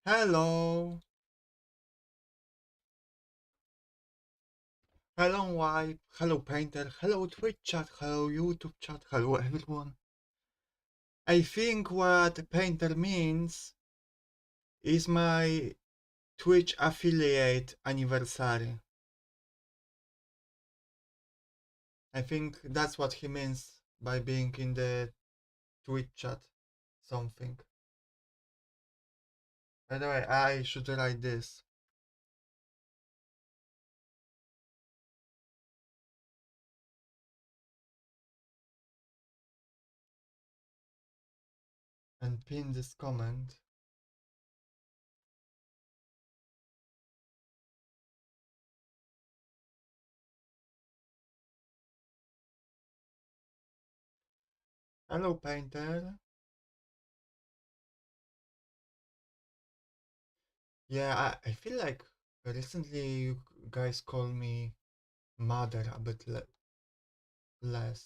Hello. Hello, wife. Hello, painter. Hello, Twitch chat. Hello, YouTube chat. Hello, everyone. I think what painter means is my Twitch affiliate anniversary. I think that's what he means by being in the Twitch chat. Something. By the way, I should write this. And pin this comment. Hello, painter. Yeah, I feel like recently you guys call me mother a bit less.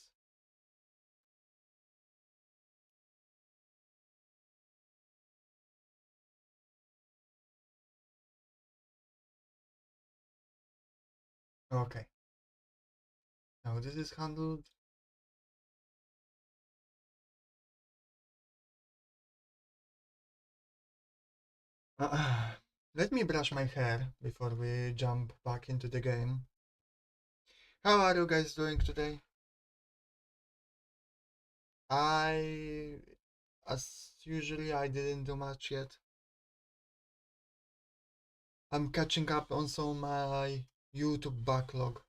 Okay. Now this is handled. Let me brush my hair before we jump back into the game. How are you guys doing today? As usually, I didn't do much yet. I'm catching up on some of my YouTube backlog.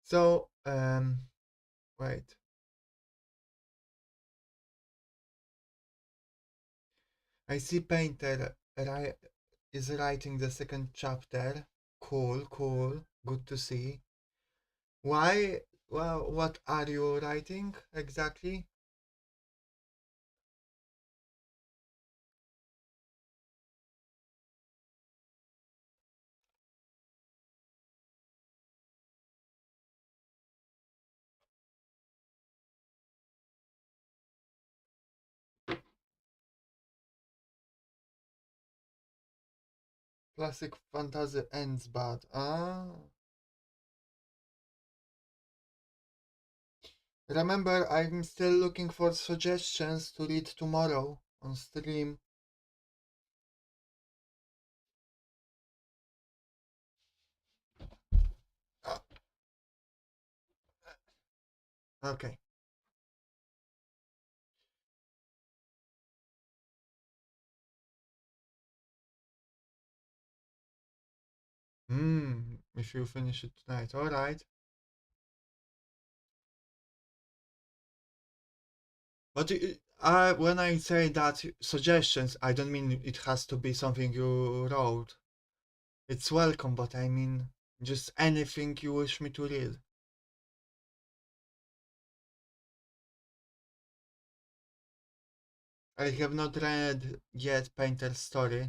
So, wait. I see Painter is writing the second chapter. Cool, cool. Good to see. Why? Well, what are you writing exactly? Classic fantasy ends bad. Ah. Remember, I'm still looking for suggestions to read tomorrow on stream. Ah, okay. If you finish it tonight, alright. But when I say that suggestions, I don't mean it has to be something you wrote. It's welcome, but I mean just anything you wish me to read. I have not read yet Painter's story.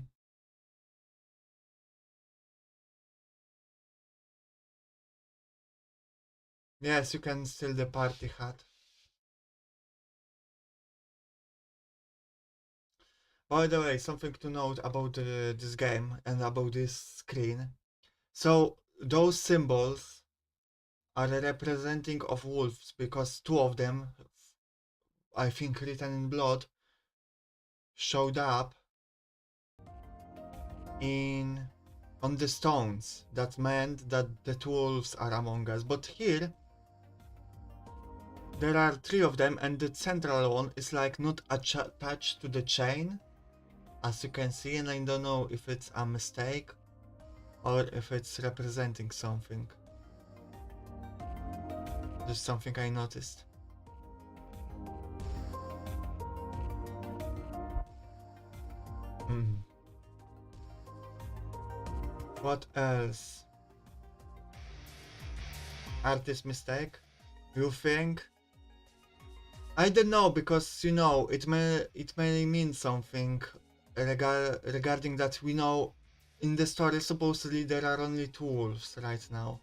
Yes, you can steal the party hat. By the way, something to note about this game and about this screen. So those symbols are representing of wolves because two of them, I think written in blood, showed up in on the stones. That meant that the two wolves are among us. But here there are three of them, and the central one is like not attached to the chain, as you can see, and I don't know if it's a mistake or if it's representing something. Just something I noticed. Hmm. What else? Artist mistake? You think? I don't know, because you know it may mean something regarding that we know in the story supposedly there are only 2 wolves right now.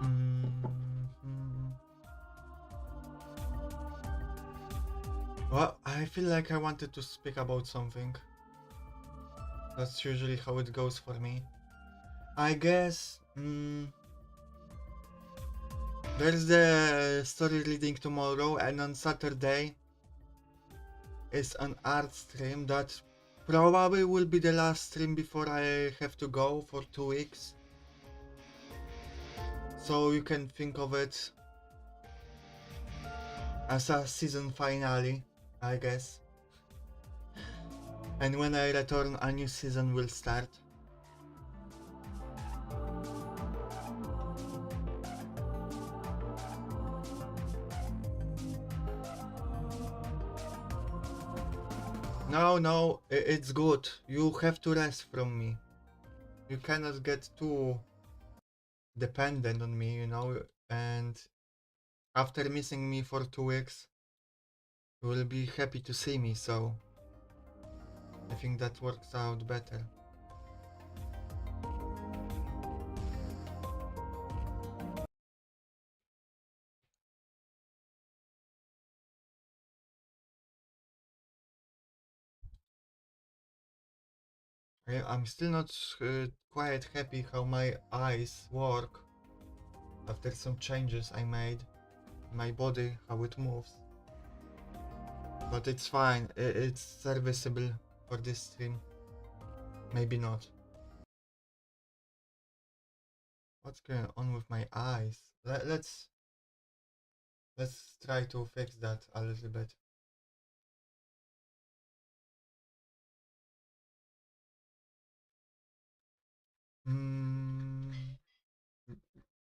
Mhm. Well, I feel like I wanted to speak about something. That's usually how it goes for me. I guess there's the story reading tomorrow, and on Saturday is an art stream that probably will be the last stream before I have to go for 2 weeks. So you can think of it as a season finale, I guess. And when I return, a new season will start. No, it's good. You have to rest from me. You cannot get too dependent on me, you know, and after missing me for 2 weeks, you will be happy to see me, so I think that works out better. I'm still not quite happy how my eyes work after some changes I made. My body, how it moves. But it's fine, it's serviceable for this stream. Maybe not. What's going on with my eyes? Let's try to fix that a little bit. Mm,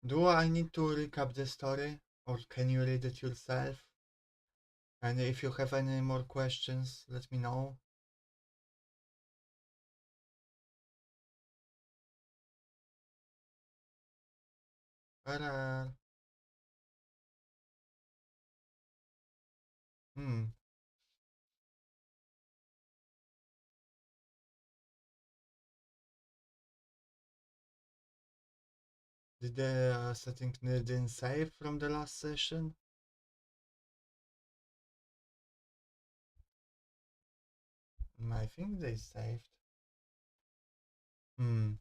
do I need to recap the story, or can you read it yourself? And if you have any more questions, let me know. Uh, hmm. Did the setting didn't save from the last session? I think they saved. Hmm.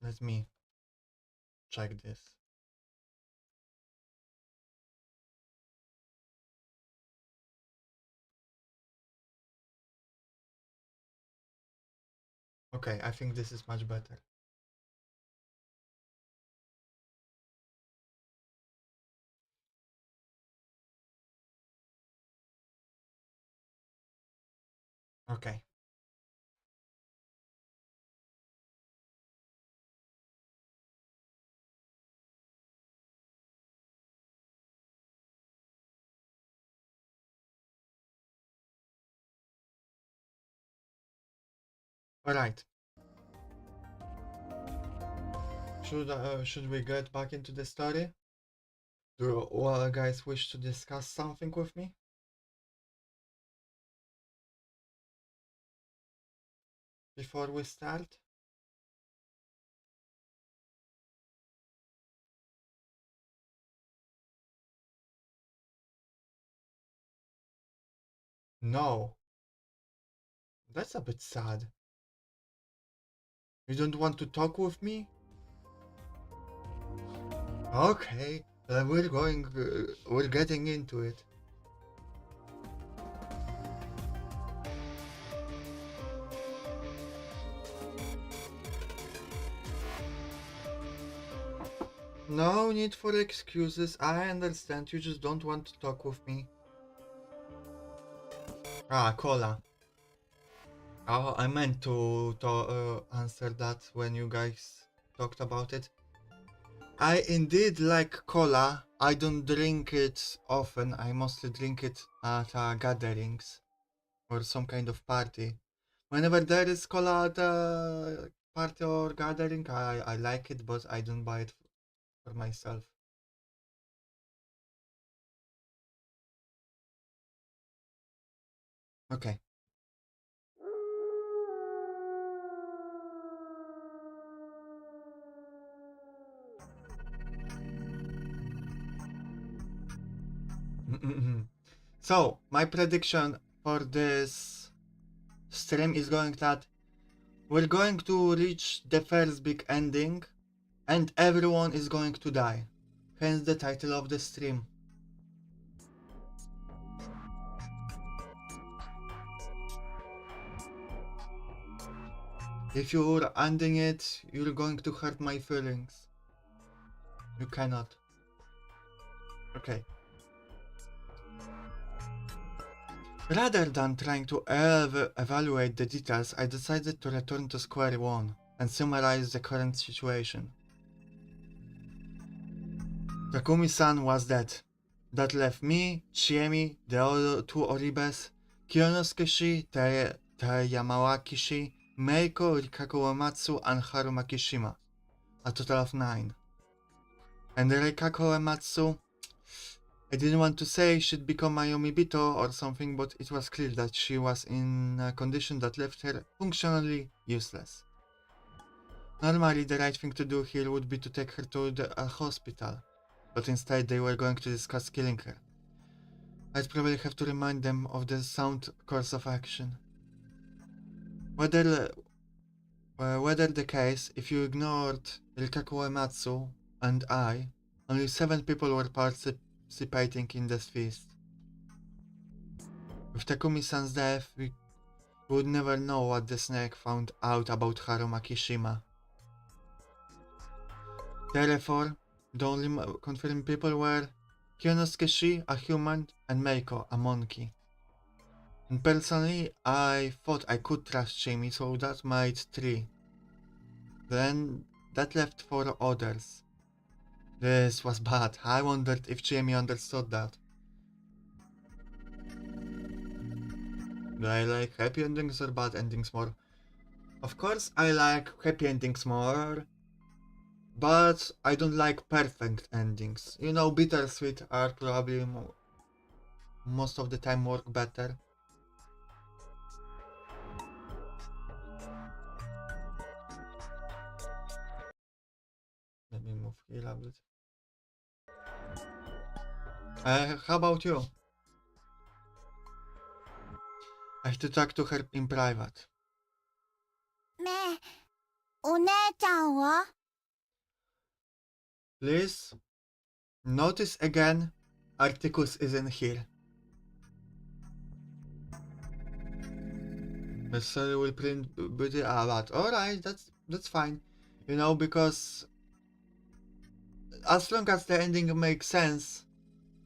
Let me check this. Okay, I think this is much better. Okay. Alright. Should we get back into the story? Do all guys wish to discuss something with me? Before we start? No. That's a bit sad. You don't want to talk with me? Okay, we're getting into it. No need for excuses, I understand, you just don't want to talk with me. Ah, cola. Oh, I meant to answer that when you guys talked about it. I indeed like cola. I don't drink it often. I mostly drink it at gatherings or some kind of party. Whenever there is cola at a party or gathering, I like it, but I don't buy it for myself. Okay. So, my prediction for this stream is going that we're going to reach the first big ending and everyone is going to die. Hence the title of the stream. If you're ending it, you're going to hurt my feelings. You cannot. Okay. Rather than trying to evaluate the details, I decided to return to square one and summarize the current situation. Takumi-san was dead. That left me, Chiemi, the other two Oribes, Kyonosuke-shi, Yamawaki-shi, Meiko, Rikaku Uematsu, and Haru Makishima. A total of 9. And Rikaku Uematsu, I didn't want to say she'd become my yomibito or something, but it was clear that she was in a condition that left her functionally useless. Normally, the right thing to do here would be to take her to the hospital, but instead they were going to discuss killing her. I'd probably have to remind them of the sound course of action. Whether the case, if you ignored Rikaku Uematsu and I, only 7 people were participating in this feast. With Takumi-san's death, we would never know what the snake found out about Haru Makishima. Therefore, the only confirmed people were Kyonosuke-shi, a human, and Meiko, a monkey. And personally, I thought I could trust Chiemi, so that made 3. Then, that left 4 others. This was bad. I wondered if Chiemi understood that. Do I like happy endings or bad endings more? Of course I like happy endings more, but I don't like perfect endings. You know, bittersweet are probably most of the time work better. Let me move here a bit. How about you? I have to talk to her in private. ねえ、お姉ちゃんは Please, notice again, Articus isn't here. Necessarily will print beauty but alright, that's fine. You know, because as long as the ending makes sense,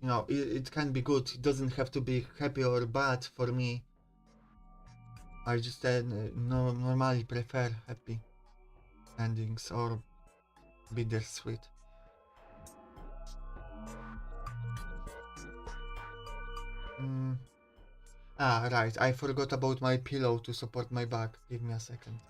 you know, it can be good. It doesn't have to be happy or bad for me. I just normally prefer happy endings or bittersweet. Right, I forgot about my pillow to support my back. Give me a second.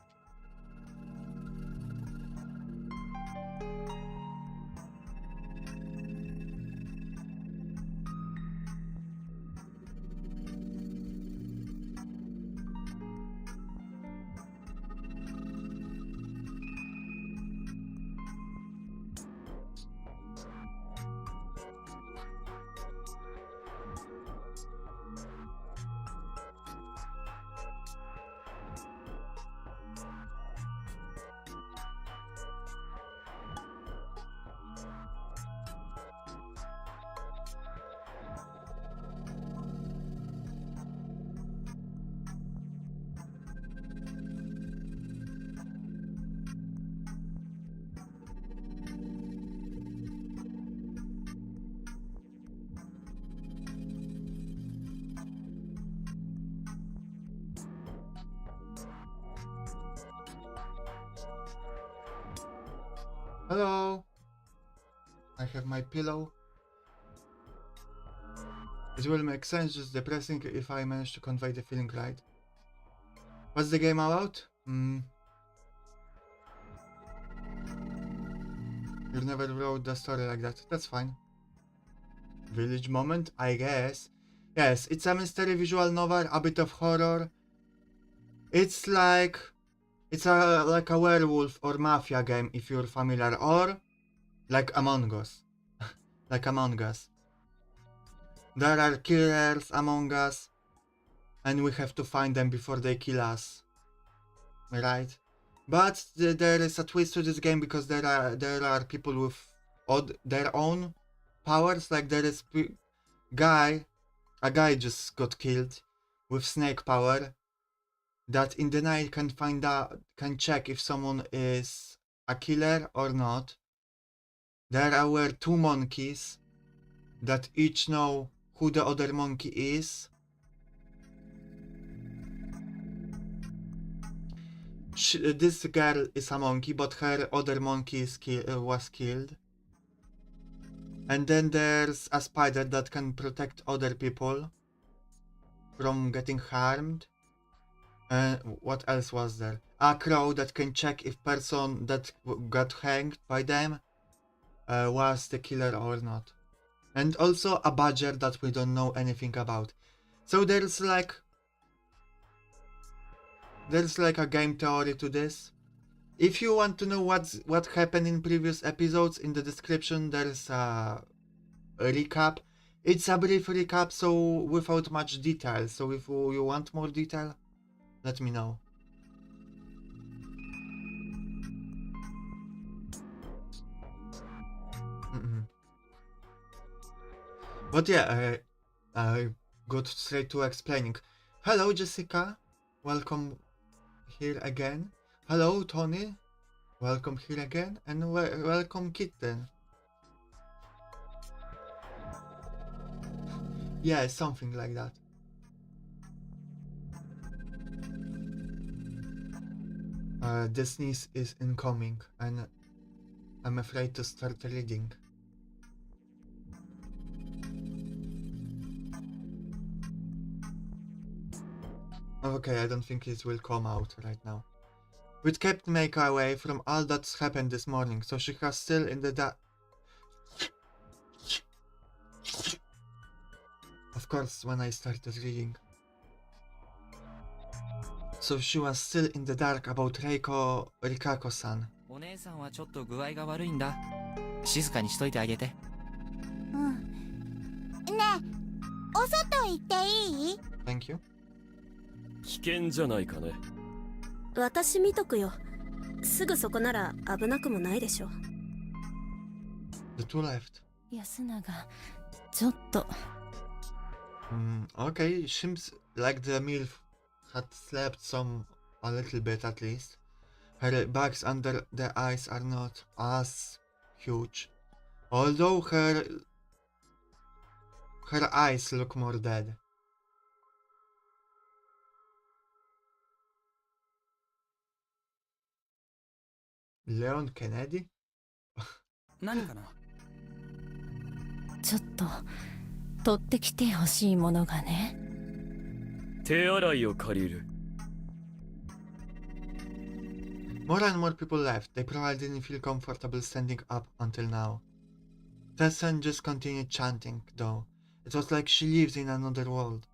Hello. I have my pillow. It will make sense, just depressing if I manage to convey the feeling right. What's the game about? You never wrote the story like that. That's fine. Village moment, I guess. Yes, it's a mystery visual novel, a bit of horror. It's like like a werewolf or mafia game if you're familiar, or like Among Us. Like Among Us. There are killers among us, and we have to find them before they kill us. Right? But there is a twist to this game because there are people with their own powers. Like there is a guy just got killed with snake power that in the night can check if someone is a killer or not. There were two monkeys that each know who the other monkey is. This girl is a monkey, but her other monkey was killed. And then there's a spider that can protect other people from getting harmed. And what else was there? A crow that can check if person that got hanged by them was the killer or not. And also a badger that we don't know anything about. So there's like a game theory to this. If you want to know what happened in previous episodes, in the description there's a recap. It's a brief recap, so without much detail. So if you want more detail, let me know. But yeah, I got straight to explaining. Hello, Jessica. Welcome here again. Hello, Tony. Welcome here again. And welcome, Kitten. Yeah, something like that. The sneeze is incoming, and I'm afraid to start reading. Okay, I don't think it will come out right now. We kept make our way from all that's happened this morning, so she was still in the Of course, when I started reading. So she was still in the dark about Rikako-san. お姉さんはちょっと具合が悪いんだ。静かにしといてあげて。ねえ、お外行っていい？ Thank you. 危険じゃないかね。私見とくよ。すぐそこなら危なくもないでしょ。The two left. 安永、ちょっと。Okay, seems like the MILF had slept a little bit at least. Her bags under the eyes are not as huge, although her eyes look more dead. Leon Kennedy? 何かな？ちょっと取ってきてほしいものがね。手洗いを借りる。More and more people left. They probably didn't feel comfortable standing up until now. Tessan just continued chanting, though. It was like she lives in another world.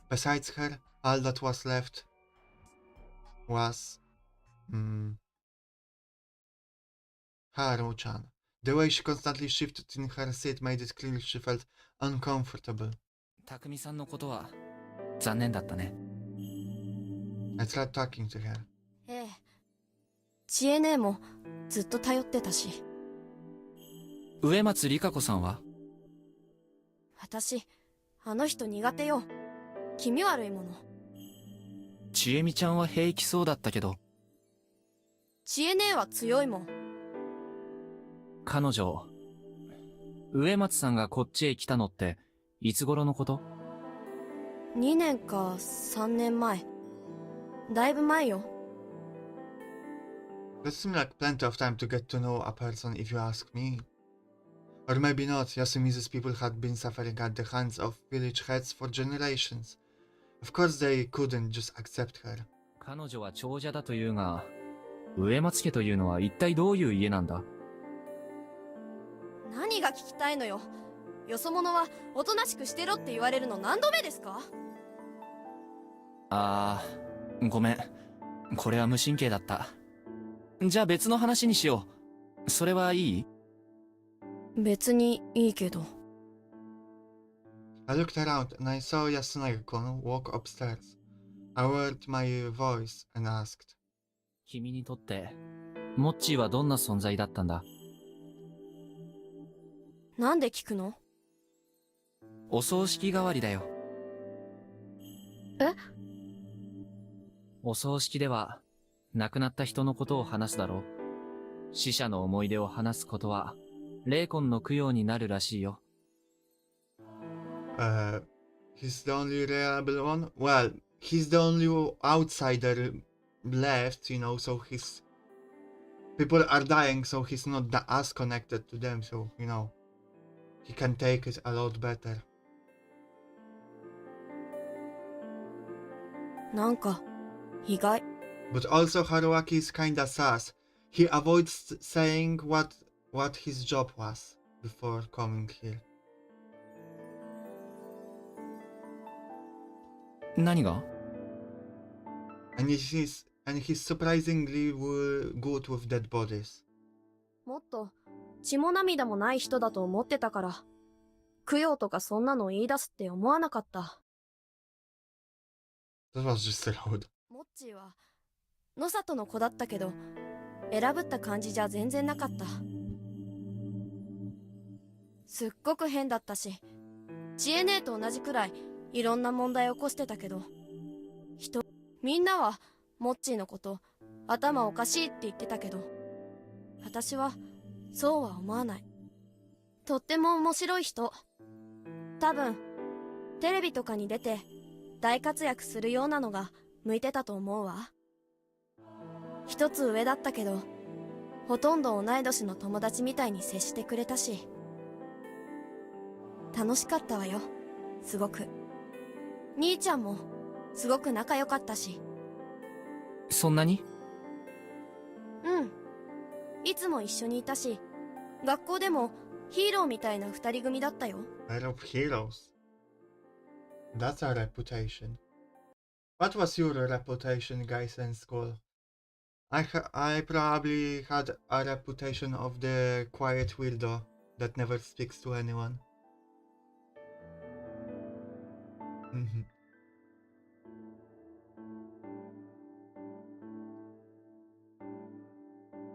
Besides her, all that was left was Haru-chan. The way she constantly shifted in her seat made it clear she felt uncomfortable. 匠さんのことは残念だったね。I tried talking to her. ええ。知恵姉もずっと頼ってたし。上松里香子さんは？私、あの人苦手よ。気味悪いもの。ちえみちゃんは平気そうだったけど。知恵姉は強いもん。彼女、上松さんがこっちへ来たのっていつ頃のこと？ 2年か3年前。だいぶ前よ。That seemed like plenty of time to get to know a person if you ask me. Or maybe not. Yasumizu's people had been suffering at the hands of village heads for generations. Of course they couldn't just accept her. 彼女は長者だというが、植松家というのは一体どういう家なんだ？何が聞きたいのよ。よそ者はおとなしくしてろって言われるの何度目ですか？ごめん。これは無神経だった。じゃあ別の話にしよう。それはいい？別にいいけど。I looked around and I saw Yasunagi-kun walk upstairs. I lowered my voice and asked, 君にとって、モッチーはどんな存在だったんだ？なんで聞くの？お葬式代わりだよ。え？お葬式では、亡くなった人のことを話すだろう。死者の思い出を話すことは、霊魂の供養になるらしいよ。he's the only reliable one? Well, he's the only outsider left, you know, so his people are dying, so he's not as connected to them, so, you know, he can take it a lot better. なんか意外。 But also Haruaki is kinda sus. He avoids saying what his job was before coming here. 何が？ And he's surprisingly good with dead bodies. もっと血も涙もない人だと思ってたから、供養とかそんなの言い出すって思わなかった。That was just loud. モッチーは野里の子だったけど、選ぶった感じじゃ全然なかった。すっごく変だったし、知恵姉と同じくらいいろんな問題を起こしてたけど、みんなはモッチーのこと頭おかしいって言ってたけど、私はそうは思わない。とっても面白い人。多分テレビとかに出て大活躍するようなのが向いてたと思うわ。一つ上だったけど、ほとんど同い年の友達みたいに接してくれたし、楽しかったわよ、すごく。兄ちゃんもすごく仲良かったし。そんなに？うん。いつも一緒にいたし、学校でもヒーローみたいな二人組だったよ。I love heroes. That's a reputation. What was your reputation, guys, in school? I probably had a reputation of the quiet wielder that never speaks to anyone.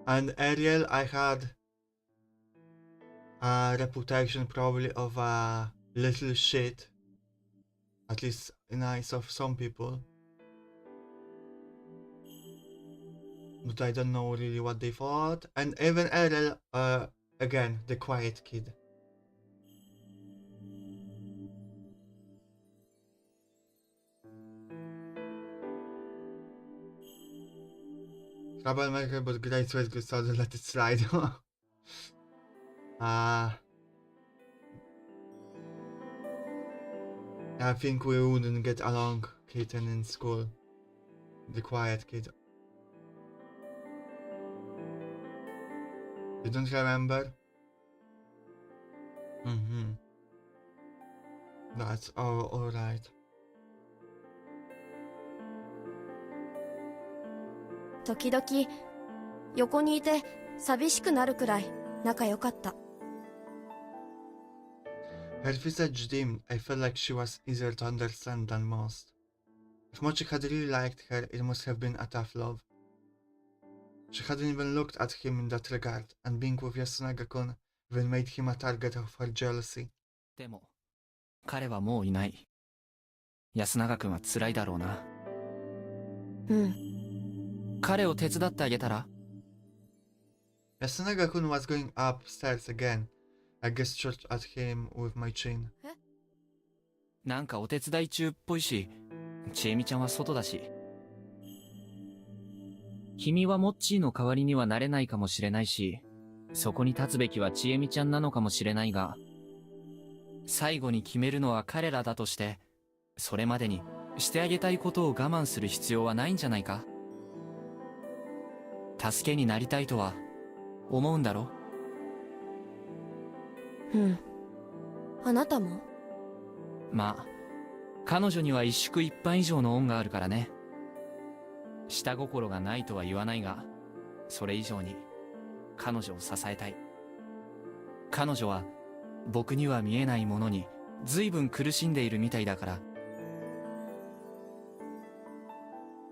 And Ariel, I had a reputation probably of a little shit, at least in the eyes of some people. But I don't know really what they thought. And even Ariel, again, the quiet kid. Troublemaker, but great way to so let it slide. I think we wouldn't get along, Keaton, in school. The quiet kid. You don't remember? That's alright. 時々横にいて寂しくなるくらい仲良かった。Her visage dimmed. I felt like she was easier to understand than most. If Mocchi had really liked her, it must have been a tough love. She hadn't even looked at him in that regard, and being with Yasunaga-kun even made him a target of her jealousy. でも、彼はもういない。安永くんは辛いだろうな。うん。彼を手伝ってあげたら？ Yasunaga-kun was going upstairs again. I gestured at him with my chin. なんかお手伝い中っぽいし、ちえみちゃんは外だし。君はモッチーの代わりにはなれないかもしれないし、そこに立つべきはちえみちゃんなのかもしれないが、最後に決めるのは彼らだとして、それまでにしてあげたいことを我慢する必要はないんじゃないか。助けになりたいとは思うんだろ？うん。あなたも？まあ、彼女には一宿一飯以上の恩があるからね。下心がないとは言わないが、それ以上に彼女を支えたい。彼女は僕には見えないものに随分苦しんでいるみたいだから。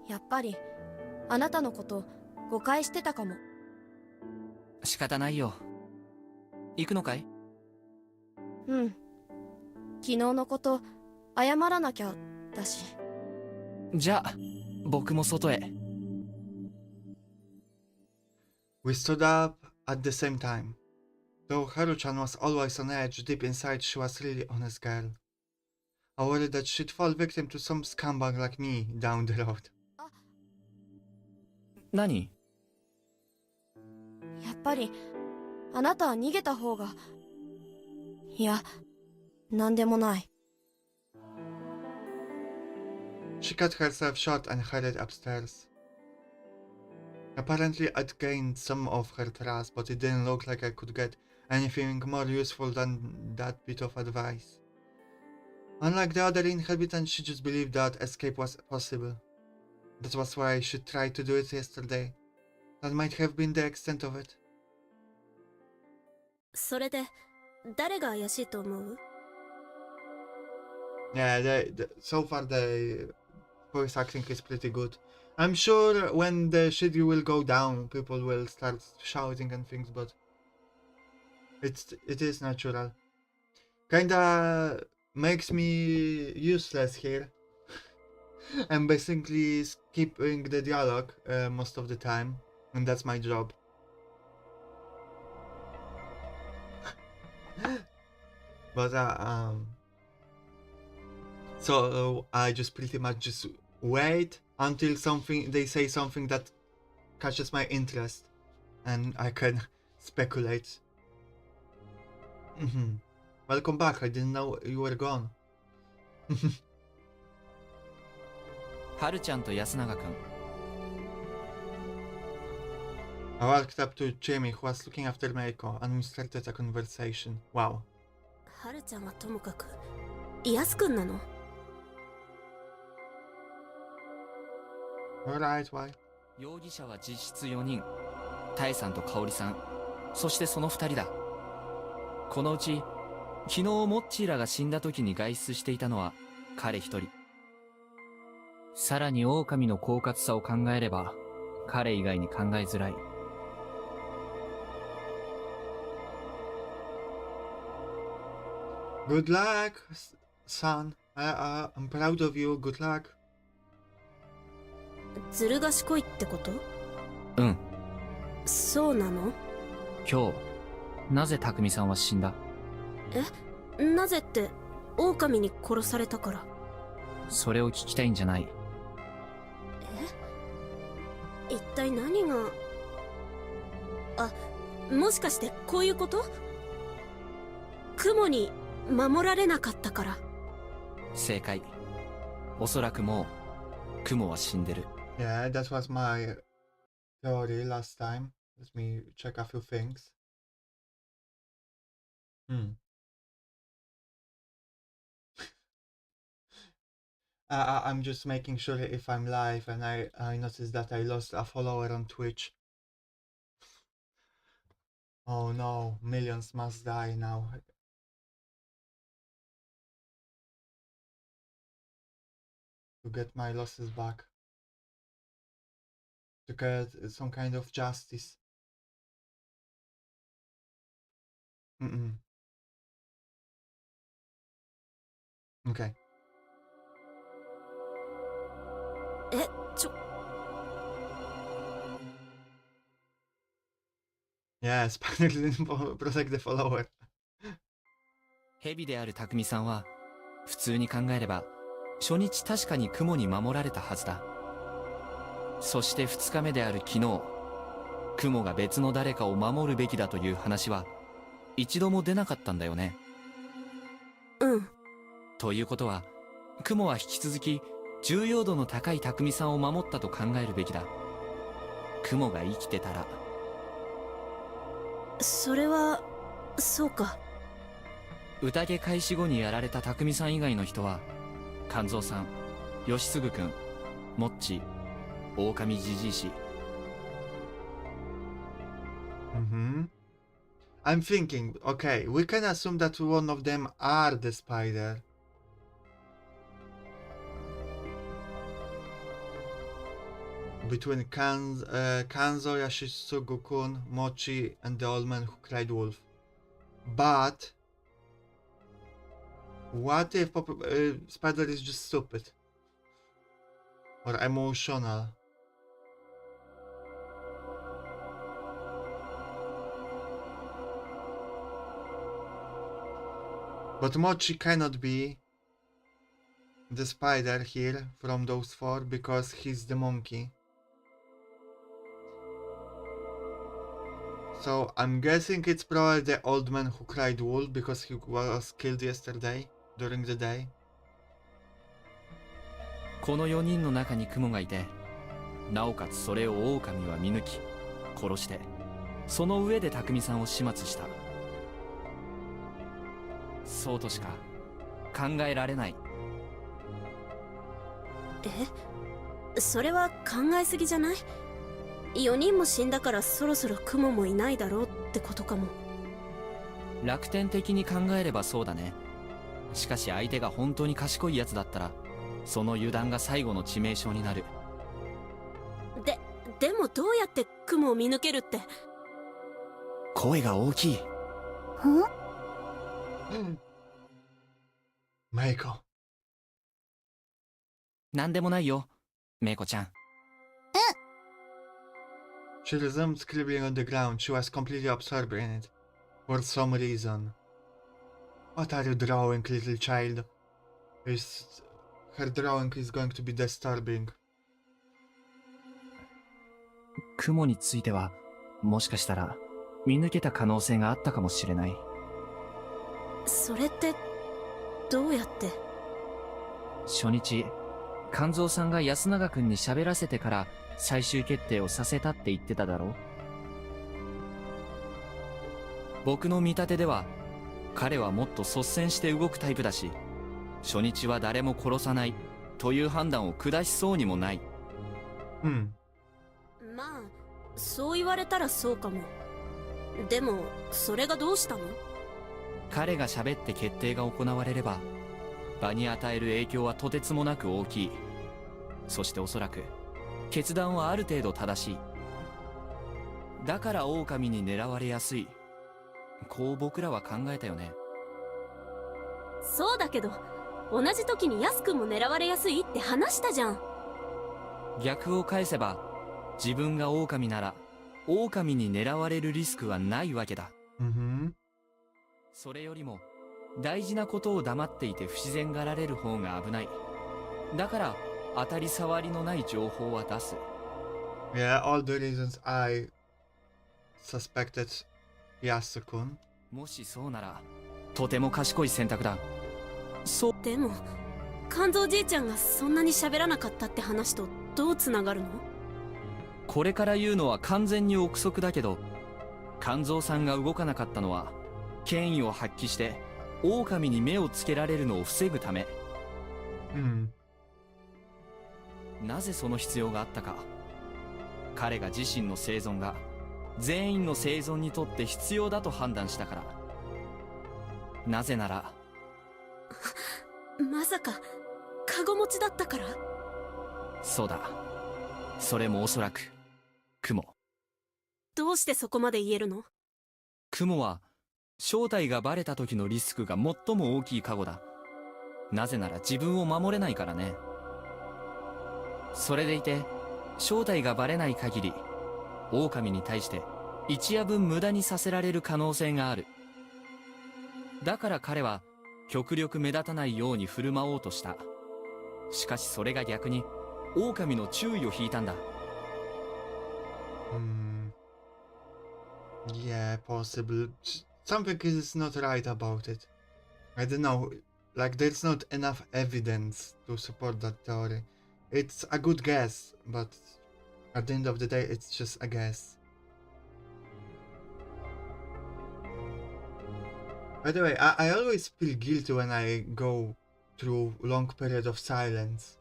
やっぱりあなたのこと誤解してたかも。仕方ないよ。行くのかい？うん。昨日のこと謝らなきゃだし。じゃあ僕も外へ。 We stood up at the same time. Though Haru-chan was always on edge, deep inside she was really honest girl. I worried that she'd fall victim to some scumbag like me down the road. 何？やっぱりあなたは逃げた方が。いや、なんでもない。She cut herself short and hurried upstairs. Apparently I'd gained some of her trust, but it didn't look like I could get anything more useful than that bit of advice. Unlike the other inhabitants, she just believed that escape was possible. That was why she tried to do it yesterday. That might have been the extent of it. それで誰が怪しいと思う？ Yeah, so far the voice acting is pretty good. I'm sure when the shit will go down, people will start shouting and things, but it is natural. Kinda makes me useless here. I'm basically skipping the dialogue most of the time, and that's my job. But so I just pretty much just wait until they say something that catches my interest, and I can speculate. Welcome back. I didn't know you were gone. はるちゃんと安永くん。I walked up to Chiemi, who was looking after Meiko, and we started a conversation. Wow. はるちゃんはともかくイヤスくんなの？ Alright, why? 容疑者は実質4人。タエさんと香織さん、そしてその2人だ。このうち昨日モッチーらが死んだ時に外出していたのは彼一人。さらに狼の狡猾さを考えれば彼以外に考えづらい。Good luck, son. I'm proud of you. Good luck. ずる賢いってこと？うん。そうなの？今日なぜ匠さんは死んだ？なぜって狼に殺されたから。それを聞きたいんじゃない。一体何が。もしかしてこういうこと？雲に守られなかったから。正解。おそらくもう雲は死んでる。Yeah, that was my theory last time. Let me check a few things. I'm just making sure if I'm live, and I noticed that I lost a follower on Twitch. Oh no, millions must die now. To get my losses back. To get some kind of justice. Okay. ちょ。 Yes, Panic didn't protect the follower. 蛇である匠さんは普通に考えれば初日確かに雲に守られたはずだ。そして2日目である昨日雲が別の誰かを守るべきだという話は一度も出なかったんだよね。うん。ということは雲は引き続き重要度の高い匠さんを守ったと考えるべきだ。雲が生きてたら。それはそうか。宴開始後にやられた匠さん以外の人は肝臓さん、吉次君、モッチ、狼じじいし。Mm-hmm. I'm thinking, okay, we can assume that one of them are the spider. Between Kanzo, Yashisugu-kun, Mochi, and the old man who cried wolf. But what if spider is just stupid? Or emotional? But Mochi cannot be the spider here from those four because he's the monkey. So I'm guessing it's probably the old man who cried wolf because he was killed yesterday during the day. この4人の中に雲がいて、なおかつそれを狼は見抜き殺して、その上で匠さんを始末した。そうとしか考えられない。それは考えすぎじゃない？ 4 人も死んだからそろそろ雲もいないだろうってことかも。楽天的に考えればそうだね。しかし相手が本当に賢いやつだったら、その油断が最後の致命傷になる。でもどうやって雲を見抜けるって。声が大きい。メイコ。なんでもないよ、メイコちゃん。She resumed scribbling on the ground. She was completely absorbed in it. For some reason. What are you drawing, little child? Her drawing is going to be disturbing. 雲については、もしかしたら見抜けた可能性があったかもしれない。それってどうやって？初日、肝臓さんが安永君に喋らせてから最終決定をさせたって言ってただろ。僕の見立てでは彼はもっと率先して動くタイプだし、初日は誰も殺さないという判断を下しそうにもない。まあそう言われたらそうかも。でもそれがどうしたの？彼が喋って決定が行われれば場に与える影響はとてつもなく大きい。そしておそらく決断はある程度正しい。だから狼に狙われやすい、こう僕らは考えたよね。そうだけど同じ時にヤス君も狙われやすいって話したじゃん。逆を返せば自分が狼なら狼に狙われるリスクはないわけだ。それよりも大事なことを黙っていて不自然がられる方が危ない。だから当たり障りのない情報は出す。Yeah, all the reasons I suspected Yasukun. もしそうならとても賢い選択だ。そう。でも肝臓じいちゃんがそんなに喋らなかったって話とどうつながるの？これから言うのは完全に憶測だけど、肝臓さんが動かなかったのは権威を発揮して狼に目をつけられるのを防ぐため。なぜその必要があったか。彼が自身の生存が全員の生存にとって必要だと判断したから。なぜならまさかカゴ持ちだったから？そうだ。それもおそらく雲。どうしてそこまで言えるの？雲は正体がバレた時のリスクが最も大きいカゴだ。なぜなら自分を守れないからね。それでいて正体がバレない限り狼に対して一夜分無駄にさせられる可能性がある。だから彼は極力目立たないように振る舞おうとした。しかしそれが逆に狼の注意を引いたんだ。Yeah, possible. Something is not right about it. I don't know. Like, there's not enough evidence to support that theory. It's a good guess, but at the end of the day, it's just a guess. By the way, I always feel guilty when I go through long period of silence.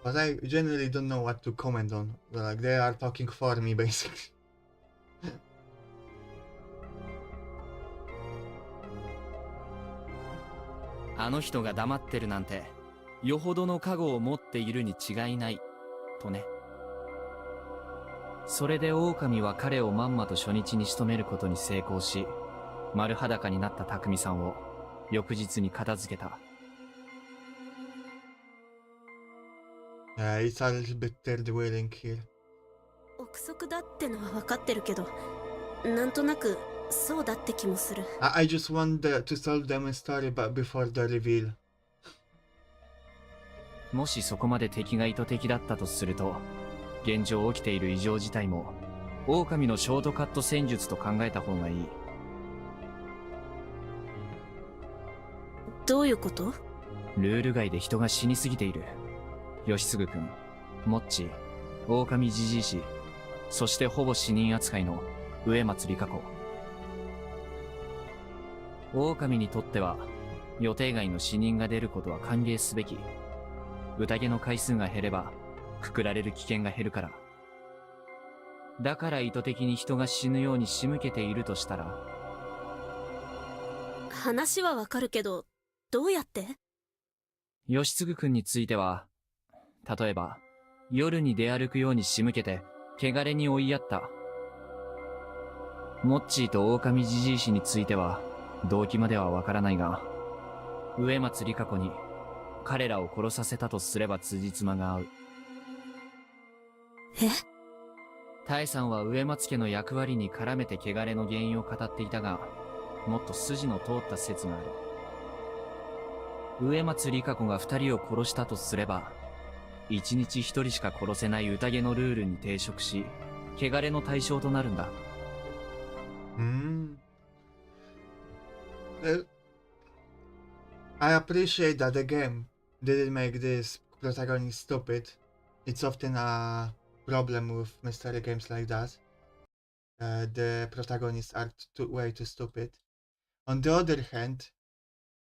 But I generally don't know what to comment on. Like, they are talking for me, basically. あの人が黙ってるなんて、よほどの覚悟を持っているに違いない、とね。それで狼は彼をまんまと初日に仕留めることに成功し、丸裸になった匠さんを翌日に片付けた。Yeah, it's a little bit third wheeling here. 憶測だってのは分かってるけど、なんとなくそうだって気もする。I just want to solve them a story but before the reveal. もしそこまで敵が意図的だったとすると、現状起きている異常事態も狼のショートカット戦術と考えた方がいい。どういうこと？ルール外で人が死にすぎている。吉嗣君、モッチ、狼じじいし、そしてほぼ死人扱いの植松里香子。狼にとっては予定外の死人が出ることは歓迎すべき。宴の回数が減ればくくられる危険が減るから。だから意図的に人が死ぬように仕向けているとしたら。話はわかるけど、どうやって？吉嗣君については、例えば夜に出歩くように仕向けて汚れに追いやった。モッチーと狼じじい氏については動機まではわからないが、植松里香子に彼らを殺させたとすれば辻褄が合う。え？多江さんは植松家の役割に絡めて汚れの原因を語っていたが、もっと筋の通った説がある。植松里香子が2人を殺したとすれば、1日1人しか殺せない宴のルールに抵触し、汚れの対象となるんだ。I appreciate that the game didn't make this protagonist stupid. It's often a problem with mystery games like that. The protagonists are way too stupid. On the other hand,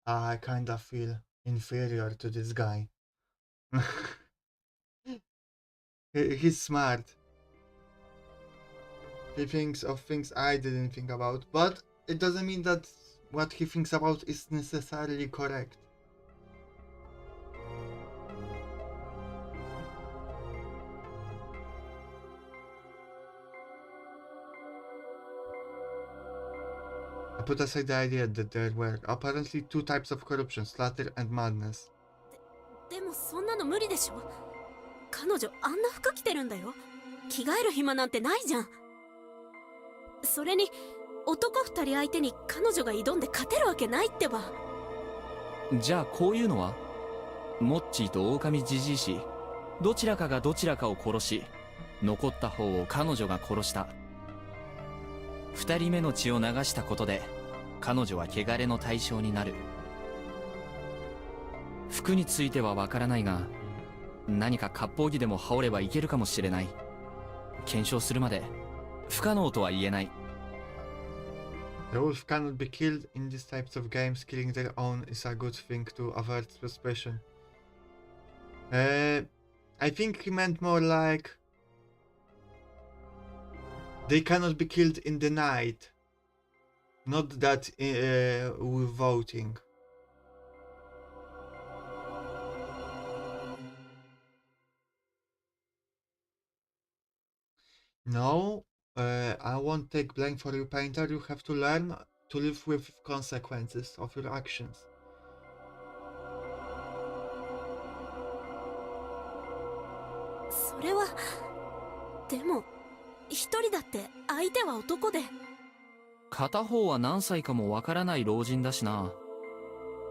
I kinda feel inferior to this guy. He's smart. He thinks of things I didn't think about, but it doesn't mean that what he thinks about is necessarily correct. I put aside the idea that there were apparently two types of corruption, slaughter and madness. でもそんなの無理でしょ。彼女あんな服着てるんだよ。着替える暇なんてないじゃん。それに男2人相手に彼女が挑んで勝てるわけないってば。じゃあこういうのは、モッチーと狼じじいし、どちらかがどちらかを殺し、残った方を彼女が殺した。2人目の血を流したことで彼女は汚れの対象になる。服についてはわからないが、何か割烹着でも羽織ればいけるかもしれない。検証するまで不可能とは言えない。The wolf cannot be killed in these types of games. Killing their own is a good thing to avert suspicion. I think he meant more like they cannot be killed in the night. Not that with voting. No, I won't take blame for you, painter. You have to learn to live with consequences of your actions. それはでも一人だって相手は男で。片方は何歳かもわからない老人だしな。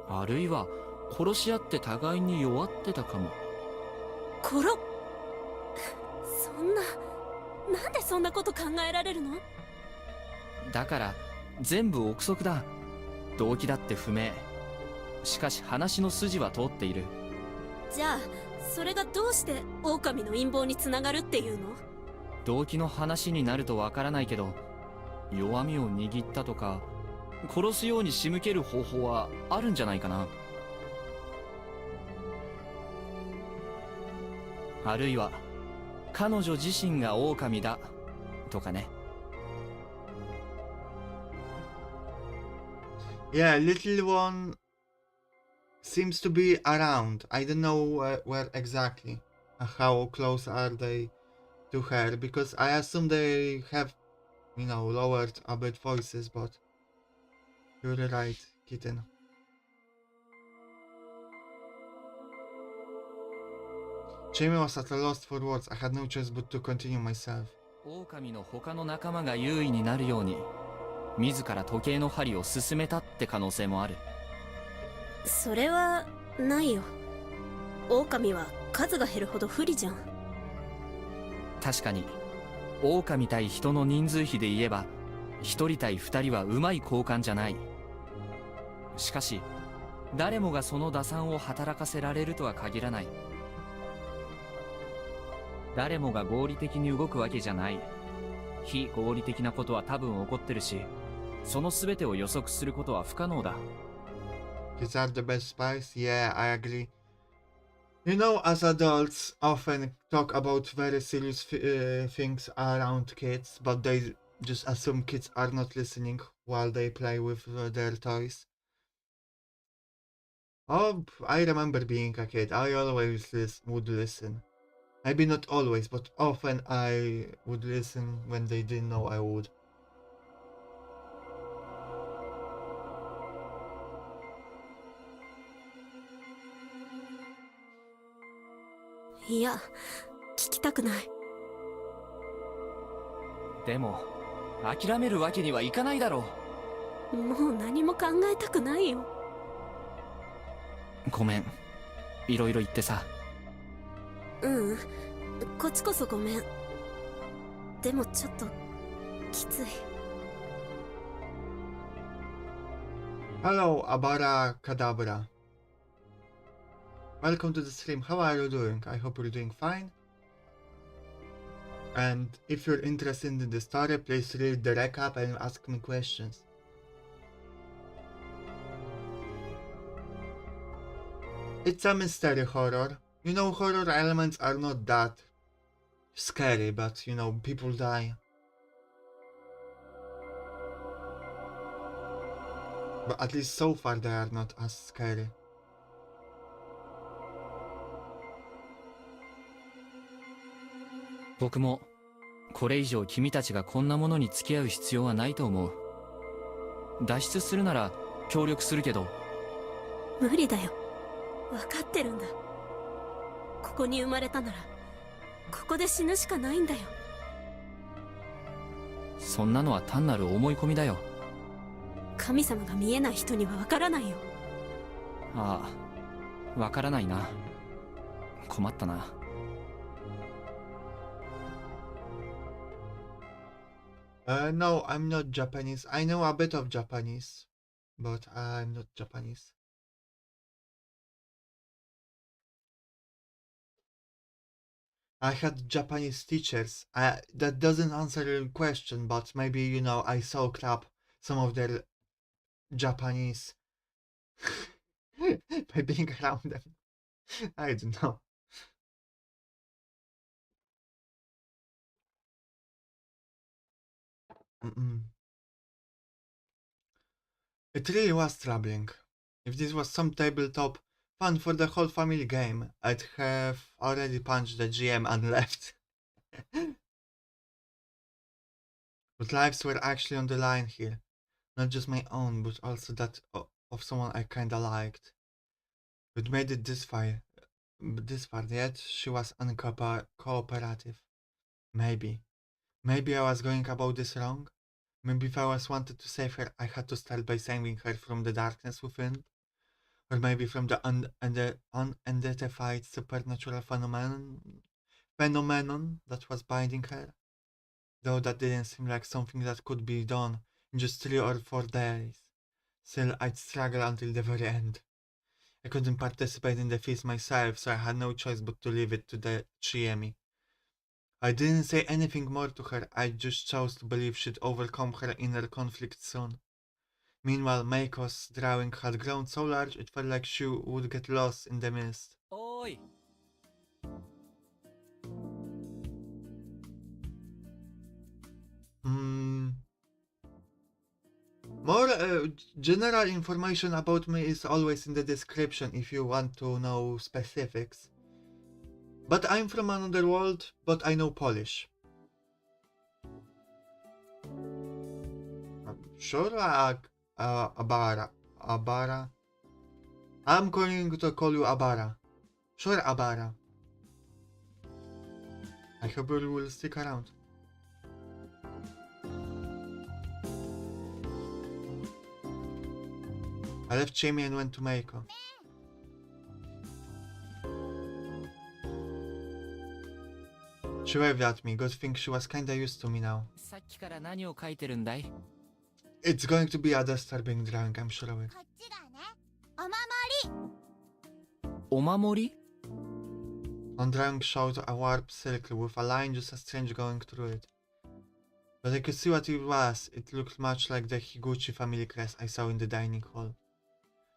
あるいは殺し合って互いに弱ってたかも。そんな、なんでそんなこと考えられるの？だから全部憶測だ。動機だって不明。しかし話の筋は通っている。じゃあそれがどうして狼の陰謀につながるっていうの？動機の話になるとわからないけど、弱みを握ったとか殺すように仕向ける方法はあるんじゃないかな。あるいは彼女自身が狼だとかね。Yeah, little one seems to be around. I don't know where exactly. How close are they to her? Because I assume they have, lowered a bit voices, but you're right, kitten. Chiemi was at a loss for words. I had no choice but to continue myself. 狼の他の仲間が優位になるように自ら時計の針を進めたって可能性もある。それはないよ。狼は数が減るほど不利じゃん。確かに狼対人の人数比で言えば1人対2人はうまい交換じゃない。しかし誰もがその打算を働かせられるとは限らない。誰もが合理的に動くわけじゃない。非合理的なことは多分起こってるし、その全てを予測することは不可能だ。These are the best spies? Yeah, I agree. As adults often talk about very serious things around kids, but they just assume kids are not listening while they play with their toys. Oh, I remember being a kid. I always would listen. Maybe not always, but often I would listen when they didn't know I would. いや、聞きたくない。でも諦めるわけにはいかないだろう。もう何も考えたくないよ。ごめん、いろいろ言ってさ。うん、こっちこそごめん。でもちょっときつい。Hello, Abara Kadabra. Welcome to the stream. How are you doing? I hope you're doing fine. And if you're interested in the story, please read the recap and ask me questions. It's a mystery horror. Horror elements are not that scary, but people die. But at least so far they are not as scary. 僕もこれ以上君たちがこんなものに付き合う必要はないと思う。脱出するなら協力するけど。無理だよ。分かってるんだ。ここに生まれたならここで死ぬしかないんだよ。そんなのは単なる思い込みだよ。神様が見えない人には分からないよ。ああ、分からないな。困ったな。No, I'm not Japanese. I know a bit of Japanese, but I'm not Japanese. I had Japanese teachers. That doesn't answer your question, but maybe, I soaked up some of their Japanese by being around them. I don't know. It really was troubling. If this was some tabletop fun for the whole family game, I'd have already punched the GM and left. But lives were actually on the line here. Not just my own, but also that of someone I kinda liked. We'd made it this far, yet she was uncooperative. Maybe I was going about this wrong. Maybe if I was wanted to save her, I had to start by saving her from the darkness within. Or maybe from the unidentified supernatural phenomenon that was binding her. Though that didn't seem like something that could be done in just 3 or 4 days. Still, I'd struggle until the very end. I couldn't participate in the feast myself, so I had no choice but to leave it to the Chiemi. I didn't say anything more to her, I just chose to believe she'd overcome her inner conflict soon. Meanwhile, Meiko's drawing had grown so large it felt like she would get lost in the mist. おーい Hmm. More general information about me is always in the description if you want to know specifics. But I'm from another world, but I know Polish. Sure, Abara. Abara? I'm going to call you Abara. Sure, Abara. I hope you will stick around. I left Chiemi and went to Meiko. She waved at me. Good thing she was kinda used to me now. さっきから何を書いてるんだい It's going to be a disturbing drawing, I'm sure of it. こっちがね、お守り。お守り On drawing showed a warp circle with a line just as strange going through it. But I could see what it was. It looked much like the Higuchi family crest I saw in the dining hall.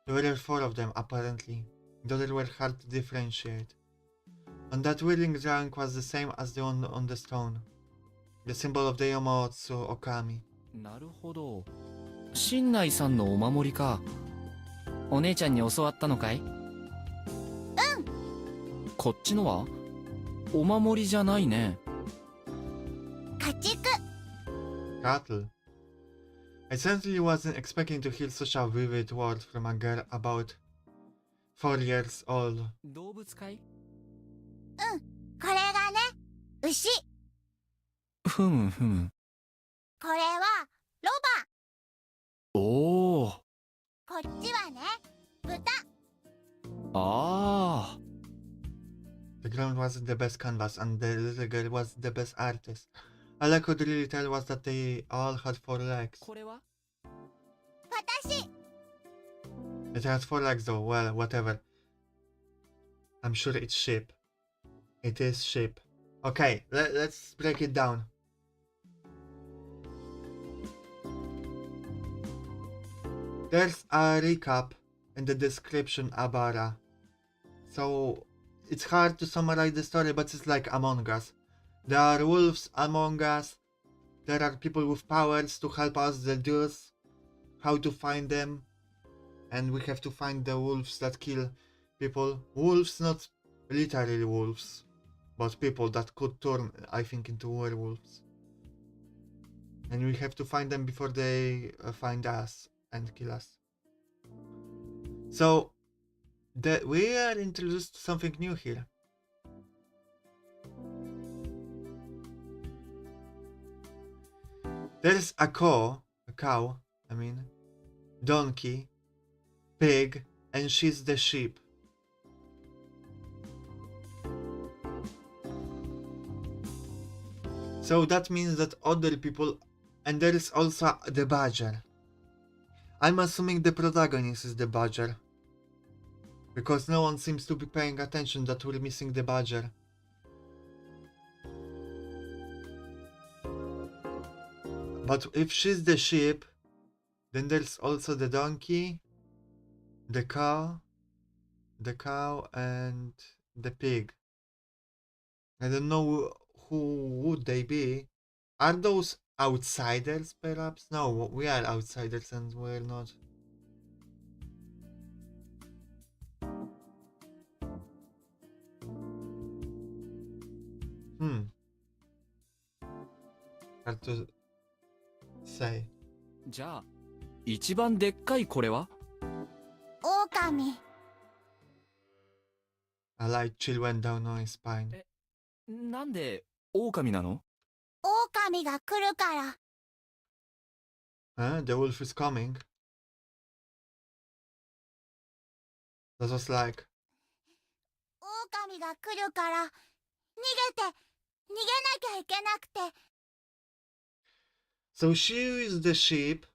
There were 4 of them, apparently. The others were hard to differentiate. On that whirling drawing was the same as the one on the stone. The symbol of the Yomibito Okami. なるほど新内さんのお守りかお姉ちゃんに教わったのかいこっちのはお守りじゃないね家畜。Cattle. I certainly wasn't expecting to hear such a vivid word from a girl about 4 years old. 動物かいこれがね、牛。ふむふむこれはロバ。おおこっちはね、豚。ああ The ground wasn't the best canvas, and the little girl was the best artist. All I could really tell was that they all had 4 legs. これは私。 It has 4 legs though, well, whatever. I'm sure it's sheep. It is sheep. Okay, let's break it down. There's a recap in the description, Abara. So, it's hard to summarize the story, but it's like Among Us. There are wolves among us. There are people with powers to help us deduce how to find them. And we have to find the wolves that kill people. Wolves, not literally wolves, but people that could turn, I think, into werewolves. And we have to find them before they find us and kill us. So, we are introduced to something new here. There's a cow, donkey, pig, and she's the sheep. So that means that other people, and there is also the badger. I'm assuming the protagonist is the badger, because no one seems to be paying attention that we're missing the badger. But if she's the sheep, then there's also the donkey, the cow, and the pig. I don't know who would they be. Are those outsiders, perhaps? No, we are outsiders and we're not. Hard to say. じゃあ一番でっかいこれは狼。 A light chill went down my spine. なんで狼なの狼が来るから。 The wolf is coming. That was like, 狼が来るから逃げなきゃいけなくて。So she is the sheep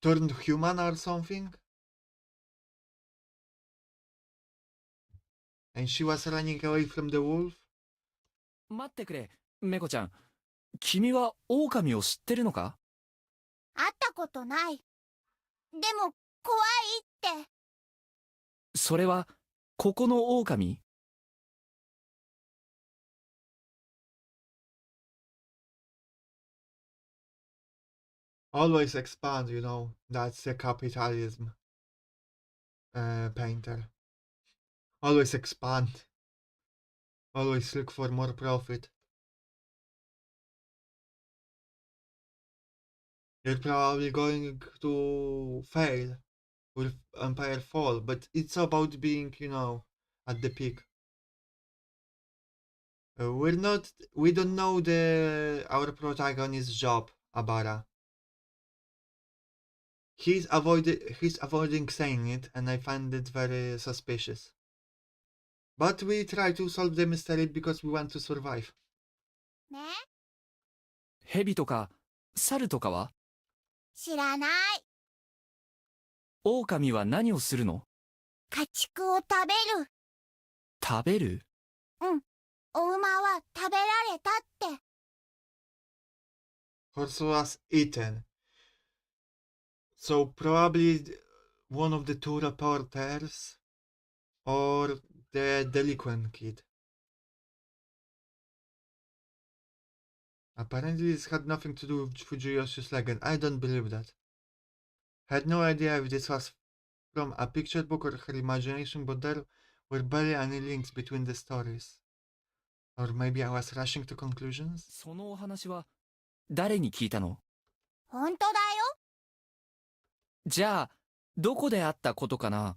turned human or something, and she was running away from the wolf. 待ってくれ、メコちゃん。君は狼を知ってるのか？会ったことない。でも怖いって。それは、ここの狼？ Always expand, you know. That's a capitalism painter. Always expand. Always look for more profit. You're probably going to fail with Empire Fall, but it's about being, you know, at the peak. We don't know our protagonist's job, Abara. He's avoiding saying it, and I find it very suspicious. But we try to solve the mystery because we want to survive. ね、蛇とか、猿とかは？知らない。狼は何をするの？家畜を食べる。食べる？うん。お馬は食べられたって。Horse was eaten. So probably one of the two reporters or the delinquent kid. Apparently this had nothing to do with Fujiyoshi's legend. I don't believe that. Had no idea if this was from a picture book or her imagination, but there were barely any links between the stories. Or maybe I was rushing to conclusions? そのお話は、誰に聞いたの？本当だよ。じゃあ、どこで会ったことかな？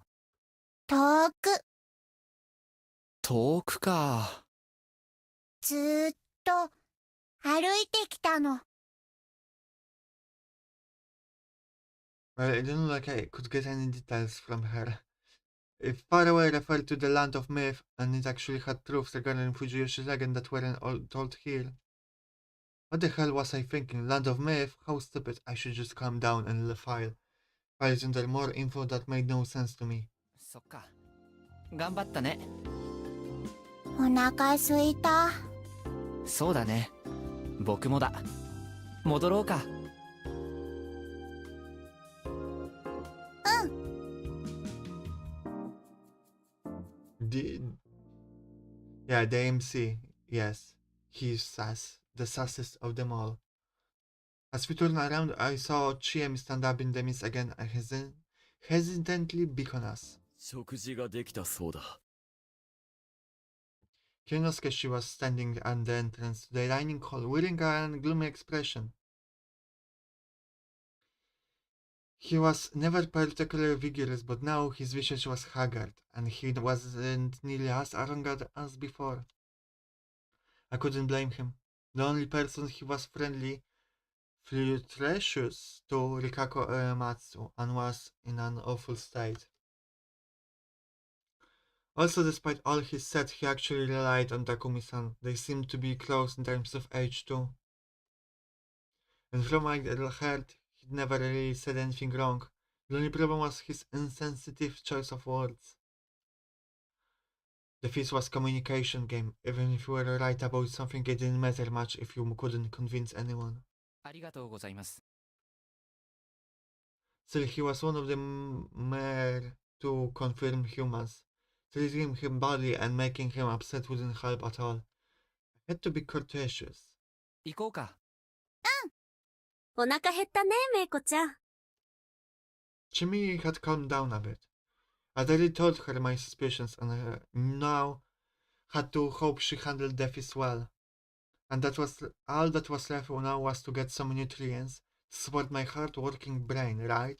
遠く。遠くか。ずーっと歩いてきたの。Well, it didn't look like I could get any details from her. If far away referred to the land of myth, and it actually had truths regarding Fujiyoshi's legend that weren't all told here. What the hell was I thinking? Land of myth? How stupid. I should just calm down and file it under more info that made no sense to me. そっか。頑張ったね。お腹すいた。そうだね。僕もだ。戻ろうか。The MC, yes. He's sass. The sassiest of them all. As we turned around, I saw Chiemi stand up in the mist again and hesitantly beckon us. 食事ができたそうだ。Kyonosuke, she was standing at the entrance to the dining hall, wearing a gloomy expression. He was never particularly vigorous, but now his visage was haggard, and he wasn't nearly as arrogant as before. I couldn't blame him. The only person he was friendly, flirtatious to Rikako Uematsu, and was in an awful state. Also, despite all he said, he actually relied on Takumi-san. They seemed to be close in terms of age too. And from what I heard, he'd never really said anything wrong. The only problem was his insensitive choice of words. The feast was communication game. Even if you were right about something, it didn't matter much if you couldn't convince anyone. ありがとうございます。 Still, he was one of the mere two confirmed humans. Treating him badly and making him upset wouldn't help at all. I had to be courteous. 行こうか。お腹減ったね、メイコちゃん。Chiemi had calmed down a bit. I'd already told her my suspicions and now had to hope she handled the feast well. And that was all that was left now was to get some nutrients to support my hard-working brain, right?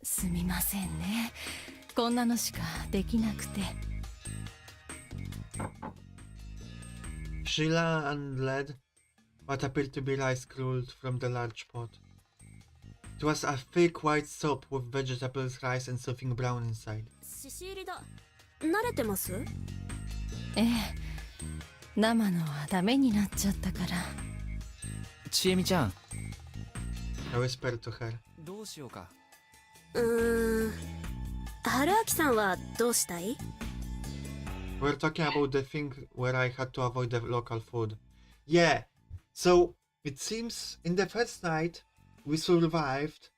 すみませんね。こんなのしかできなくて。Sheila and led what appeared to be rice crulled from the large pot. It was a thick white soup with vegetables, rice, and something brown inside. しし入りだ。慣れてます？ええ。生のはダメになっちゃったから。ちえみちゃん I whispered to her. どうしようか。春明さんはどうしたい？ We're talking about the thing where I had to avoid the local food. Yeah, so it seems in the first night we survived,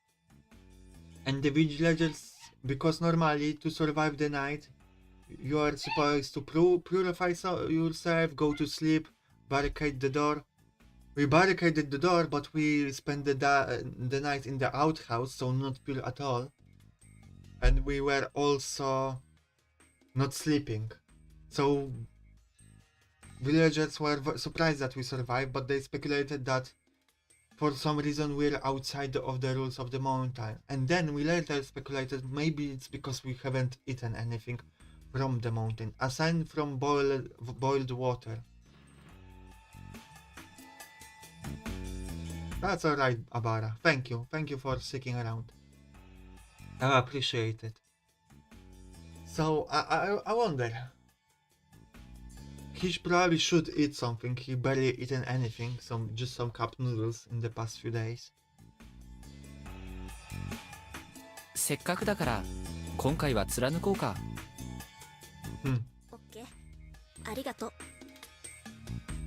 and the villagers, because normally to survive the night you are supposed to purify yourself, go to sleep, barricade the door. We barricaded the door, but we spent the night in the outhouse, so not pure at all. And we were also not sleeping. So villagers were surprised that we survived, but they speculated that for some reason we're outside of the rules of the mountain. And then we later speculated maybe it's because we haven't eaten anything from the mountain, aside from boiled water. That's alright, Abara. Thank you. Thank you for sticking around. I appreciate it. So, I wonder. He probably should eat something. He barely eaten anything. Just some cup noodles in the past few days. せっかくだから今回は貫こうか。オッケー。ありがとう。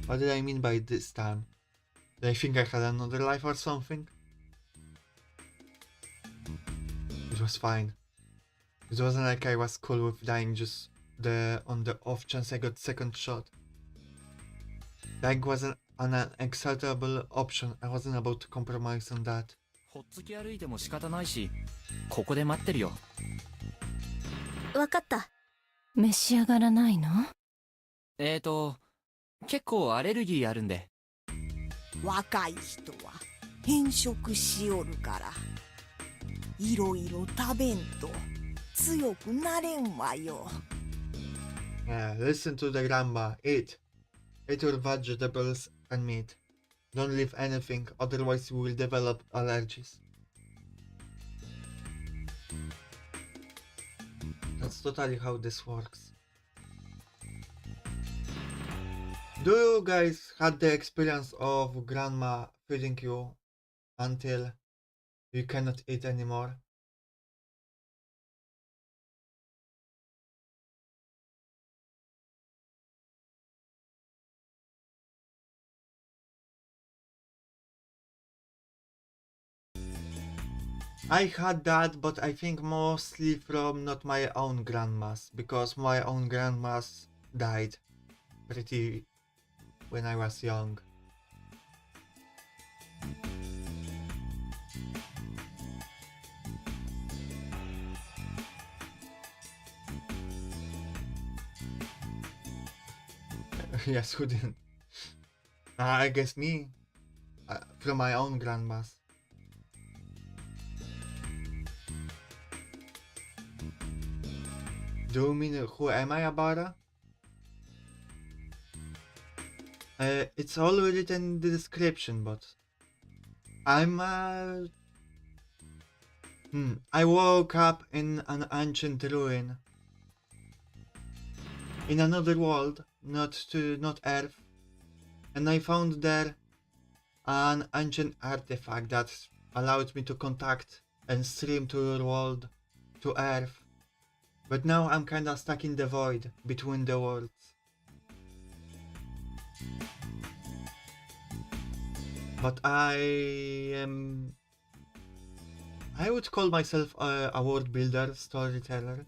What did I mean by this time? Did I think I had another life or something? It was fine. It wasn't like I was cool with dying just on the off chance I got second shot. Dying wasn't an acceptable option. I wasn't about to compromise on that. ほっつき歩いても仕方ないし、ここで待ってるよ。わかった。召し上がらないの？結構アレルギーあるんで。若い人は変色しおるからいろいろ食べんと強くなれんわよ。Yeah, listen to the grandma. Eat. Eat your vegetables and meat. Don't leave anything, otherwise you will develop allergies. That's totally how this works. Do you guys had the experience of grandma feeding you until you cannot eat anymore? I had that, but I think mostly from not my own grandmas, because my own grandmas died pretty when I was young. Yes, who didn't? I guess me. From my own grandmas. Do you mean who am I, Abara? It's all written in the description, but I'm I woke up in an ancient ruin. In another world, not Earth, and I found there an ancient artifact that allowed me to contact and stream to your world, to Earth. But now I'm kinda stuck in the void between the worlds. But I would call myself a world builder, storyteller.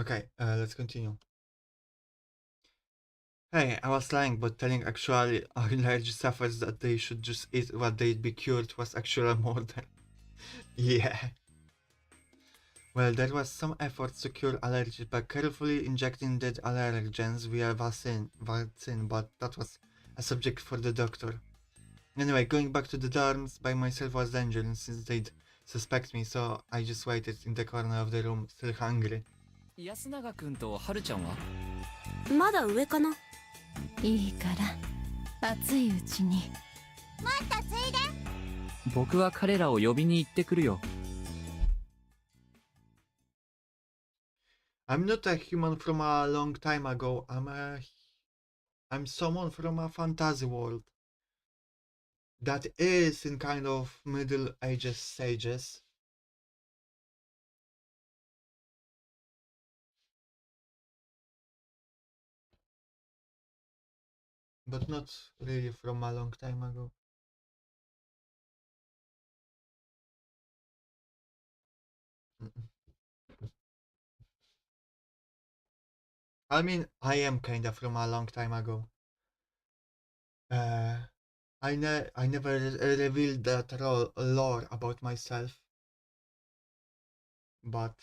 Okay, let's continue. Hey, I was lying, but telling actually allergy sufferers that they should just eat what they'd be cured was actually murder. Yeah. Well, there was some effort to cure allergies by carefully injecting dead allergens via vaccine, but that was a subject for the doctor. Anyway, going back to the dorms by myself was dangerous since they'd suspect me, so I just waited in the corner of the room, still hungry. 安永君と春ちゃんはまだ上かな。いいから熱いうちに。もっとついで。僕は彼らを呼びに行ってくるよ。I'm not a human from a long time ago. I'm someone from a fantasy world that is in kind of Middle Ages stages. But not really from a long time ago. I mean, I am kinda from a long time ago. I never revealed that lore about myself, but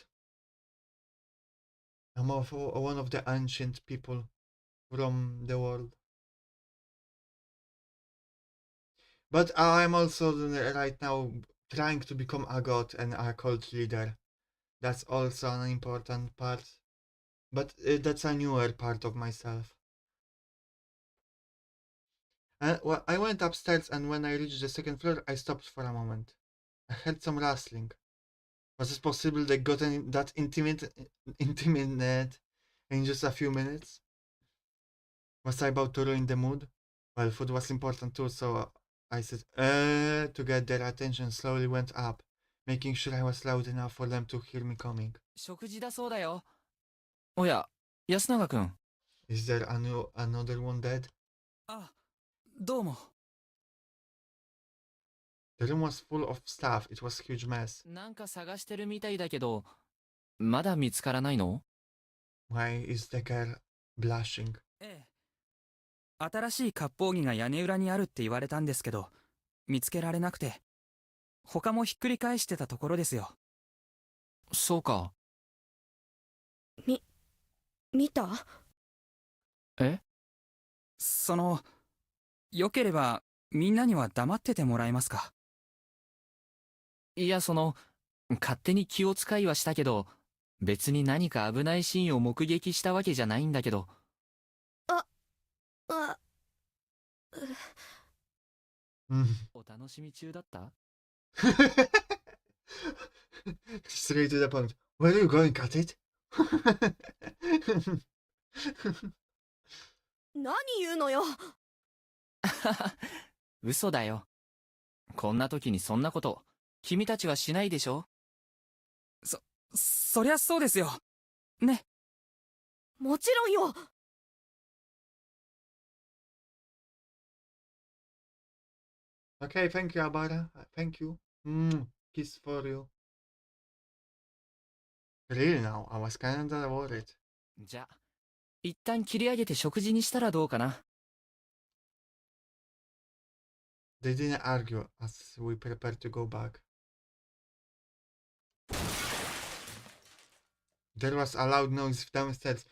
I'm one of the ancient people from the world. But I'm also right now trying to become a god and a cult leader. That's also an important part. But that's a newer part of myself. Well, I went upstairs and when I reached the second floor, I stopped for a moment. I heard some rustling. Was it possible they got that intimate in just a few minutes? Was I about to ruin the mood? Well, food was important too, so I said, to get their attention slowly went up, making sure I was loud enough for them to hear me coming. 食事だそうだよ。おや、安永君。Is there another one dead? あ、どうも。The room was full of stuff. It was a huge mess. なんか探してるみたいだけど、まだ見つからないの？ Why is the girl blushing? ええ。新しい割烹着が屋根裏にあるって言われたんですけど、見つけられなくて、他もひっくり返してたところですよ。そうか。見た？え？よければみんなには黙っててもらえますか？いや、勝手に気を使いはしたけど、別に何か危ないシーンを目撃したわけじゃないんだけど。お楽しみ中だった？ Straight to the point. Where are you going, cut it? 何言うのよ。嘘だよ。こんな時にそんなこと、君たちはしないでしょ？そりゃそうですよ。ね。もちろんよ。Okay, thank you, Abara. Thank you. Kiss for you. Really now? I was kinda worried. じゃ、一旦切り上げて食事にしたらどうかな。They didn't argue as we prepared to go back. There was a loud noise downstairs.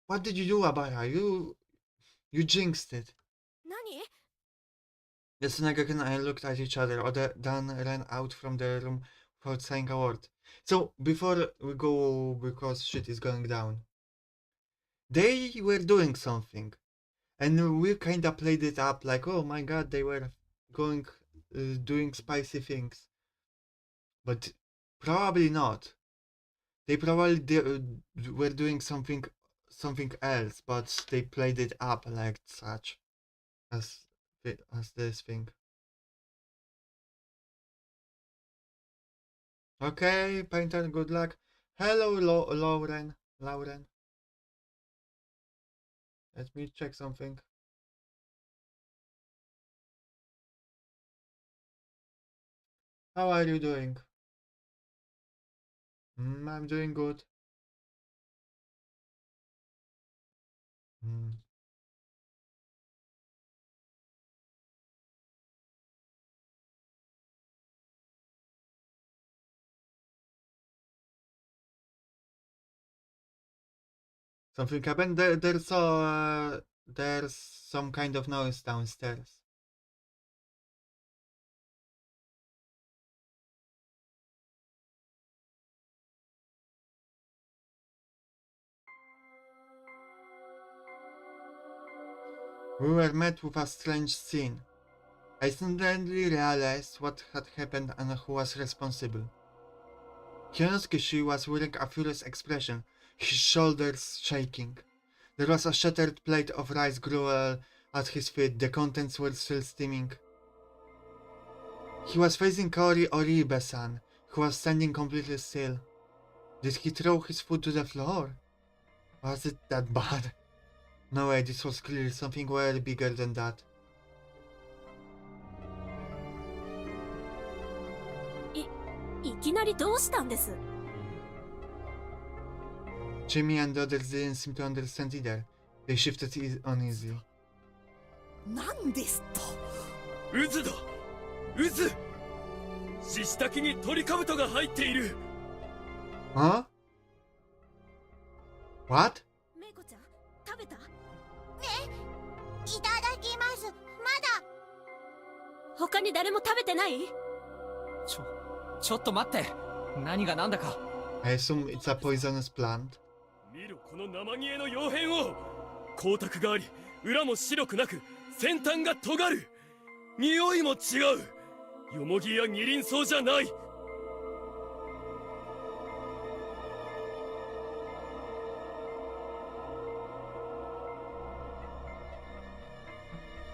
What did you do, Abara? You jinxed it. 何？ Yasunaga and I looked at each other. Dan ran out from the room without saying a word. So, before we go, because shit is going down, they were doing something. And we kinda played it up like, oh my god, they were doing spicy things. But probably not. They probably were doing something else, but they played it up like such as this thing. Okay, Painter, good luck. Hello, Lauren. Let me check something. How are you doing? I'm doing good. Something happened. There's there's some kind of noise downstairs. We were met with a strange scene. I suddenly realized what had happened and who was responsible. Kionosuke was wearing a furious expression, his shoulders shaking. There was a shattered plate of rice gruel at his feet, the contents were still steaming. He was facing Kaori Oribe-san, who was standing completely still. Did he throw his food to the floor? Was it that bad? No way, this was clearly something way bigger than that.いきなりどうしたんです？ Chiemi and the others didn't seem to understand either. They shifted uneasily. なんですと？渦だ渦獅子滝に鳥兜が入っている Huh? What? メイコちゃん食べた？いただきます。まだ。他に誰も食べてない？ちょっと待って。何が何だか。 I assume it's a poisonous plant. 見ろこの生煮えの傭片を光沢があり裏も白くなく先端が尖る匂いも違うよもぎや二輪草じゃない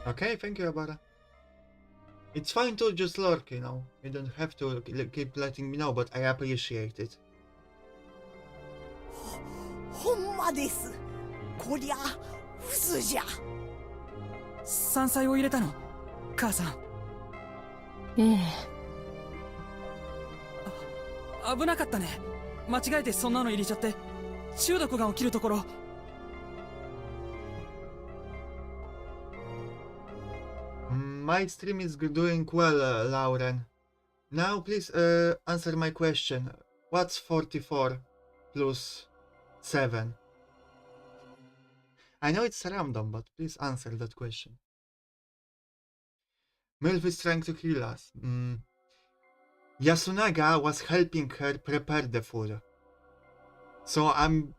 Okay, thank you, Abara. It's fine to just lurk, you know. You don't have to keep letting me know, but I appreciate it. ほんまです。こりゃ嘘じゃ。山菜を入れたの母さん。ええ。危なかったね。間違えてそんなの入れちゃって中毒が起きるところ。My stream is doing well, Lauren. Now please answer my question. What's 44 plus 7? I know it's random, but please answer that question. Milf is trying to kill us. Yasunaga was helping her prepare the food. So I'm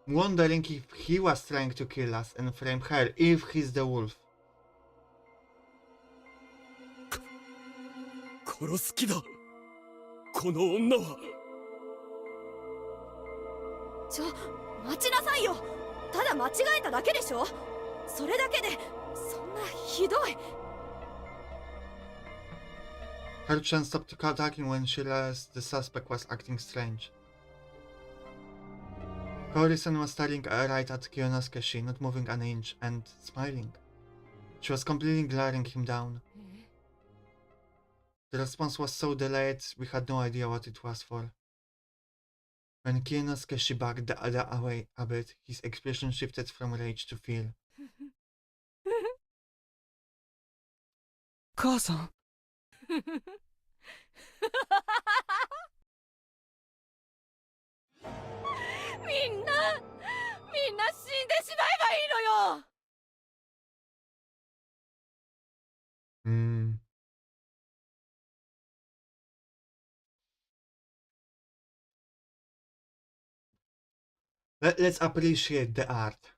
wondering if he was trying to kill us and frame her, if he's the wolf. 殺す気だこの女は待ちなさいよ。ただ間違えただけでしょ。それだけでそんなひどい。Haru-chan stopped attacking when she realized the suspect was acting strange. Kaori-san was staring right at Kionosuke, not moving an inch, and smiling. She was completely glaring him down. The response was so delayed, we had no idea what it was for. When Kionosuke backed away a bit, his expression shifted from rage to fear. 母さん。みんな死んでしまえばいいのよ。Let's appreciate the art.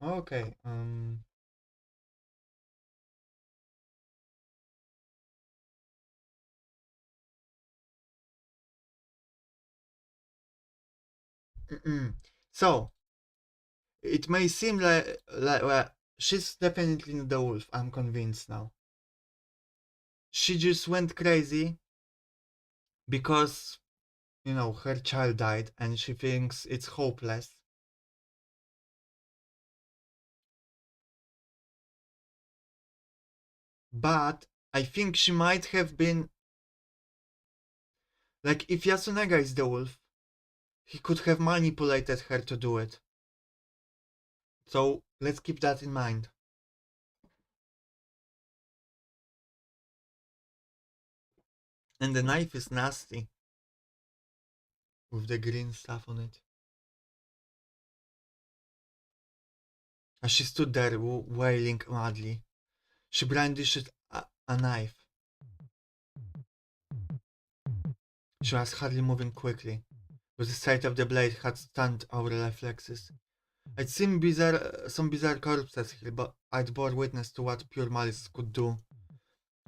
Okay, So, it may seem like well, she's definitely not the wolf, I'm convinced now. She just went crazy because, you know, her child died and she thinks it's hopeless. But I think she might have been, like, if Yasunaga is the wolf, he could have manipulated her to do it. So let's keep that in mind. And the knife is nasty. with the green stuff on it. As she stood there, wailing madly, she brandished a knife. She was hardly moving quickly, but the sight of the blade had stunned our reflexes. I'd seen some bizarre corpses here, but I'd bore witness to what pure malice could do.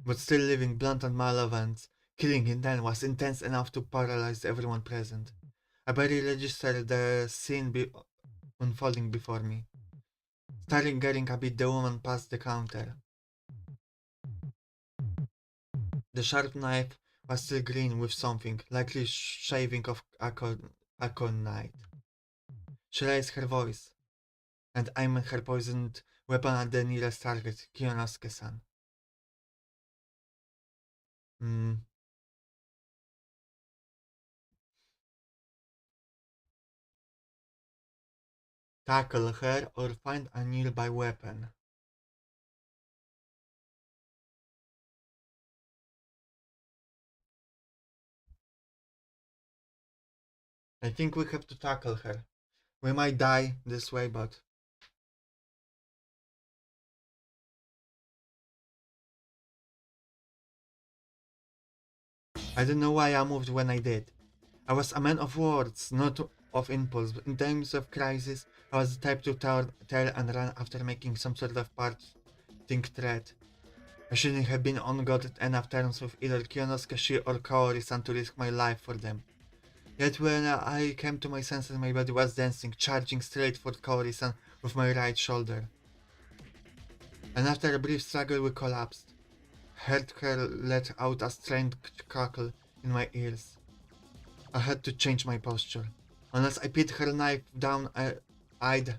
But still living blunt and malevolent, killing in then was intense enough to paralyze everyone present. I barely registered the scene unfolding before me. Staring a bit the woman past the counter. The sharp knife was still green with something, likely shaving of aconite. She raised her voice, and aimed her poisoned weapon at the nearest target, Kiyonosuke-san. Tackle her or find a nearby weapon. I think we have to tackle her. We might die this way, but... I don't know why I moved when I did. I was a man of words, not of impulse, but in times of crisis, I was the type to tell and run after making some sort of parting threat. I shouldn't have been on good enough terms with either Kiyonosuke or Kaori-san to risk my life for them. Yet when I came to my senses, my body was dancing, charging straight for Kaori-san with my right shoulder. And after a brief struggle we collapsed. Heard her let out a strained cackle in my ears. I had to change my posture. Unless I put her knife down, I'd...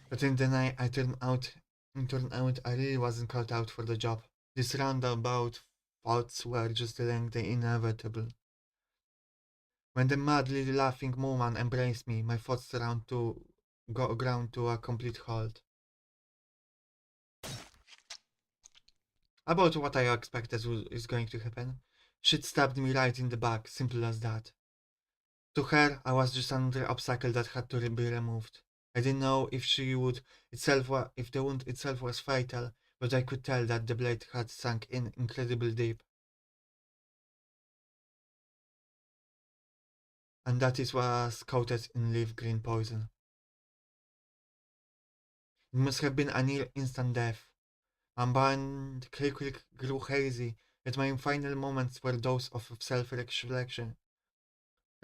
But in the night I turned out I really wasn't cut out for the job. These roundabout thoughts were just delaying the inevitable. When the madly laughing woman embraced me, my thoughts ground to a complete halt. About what I expected is going to happen. She'd stabbed me right in the back, simple as that. To her, I was just another obstacle that had to be removed. I didn't know if the wound itself was fatal, but I could tell that the blade had sunk in incredibly deep. And that it was coated in leaf green poison. It must have been a near instant death. My mind quickly grew hazy, yet my final moments were those of self-reflection.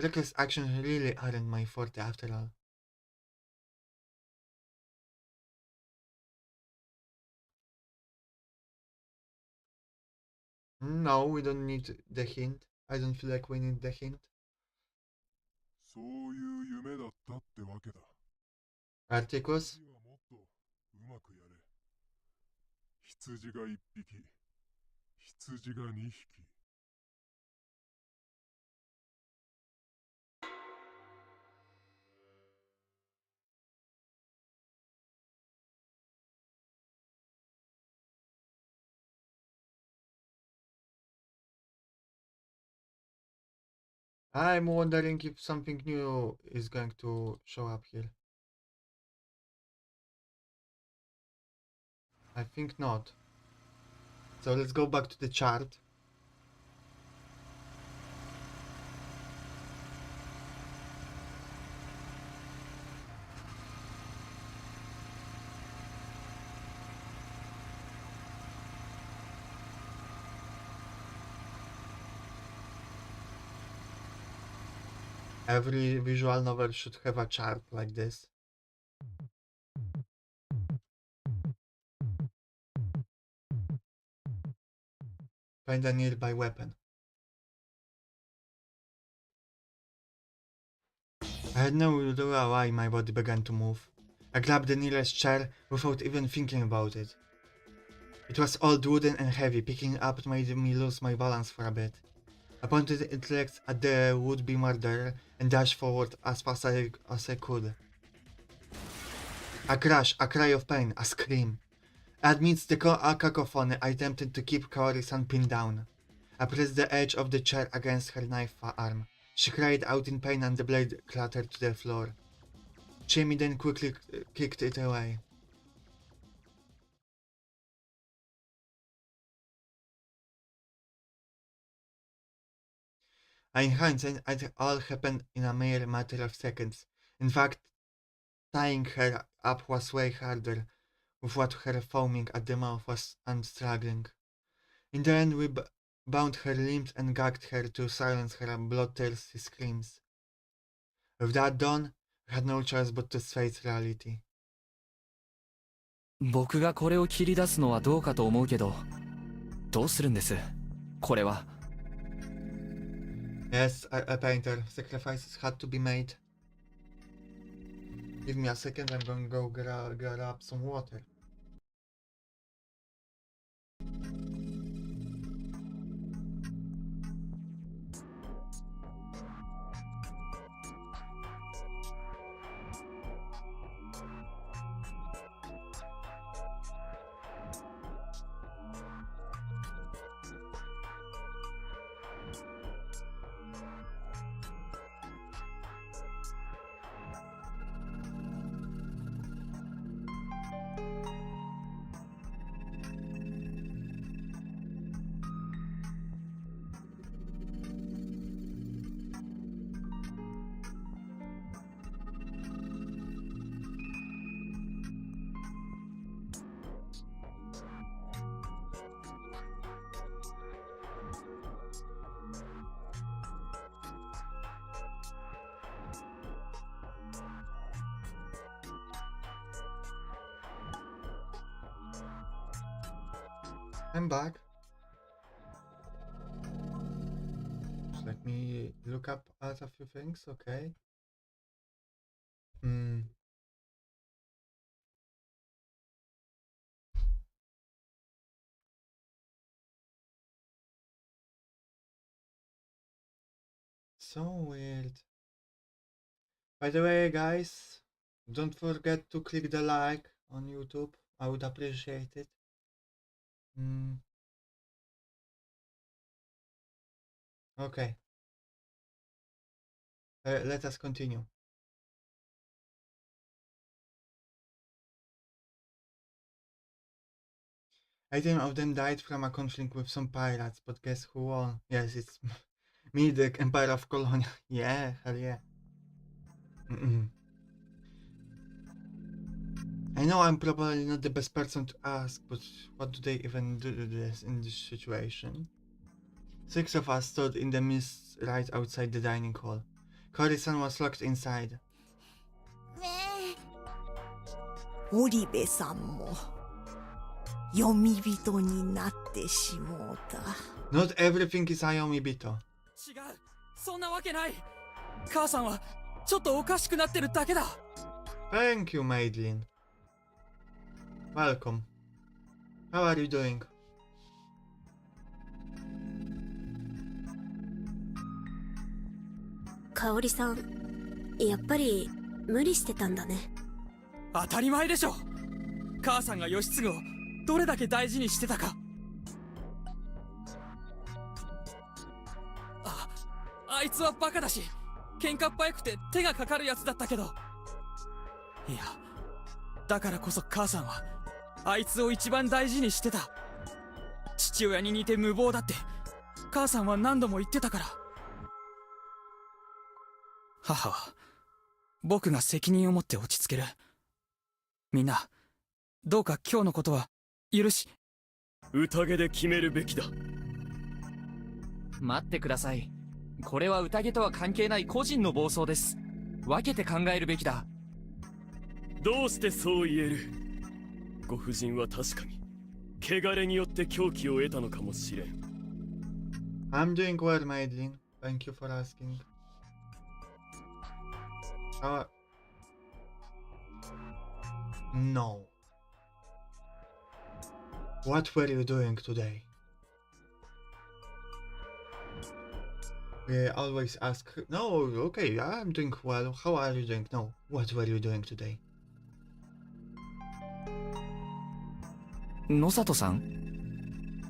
Reckless actions really aren't my forte after all. No, we don't need the hint. I don't feel like we need the hint. そういう夢だったってわけだ。 Articles? 次はもっとうまくやれ。羊が1匹、羊が2匹。 I'm wondering if something new is going to show up here. I think not. So let's go back to the chart. Every visual novel should have a chart like this. Find a nearby weapon. I had no idea why my body began to move. I grabbed the nearest chair without even thinking about it. It was old, wooden and heavy. Picking it up made me lose my balance for a bit. I pointed its legs at the would-be murderer and dashed forward as fast as I could. A crash, a cry of pain, a scream. Amidst the cacophony, I attempted to keep Kaori-san pinned down. I pressed the edge of the chair against her knife arm. She cried out in pain and the blade clattered to the floor. Chiemi then quickly kicked it away. In hindsight, it all happened in a mere matter of seconds. In fact, tying her up was way harder, with what her foaming at the mouth was and struggling. In the end, we bound her limbs and gagged her to silence her bloodthirsty screams. With that done, we had no choice but to face reality. 僕がこれを切り出すのはどうかと思うけど、どうするんです、これは。Yes, a painter. Sacrifices had to be made. Give me a second, I'm gonna go grab some water. I'm back. Just let me look up at a few things, okay? So weird. By the way, guys, don't forget to click the like on YouTube. I would appreciate it. Okay. Let us continue. 18 of them died from a conflict with some pirates, but guess who won? Yes, it's me, the Empire of Colonia. Yeah, hell yeah. I know I'm probably not the best person to ask, but what do they even do this in this situation? 6 of us stood in the mist right outside the dining hall. Cory-san was locked inside. 織部さんも読人になってしもうた。 Not everything is a yomibito. 違う、そんなわけない。母さんはちょっとおかしくなってるだけだ。 Thank you, Madeline. Welcome. How are you doing? 香織さん、やっぱり無理してたんだね。当たり前でしょ。母さんが義継をどれだけ大事にしてたか。あいつはバカだし、喧嘩っ早くて手がかかるやつだったけど、いや、だからこそ母さんはあいつを一番大事にしてた。父親に似て無謀だって母さんは何度も言ってたから。母は僕が責任を持って落ち着ける。みんなどうか今日のことは許し。宴で決めるべきだ。待ってください。これは宴とは関係ない個人の暴走です。分けて考えるべきだ。どうしてそう言える？ご婦人は確かに汚れによって狂気を得たのかもしれん。I'm doing well, Madeline. Thank you for asking. No. What were you doing today? We always ask. No, okay, I'm doing well. How are you doing? No, what were you doing today? 野里さん？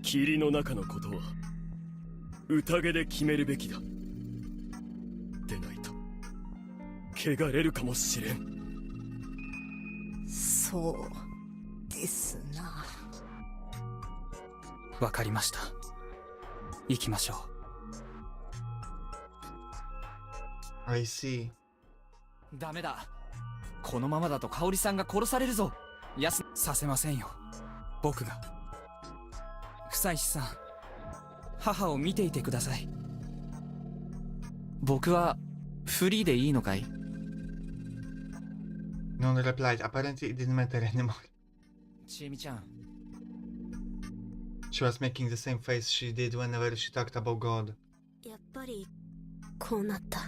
霧の中のことは宴で決めるべきだ。汚れるかもしれん。そうですな。わかりました。行きましょう。 I see. ダメだ。このままだと香織さんが殺されるぞ。させませんよ、僕が。久石さん、母を見ていてください。僕はフリーでいいのかい？ None replied. Apparently it didn't matter anymore. ちえみちゃん、 She was making the same face she did whenever she talked about God. やっぱりこうなった。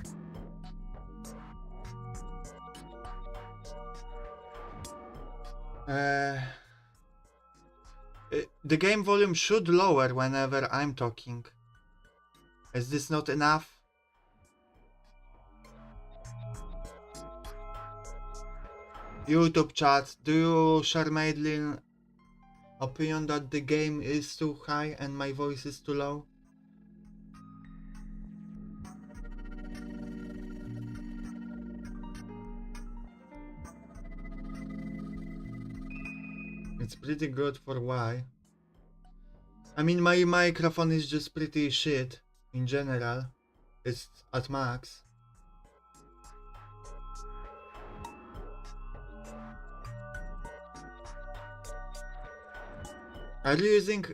The game volume should lower whenever I'm talking. Is this not enough? YouTube chat, do you share Madeline opinion that the game is too high and my voice is too low? It's pretty good for why. I mean, my microphone is just pretty shit in general. It's at max. Are you using...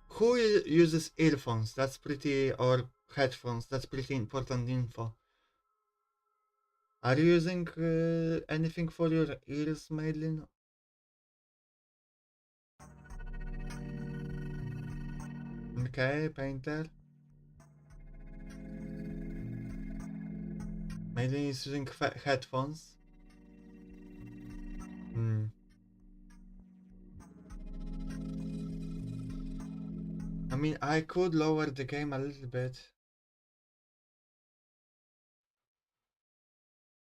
who uses earphones? That's pretty... or headphones? That's pretty important info. Are you using anything for your ears, Madeline? Okay, painter. Madeline is using headphones. I mean, I could lower the game a little bit.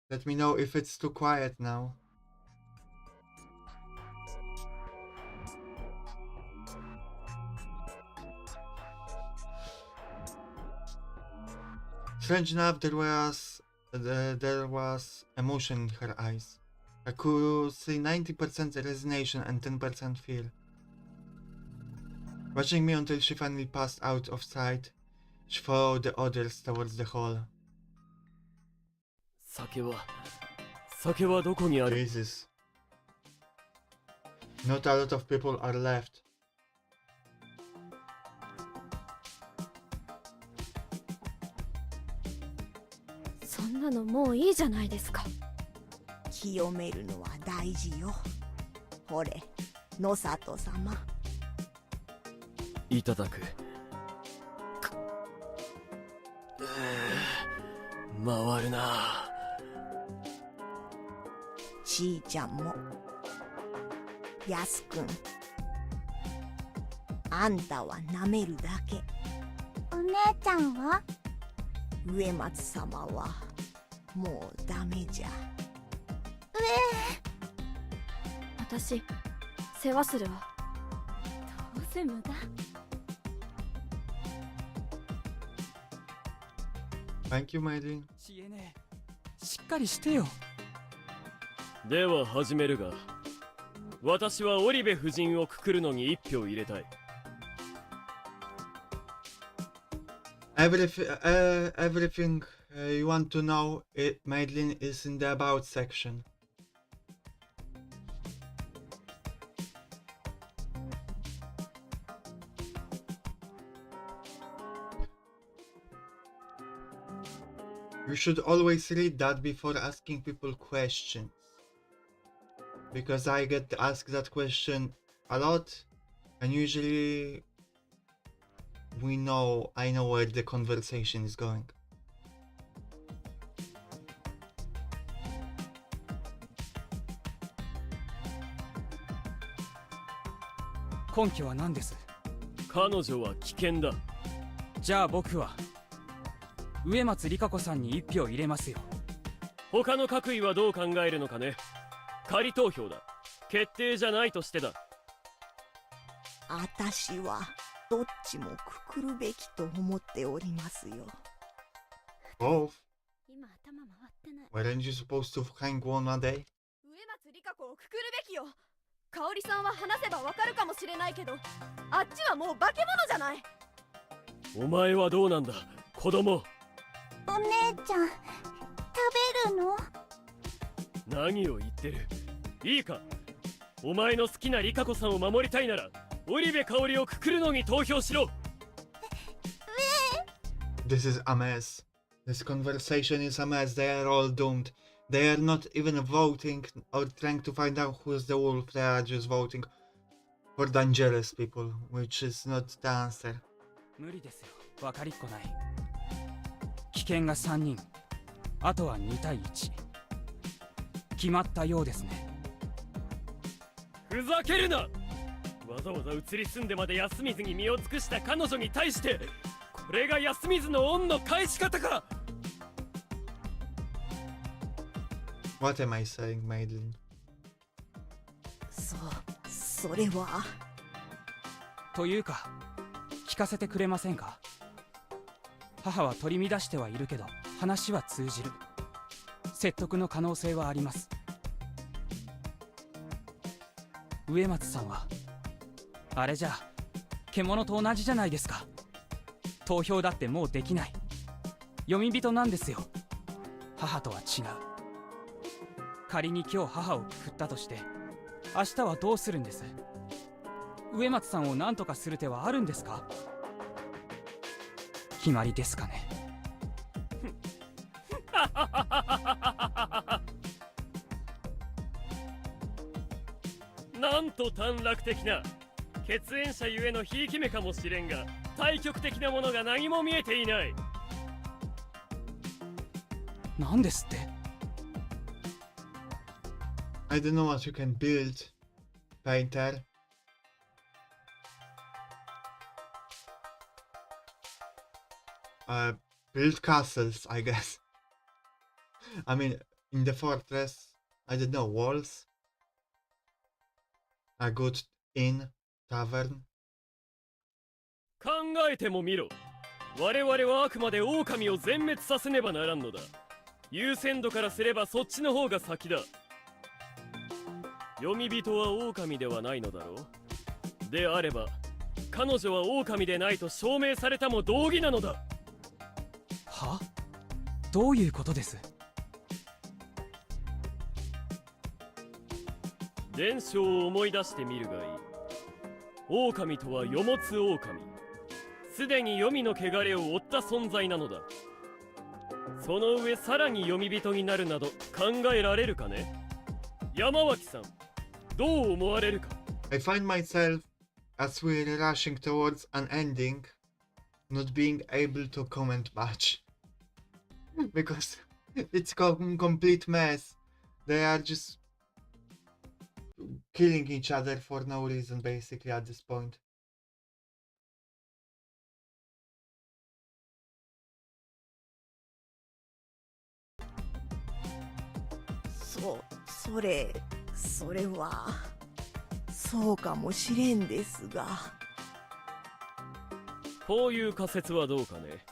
Let me know if it's too quiet now. Strange enough, there was emotion in her eyes. I could see 90% resignation and 10% fear. Watching me until she finally passed out of sight, she followed the others towards the hall. 酒はどこにある？ Jesus. Not a lot of people are left. そんなのもういいじゃないですか。清めるのは大事よ。ほれ、野里様。いただく。回るな。ちいちゃんも。やすくん。あんたは舐めるだけ。お姉ちゃんは？植松様はもうダメじゃ。私世話するわ。どうせ無駄。Thank you, Madeline. 知恵ねえ、しっかりしてよ。では始めるが、私は織部夫人をくくるのに1票入れたい。Everything you want to know, Madeline, is in the About section. You should always read that before asking people questions. Because I get asked that question a lot, and usually I know where the conversation is going. 根拠は何です？彼女は危険だ。じゃあ僕は植松里香子さんに1票入れますよ。他の各位はどう考えるのかね。仮投票だ。決定じゃないとしてだ。あたしはどっちもくくるべきと思っておりますよ。Both. 今頭回ってない。Weren't you supposed to hang one a day? 植松里香子をくくるべきよ。香織さんは話せばわかるかもしれないけど、あっちはもう化け物じゃない。お前はどうなんだ子供。お姉ちゃん、食べるの？何を言ってる。いいか、お前の好きなリカ子さんを守りたいなら織部香織をくくるのに投票しろ。This is a mess. This conversation is a mess. They are all doomed. They are not even voting or trying to find out who's the wolf. They are just voting for dangerous people, which is not the answer. 無理ですよ、分かりっこない。危険が3人、あとは2対1。決まったようですね。ふざけるな。わざわざ移り住んでまで安水に身を尽くした彼女に対して、これが安水の恩の返し方か。What am I saying, Madeline? それは。というか、聞かせてくれませんか。母は取り乱してはいるけど話は通じる。説得の可能性はあります。植松さんはあれじゃ獣と同じじゃないですか。投票だってもうできない。読み人なんですよ。母とは違う。仮に今日母を振ったとして明日はどうするんです。植松さんを何とかする手はあるんですか。決まりですかね。なんと短絡的な。血縁者ゆえのひいき目かもしれんが、対極的なものが何も見えていない。なんですって。I don't know what you can build, painter. Build castles, I guess. I mean, in the fortress, I don't know, walls? A good inn, tavern? 考えてもみろ。我々はあくまで狼を全滅させねばならんのだ。優先度からすればそっちの方が先だ。読み人は狼ではないのだろう。であれば彼女は狼でないと証明されたも同義なのだ。は？どういうことです？伝承を思い出してみるがいい。狼とは世持つ狼。すでに黄泉の汚れを負った存在なのだ。その上さらに読み人になるなど考えられるかね。山脇さん、どう思われるか。 I find myself, as we're rushing towards an ending, not being able to comment much. Because it's a complete mess. They are just killing each other for no reason, basically, at this point. それはそうかもしれんですが。こういう仮説はどうかね。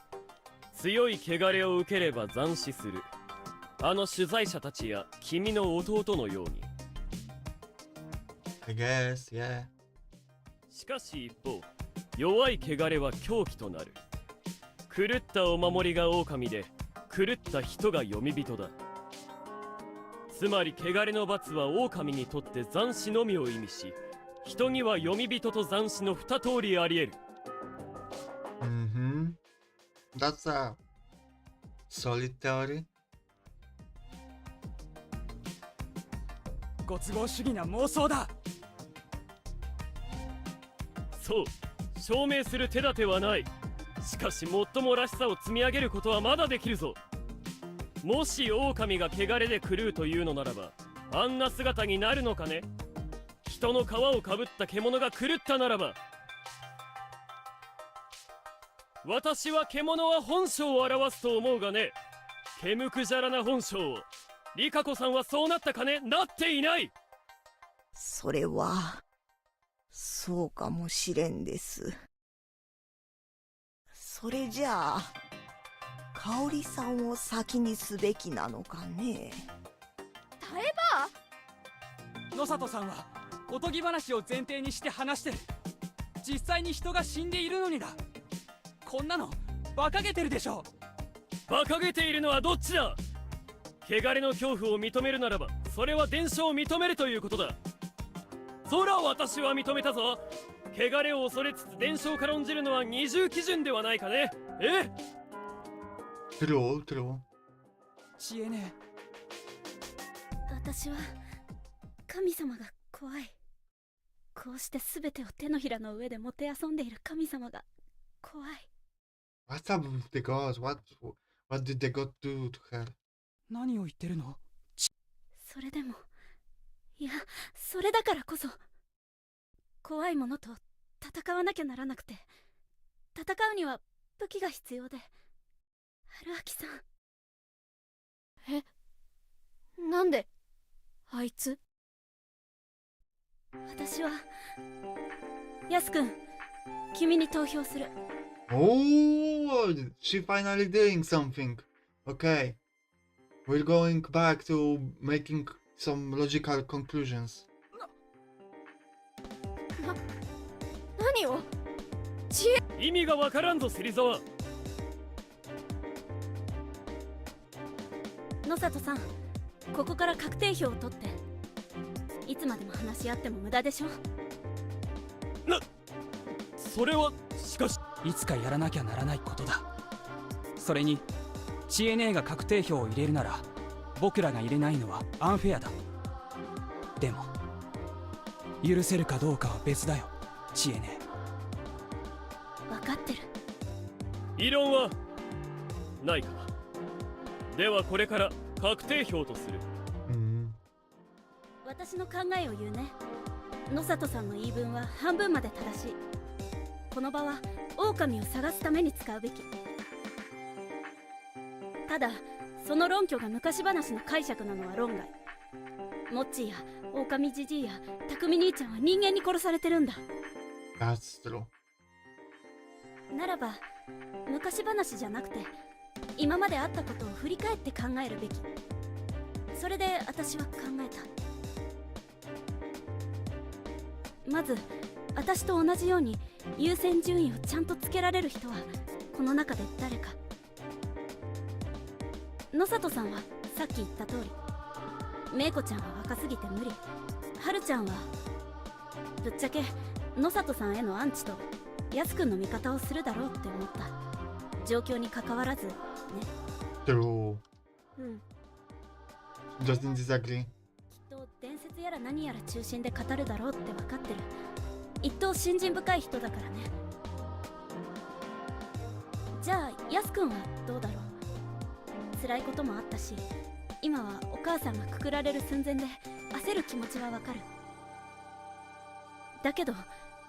強い汚れを受ければ斬死する。あの取材者たちや君の弟のように。I guess, yeah. しかし一方、弱い汚れは凶器となる。狂ったお守りが狼で、狂った人が読み人だ。つまり汚れの罰は狼にとって斬死のみを意味し、人には読み人と斬死の二通りあり得る。Mm-hmm. That's a solid theory. ご都合主義な妄想だ。そう、証明する手立てはない。しかし最もらしさを積み上げることはまだできるぞ。もし狼が汚れで狂うというのならば、あんな姿になるのかね。人の皮をかぶった獣が狂ったならば。私は獣は本性を表すと思うがね。けむくじゃらな本性を。リカ子さんはそうなったかね。なっていない。それはそうかもしれんです。それじゃあ香織さんを先にすべきなのかね。耐えば野里さんはおとぎ話を前提にして話してる。実際に人が死んでいるのにだ。こんなの馬鹿げてるでしょ。馬鹿げているのはどっちだ。汚れの恐怖を認めるならば、それは伝承を認めるということだ。そら私は認めたぞ。汚れを恐れつつ伝承を軽んじるのは二重基準ではないかね。ええ。True, true. 知恵ね。私は神様が怖い。こうして全てを手のひらの上でもてあそんでいる神様が怖い。 What's up with the gods? What did the god do to her? 何を言ってるの？それでも、いや、それだからこそ怖いものと戦わなきゃならなくて、戦うには武器が必要で。春明さん。え、なんであいつ？私はヤス君、君に投票する。 Oh, she finally doing something. Okay. We're going back to making some logical conclusions. 何を？意味がわからんぞ芹沢。野里さん、ここから確定票を取って。いつまでも話し合っても無駄でしょ。それはしかし、いつかやらなきゃならないことだ。それに知恵姉が確定票を入れるなら僕らが入れないのはアンフェアだ。でも許せるかどうかは別だよ、知恵姉。分かってる。異論はないか。ではこれから確定票とする。私の考えを言うね。野里さんの言い分は半分まで正しい。この場は狼を探すために使うべき。ただその論拠が昔話の解釈なのは論外。モッチーや狼じじいや匠兄ちゃんは人間に殺されてるんだ。 That's true. ならば昔話じゃなくて今まであったことを振り返って考えるべき。それで私は考えた。まず私と同じように優先順位をちゃんとつけられる人はこの中で誰か。野里さんはさっき言った通り、メイコちゃんは若すぎて無理。はるちゃんはぶっちゃけ野里さんへのアンチとヤス君の味方をするだろうって思った。状況に関わらずね。 True. うん。 Doesn't disagree. きっと伝説やら何やら中心で語るだろうって分かってる。一等信心深い人だからね。じゃあヤス君はどうだろう。辛いこともあったし、今はお母さんがくくられる寸前で焦る気持ちは分かる。だけど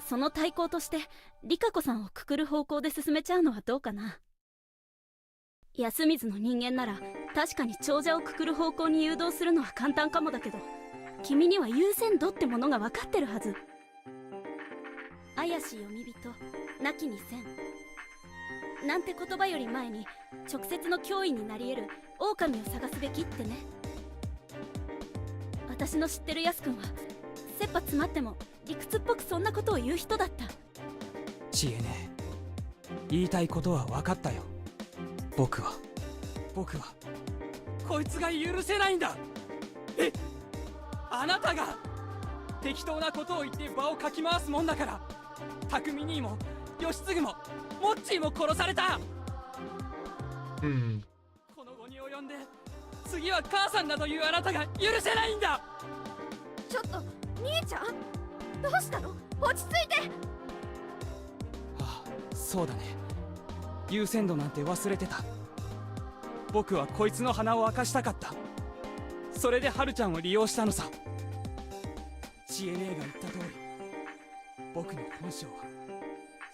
その対抗としてリカ子さんをくくる方向で進めちゃうのはどうかな。安水の人間なら確かに長者をくくる方向に誘導するのは簡単かもだけど、君には優先度ってものが分かってるはず。怪し読み人なきに千なんて言葉より前に直接の脅威になり得る狼を探すべきってね。私の知ってるヤス君は切羽詰まっても理屈っぽくそんなことを言う人だった。知恵ね、言いたいことは分かったよ。僕はこいつが許せないんだ。え、あなたが適当なことを言って場をかき回すもんだから、匠兄も義継もモッチーも殺された。この後に及んで次は母さんなどいうあなたが許せないんだ。ちょっと兄ちゃん、どうしたの？落ち着いて。ああ、そうだね。優先度なんて忘れてた。僕はこいつの鼻を明かしたかった。それでハルちゃんを利用したのさ。知恵姉が言った通り、僕の本性は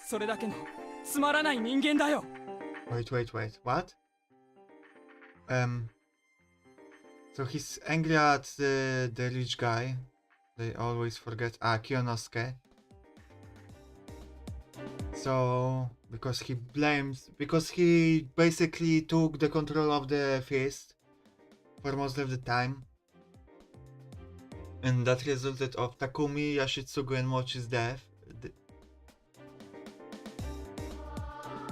それだけのつまらない人間だよ。Wait. What? So he's angry at the rich guy. They always forget. Kiyonosuke. So, because he basically took the control of the fist for most of the time. And that resulted of Takumi, Yashitsugu and Mochi's death.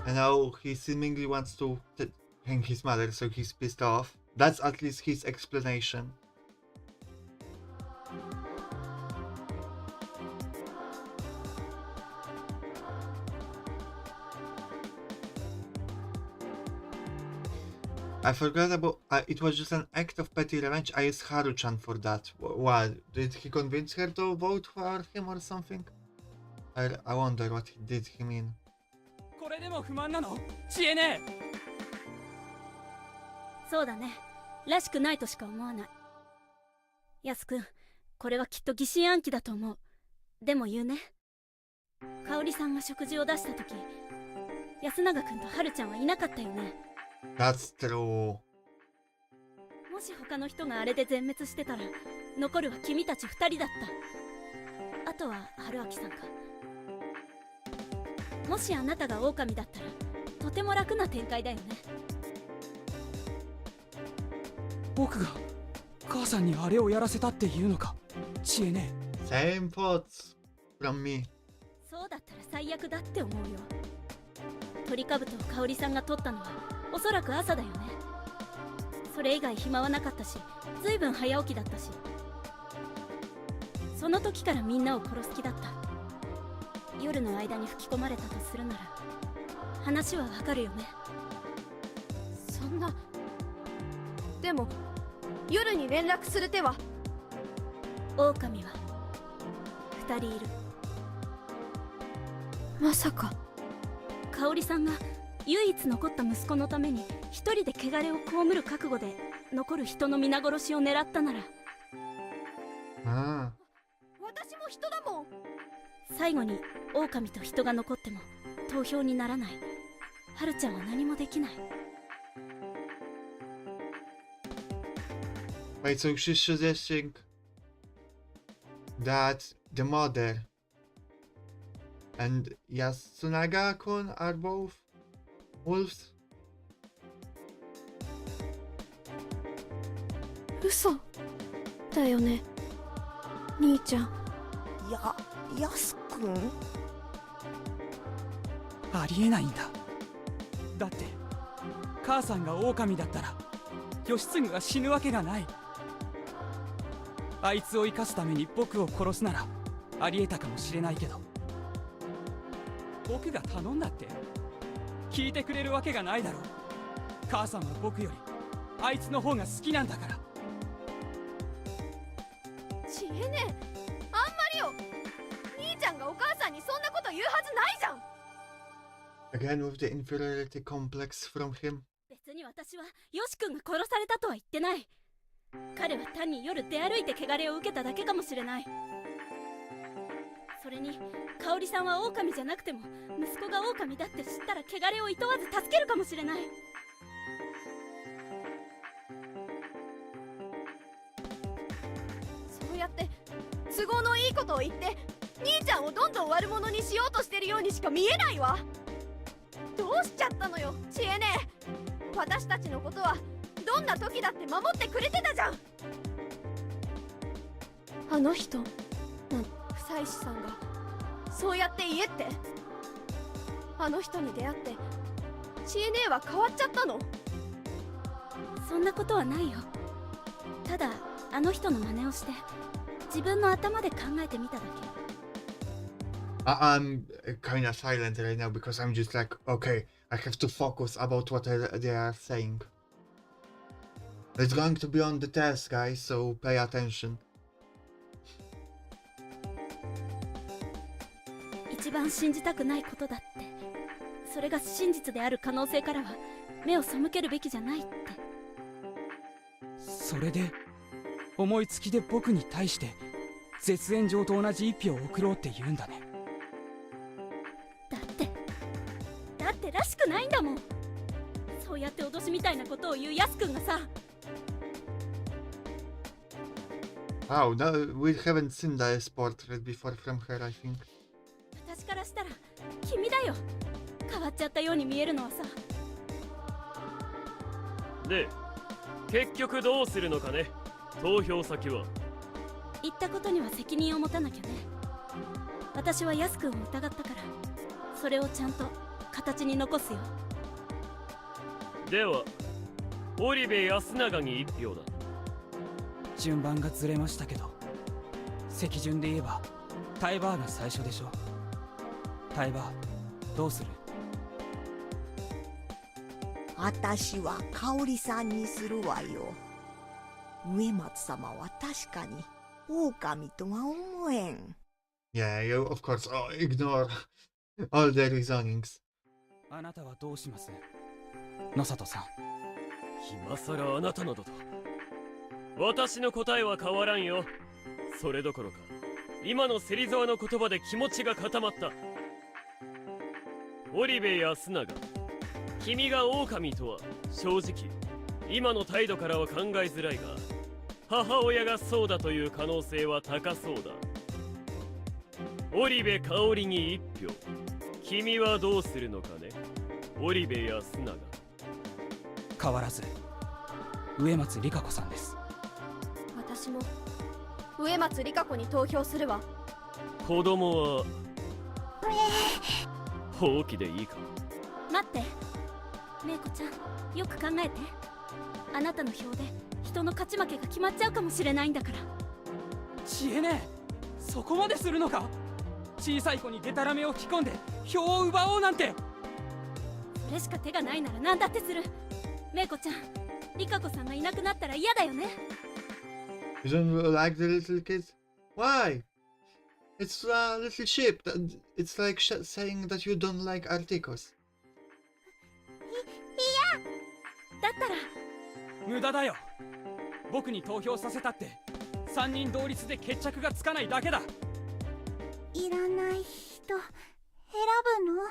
And now he seemingly wants to hang his mother, so he's pissed off. That's at least his explanation. I forgot about. It was just an act of petty revenge. I used Haru-chan for that. What? Did he convince her to vote for him or something? I wonder what did he mean. これでも不満なの？知恵ねえ。そうだね。らしくないとしか思わない。ヤス君、これはきっと疑心暗鬼だと思う。でも言うね。香織さんが食事を出した時、安永君と春ちゃんはいなかったよね。That's true. もし他の人があれで全滅してたら、残るは君たち2人だった。あとは春明さんか。もしあなたが狼だったら、とても楽な展開だよね。僕が母さんにあれをやらせたっていうのか、知恵ね。Same thoughts from me. そうだったら最悪だって思うよ。鳥かぶとを香織さんが取ったのはおそらく朝だよね。それ以外暇はなかったし、ずいぶん早起きだったし、その時からみんなを殺す気だった。夜の間に吹き込まれたとするなら話はわかるよね。そんな。でも夜に連絡する手は。狼は2人いる。まさか香織さんが唯一残った息子のために一人で汚れを被る覚悟で残る人の皆殺しを狙ったなら。Ah. 私も人だもん。最後に狼と人が残っても投票にならない。春ちゃんは何もできない。 Wait, so she's suggesting that the mother and Yasunaga-kun are both wolves? 嘘だよね、兄ちゃん。やすくん？ありえないんだ。だって母さんが狼だったら義継が死ぬわけがない。あいつを生かすために僕を殺すならありえたかもしれないけど、僕が頼んだって聞いてくれるわけがないだろう。母さんは僕よりあいつの方が好きなんだから。知恵ねえ、あんまりよ。兄ちゃんがお母さんにそんなこと言うはずないじゃん。 Again with the inferiority complex from him. 別に私はヨシ君が殺されたとは言ってない。彼は単に夜出歩いて汚れを受けただけかもしれない。それに香織さんは狼じゃなくても息子が狼だって知ったら汚れをいとわず助けるかもしれない。そうやって都合のいいことを言って兄ちゃんをどんどん悪者にしようとしてるようにしか見えないわ。どうしちゃったのよ、知恵ねえ。私たちのことはどんな時だって守ってくれてたじゃん。あの人、不妻子さんがそうやって言えって。あの人に出会って知恵ねえは変わっちゃったの？そんなことはないよ。ただあの人の真似をして自分の頭で考えてみただけ。I'm kinda silent right now because I'm just like, okay, I have to focus about what they are saying. It's going to be on the test, guys, so pay attention. 一番信じたくないことだって、それが真実である可能性からは目を背けるべきじゃないって。それで思いつきで僕に対して絶縁状と同じ一票を送ろうって言うんだね。だってらしくないんだもん。そうやって脅しみたいなことを言うヤス君がさ。Wow, no, we haven't seen this portrait before from her, I think. 私からしたら君だよ。変わっちゃったように見えるのはさ。で結局どうするのかね。投票先は。言ったことには責任を持たなきゃね。私はヤス君を疑ったから、それをちゃんと形に残すよ。では織部安永に1票だ。順番がずれましたけど、席順で言えばタイバーが最初でしょ。タイバーどうする？あたしは香織さんにするわよ。植松様は確かに狼とは思えん。Yeah, you of course ignore all the reasonings. あなたはどうします？野里さん。今さらあなたなどと。私の答えは変わらんよ。それどころか今の芹沢の言葉で気持ちが固まった。織部安永、君が狼とは正直今の態度からは考えづらいが、母親がそうだという可能性は高そうだ。織部香織に1票。君はどうするのかね、織部安永。変わらず植松里香子さんです。私も植松里香子に投票するわ。子供は放棄でいいか。待って、メイコちゃん、よく考えて。あなたの票で人の勝ち負けが決まっちゃうかもしれないんだから。知恵ねえ、そこまでするのか？小さい子にデタラメを吹き込んで票を奪おうなんて。それしか手がないなら何だってする。メイコちゃん、リカ子さんがいなくなったら嫌だよね。You don't like the little kids? Why? It's a little sheep. It's like saying that you don't like Articos. だったら無駄だよ。僕に投票させたって3人同率で決着がつかないだけだ。いらない人選ぶの？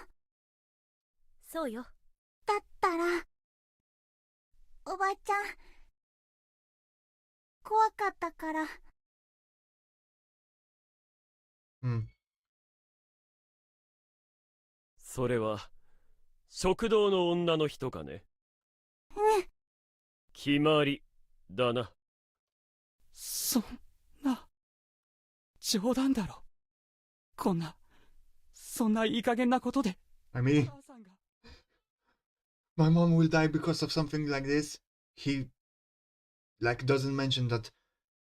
そうよ。だったらおばちゃん怖かったから。それは食堂の女の人かね。決まりだな。そんな冗談だろ。そんないい加減なことで。 I mean, my mom will die because of something like this. He doesn't mention that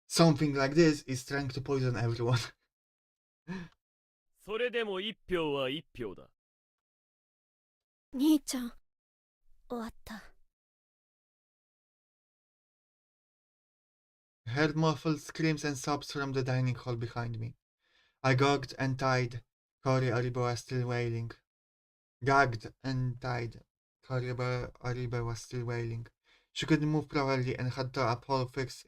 something like this is trying to poison everyone. それでも1票は1票だ。兄ちゃん、終わった。Heard muffled screams and sobs from the dining hall behind me. I gagged and tied. Cory Ariba was still wailing. Gagged and tied. Cory Ariba was still wailing. She couldn't move properly and had a pole fixed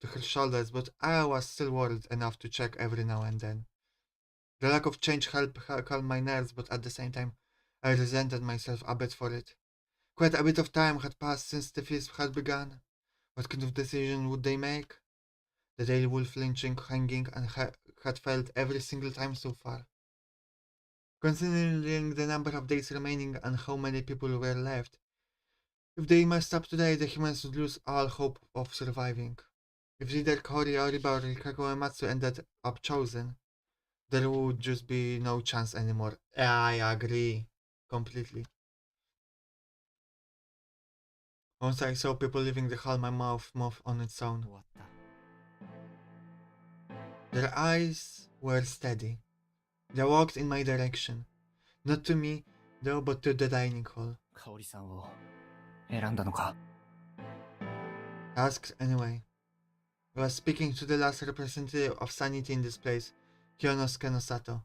to her shoulders, but I was still worried enough to check every now and then. The lack of change helped calm my nerves, but at the same time, I resented myself a bit for it. Quite a bit of time had passed since the feast had begun. What kind of decision would they make? The daily wolf lynching, hanging, and had failed every single time so far. Considering the number of days remaining and how many people were left, if they messed up today, the humans would lose all hope of surviving. If either Cory, Oriba, or Uematsu ended up chosen, there would just be no chance anymore. I agree completely. Once I saw people leaving the hall, my mouth moved on its own. Their eyes were steady. They walked in my direction. Not to me, though, but to the dining hall. 香織さんを選んだのか? Asked anyway. I was speaking to the last representative of sanity in this place, Kyonosuke no Sato.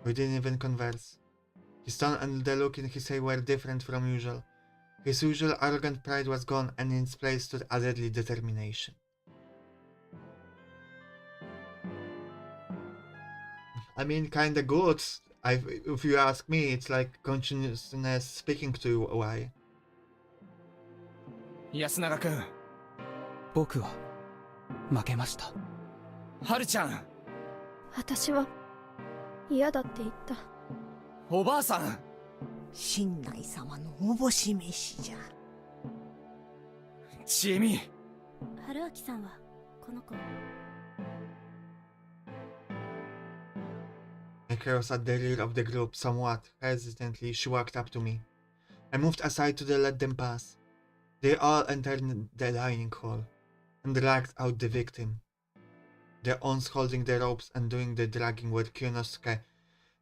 We didn't even converse. His tone and the look in his eye were different from usual. His usual arrogant pride was gone, and in its place stood a deadly determination. I mean, kinda good. If you ask me, it's like consciousness speaking to you. Why? 安永くん。僕は負けました。ハルちゃん。私は嫌だって言った。おばあさん。新内様のおぼし飯じゃ。ちえみ。春明さんはこの子。 I crossed at the rear of the group somewhat hesitantly. She walked up to me. I moved aside to let them pass. They all entered the dining hall and dragged out the victim. The ons holding the ropes and doing the dragging were Kyonosuke,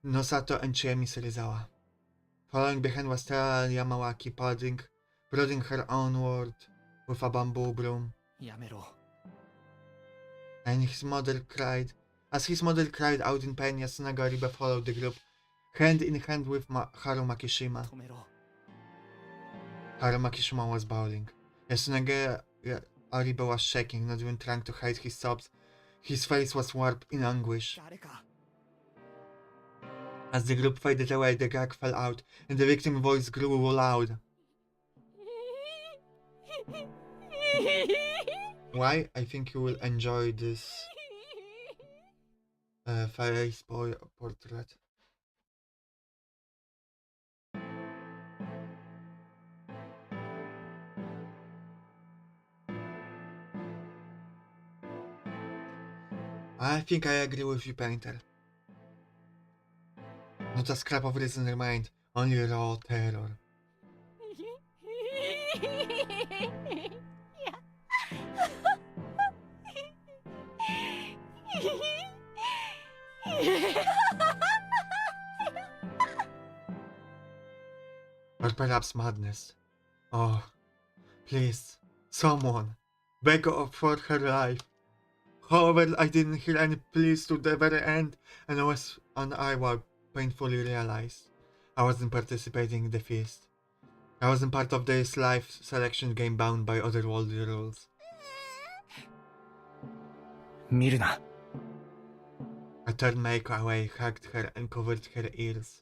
Nosato, and Chiemi Serizawa. Following behind was Stella Yamawaki, prodding her onward with a bamboo broom. やめろ。 And his mother cried. As his mother cried out in pain, Yasunaga Oribe followed the group, hand in hand with Haru Makishima. 止めろ。 Haru Makishima was bawling. Yasunaga Oribe was shaking, not even trying to hide his sobs. His face was warped in anguish. 誰か。 As the group faded away, the gag fell out, and the victim's voice grew loud. Why? I think you will enjoy this face portrait. I think I agree with you, painter. Not a scrap of reason remained, only raw terror. Or perhaps madness. Oh, please, someone, beg for her life. However, I didn't hear any pleas to the very end, and I will painfully realize I wasn't participating in the feast. I wasn't part of this life selection game bound by otherworldly rules. 見るな。 I turned Meiko away, hugged her, and covered her ears.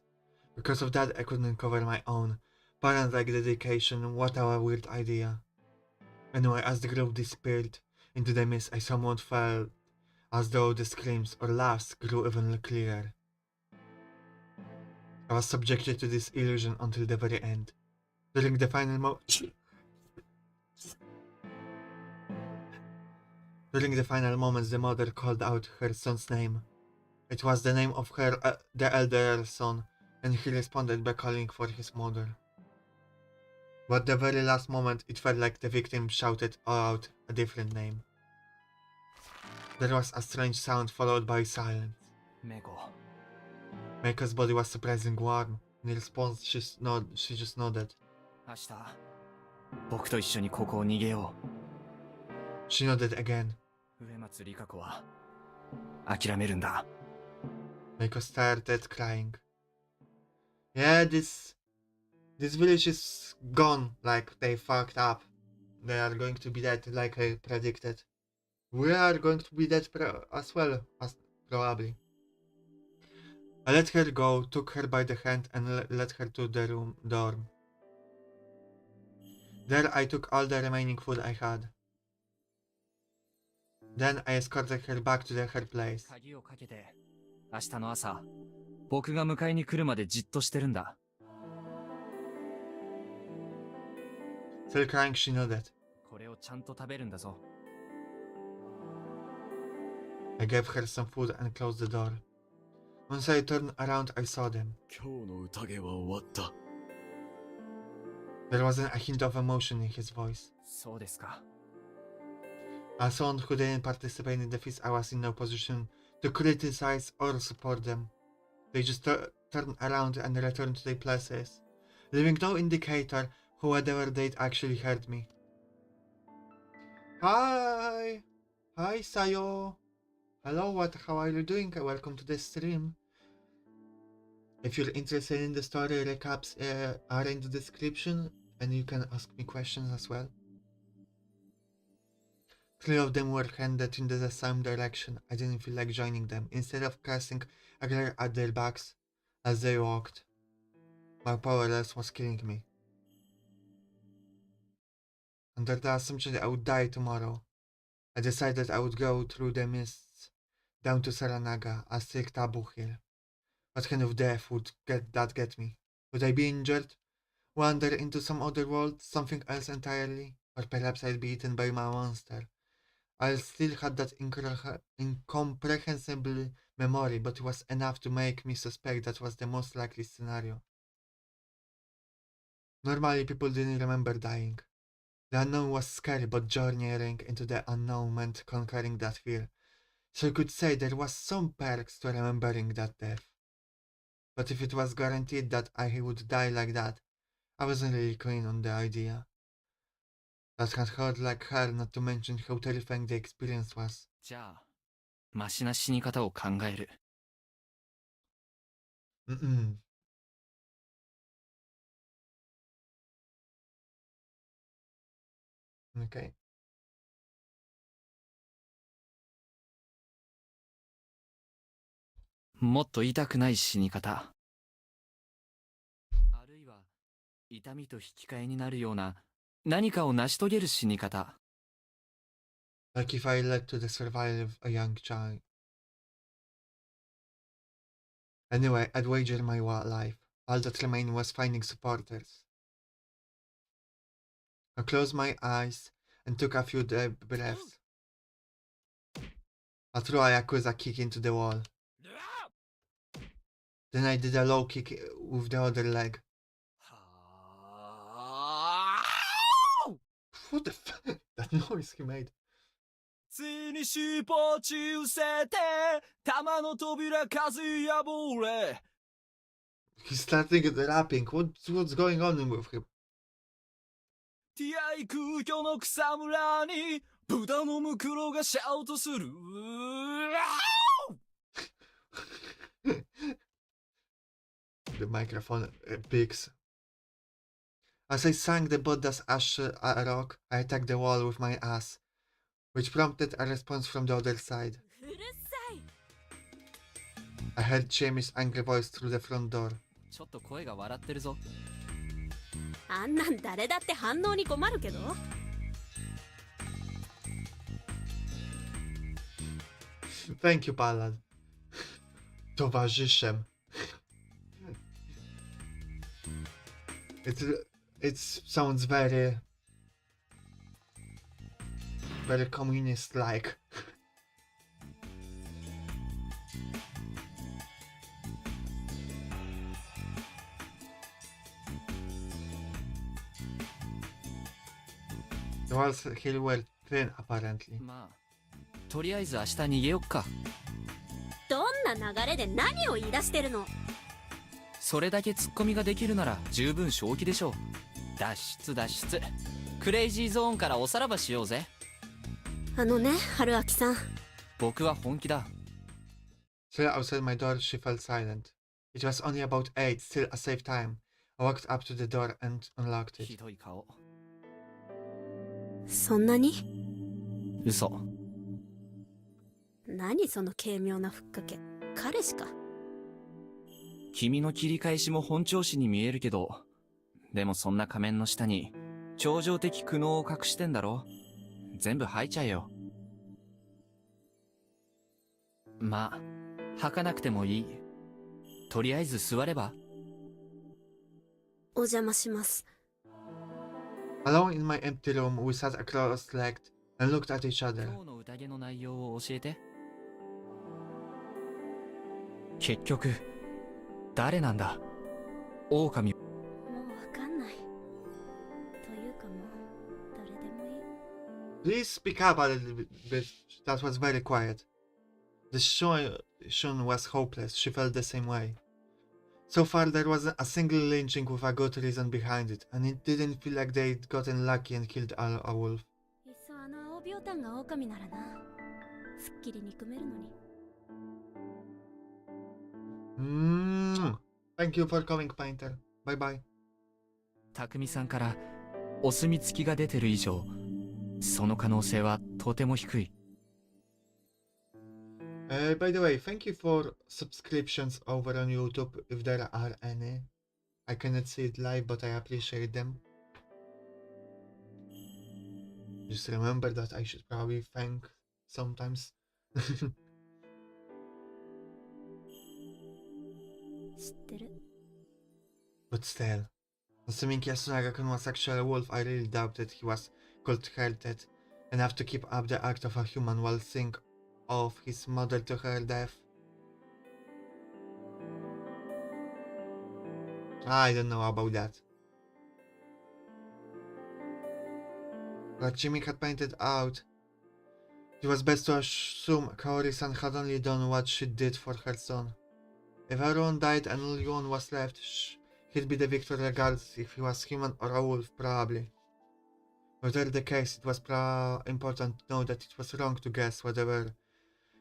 Because of that, I couldn't cover my own. Parent-like dedication, what a weird idea. Anyway, as the group disappeared into the mist, I somewhat felt as though the screams or laughs grew even clearer. I was subjected to this illusion until the very end. During the final During the final moments, the mother called out her son's name. It was the name of the elder son, and he responded by calling for his mother. But the very last moment, it felt like the victim shouted out a different name. There was a strange sound followed by silence. メコ。 Meiko's body was surprisingly warm. In response, she just nodded. 明日、僕と一緒にここを逃げよ She nodded again. う。上松里香子は諦めるんだ。 Meiko started crying. Yeah, this village is gone, like they fucked up. They are going to be dead, like I predicted. We are going to be dead as well, as probably. I let her go, took her by the hand, and led her to the dorm. There I took all the remaining food I had. Then I escorted her back to her place. 鍵をかけて、明日の朝、僕が迎えに来るまでじっとしてるんだ。 Still crying, she nodded. これをちゃんと食べるんだぞ。 I gave her some food and closed the door. Once I turned around, I saw them. 今日の宴は終わった。 There wasn't a hint of emotion in his voice. そうですか。 As someone who didn't participate in the feast, I was in no position to criticize or support them. They just turned around and returned to their places, leaving no indicator whether they'd actually heard me. Hi! Hi, Sayo! Hello, how are you doing? Welcome to the stream. If you're interested in the story, recaps are in the description, and you can ask me questions as well. 3 of them were headed in the same direction. I didn't feel like joining them. Instead of casting a glare at their backs as they walked, my powerlessness was killing me. Under the assumption that I would die tomorrow, I decided I would go through the mists down to Saranaga, a strict taboo hill. What kind of death would get me? Would I be injured? Wander into some other world? Something else entirely? Or perhaps I'd be eaten by a monster? I still had that incomprehensible memory, but it was enough to make me suspect that was the most likely scenario. Normally, people didn't remember dying. The unknown was scary, but journeying into the unknown meant conquering that fear. So you could say there was some perks to remembering that death. But if it was guaranteed that I would die like that, I wasn't really keen on the idea. That had hurt like hell, not to mention how terrifying the experience was. じゃあマシな死に方を考える。 Mm-mm. Okay. もっと痛くない死に方、あるいは痛みと引き換えになるような何かを成し遂げる死に方。 Like if I led to the survival of a young child. Anyway, I'd wager my life. All that remained was finding supporters. I closed my eyes and took a few deep breaths. I threw a Yakuza kick into the wall. Then I did a low kick with the other leg. What the f- that noise he made. ついに尻尾中せて玉の扉数破れ He's starting rapping. What's going on with him? ティアイ空虚の草むらに豚のムクロがシャウトする The microphone peaks. As I sang the Buddha's ash rock, I attacked the wall with my ass, which prompted a response from the other side. うるさい I heard Chiemi's angry voice through the front door. ちょっと声が笑ってるぞ。あんなん誰だって反応に困るけど Thank you, Ballad. Towarzyszem. It sounds very communist-like. The walls here were thin, apparently. まあとりあえず明日逃げよっか。どんな流れで何を言い出してるのそれだけツッコミができるなら十分正気でしょう。脱出脱出、クレイジーゾーンからおさらばしようぜ。あのね春明さん僕は本気だ。 Still outside my door, she fell silent. It was only about 8, still a safe time. I walked up to the door and unlocked ひ it. どい顔。そんなに嘘。何その軽妙なふっかけ彼氏か君の切り返しも本調子に見えるけど、でもそんな仮面の下に超常的苦悩を隠してんだろ。全部吐いちゃえよ。まあ吐かなくてもいい。とりあえず座れば。お邪魔します Alone in my empty room, we sat cross-legged and looked at each other. 今日の宴の内容を教えて。結局誰なんだ狼。もうわかんないというかもう誰でもいい Please speak up a little bit. That was very quiet. The Shun was hopeless. She felt the same way. So far, there wasn't a single lynching with a good reason behind it, and it didn't feel like they'd gotten lucky and killed a wolf. いっそあの青ビオタンが狼ならなすっきり憎めるのに Thank you for coming, Painter. Bye bye. 匠さんからお墨付きが出てる以上、その可能性はとても低い。By the way, thank you for subscriptions over on YouTube, if there are any. I cannot see it live, but I appreciate them. Just remember that I should probably thank sometimes. But still, assuming Yasunaga-kun was actually a wolf, I really doubted he was cold-hearted enough to keep up the act of a human while seeing of his mother to her death. I don't know about that. Like Chiemi had pointed out, it was best to assume Kaori-san had only done what she did for her son. If everyone died and only one was left, he'd be the victor regardless if he was human or a wolf, probably. Whatever the case, it was important to know that it was wrong to guess whether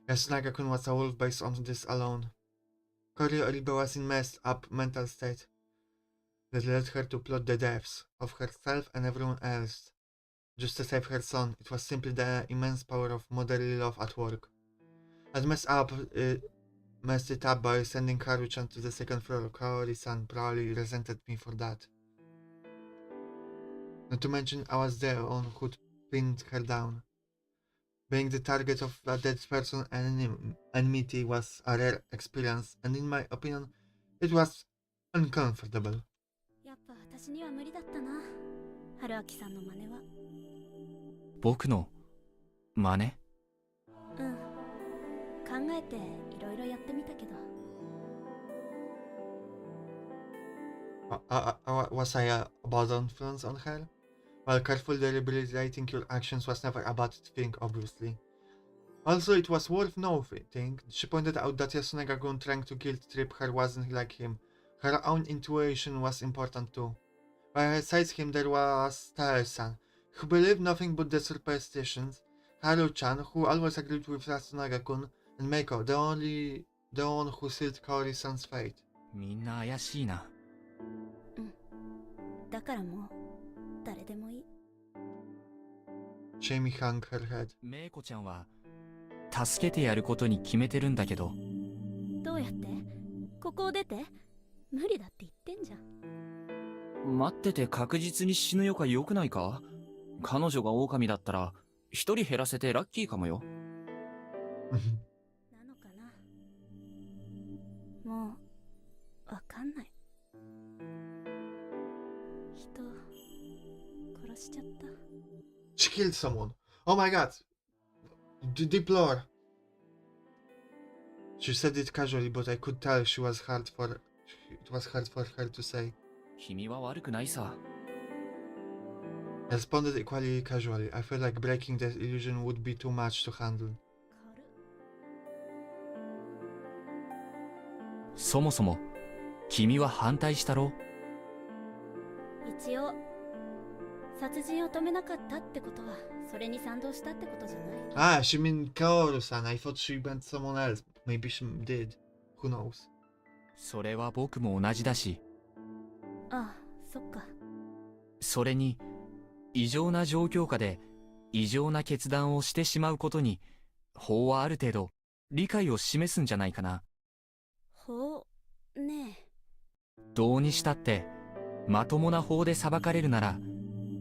Yasunaga-kun was a wolf based on this alone. Kaori Oribe was in messed up mental state that led her to plot the deaths of herself and everyone else. Just to save her son, it was simply the immense power of motherly love at work. I'd messed it up by sending Haru-chan to the second floor. Kaori-san probably resented me for that. Not to mention, I was the one who'd pinned her down. Being the target of a dead person enmity was a rare experience, and in my opinion, it was uncomfortable. やっぱ私には無理だったな、春明さんの真似は。僕の真似？うん。考えていろいろやってみたけど。Was I a bad influence on her? Well, carefully deliberating your actions was never a bad thing, obviously. Also, it was worth noting, she pointed out that Yasunaga-kun trying to guilt-trip her wasn't like him. Her own intuition was important too. Besides him, there was Tae-san, who believed nothing but the superstitions, Haru-chan, who always agreed with Yasunaga-kun, and Meiko, the one who sealed Kaori-san's fate. みんな怪しいな。うん。だからもう誰でもいい。Chiemi hung her head. メイコちゃんは助けてやることに決めてるんだけど。どうやって？ここを出て？無理だって言ってんじゃん。待ってて確実に死ぬよか良くないか？彼女が狼だったら一人減らせてラッキーかもよ。なのかな。もうわかんない。人殺しちゃった。She killed someone. Oh my god. Deplore. She said it casually, but I could tell it was hard for her to say. 君は悪くないさ。I responded equally casually. I felt like breaking the illusion would be too much to handle. そもそも君は反対したろ？一応殺人を止めなかったってことはそれに賛同したってことじゃない。Ah, she meant Kaoru-san. I thought she meant someone else. Maybe she did. Who knows? それは僕も同じだし。ああ、そっか。それに異常な状況下で異常な決断をしてしまうことに法はある程度理解を示すんじゃないかな。法ねえ。どうにしたってまともな法で裁かれるなら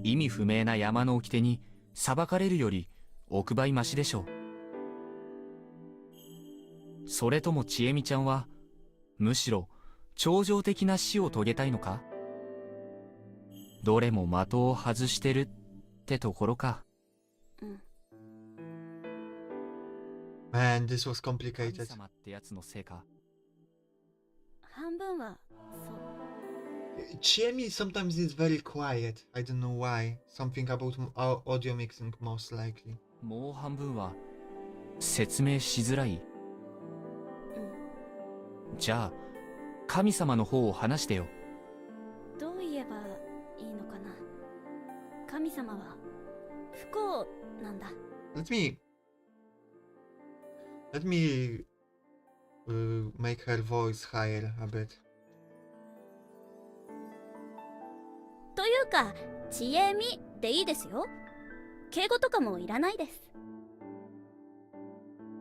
意味不明な山の掟に裁かれるより億倍マシでしょう。それともちえみちゃんはむしろ超常的な死を遂げたいのか？どれも的を外してるってところか。うん。Man, this was 神 complicated. 様ってやつのせいか。半分はそう。Chiemi sometimes is very quiet. I don't know why. Something about audio mixing, most likely. もう半分は説明しづらい。じゃあ神様の方を話してよ。どう言えばいいのかな。神様は不幸なんだ。Let me make her voice higher a bit. というか、ちえみでいいですよ。敬語とかもいらないです。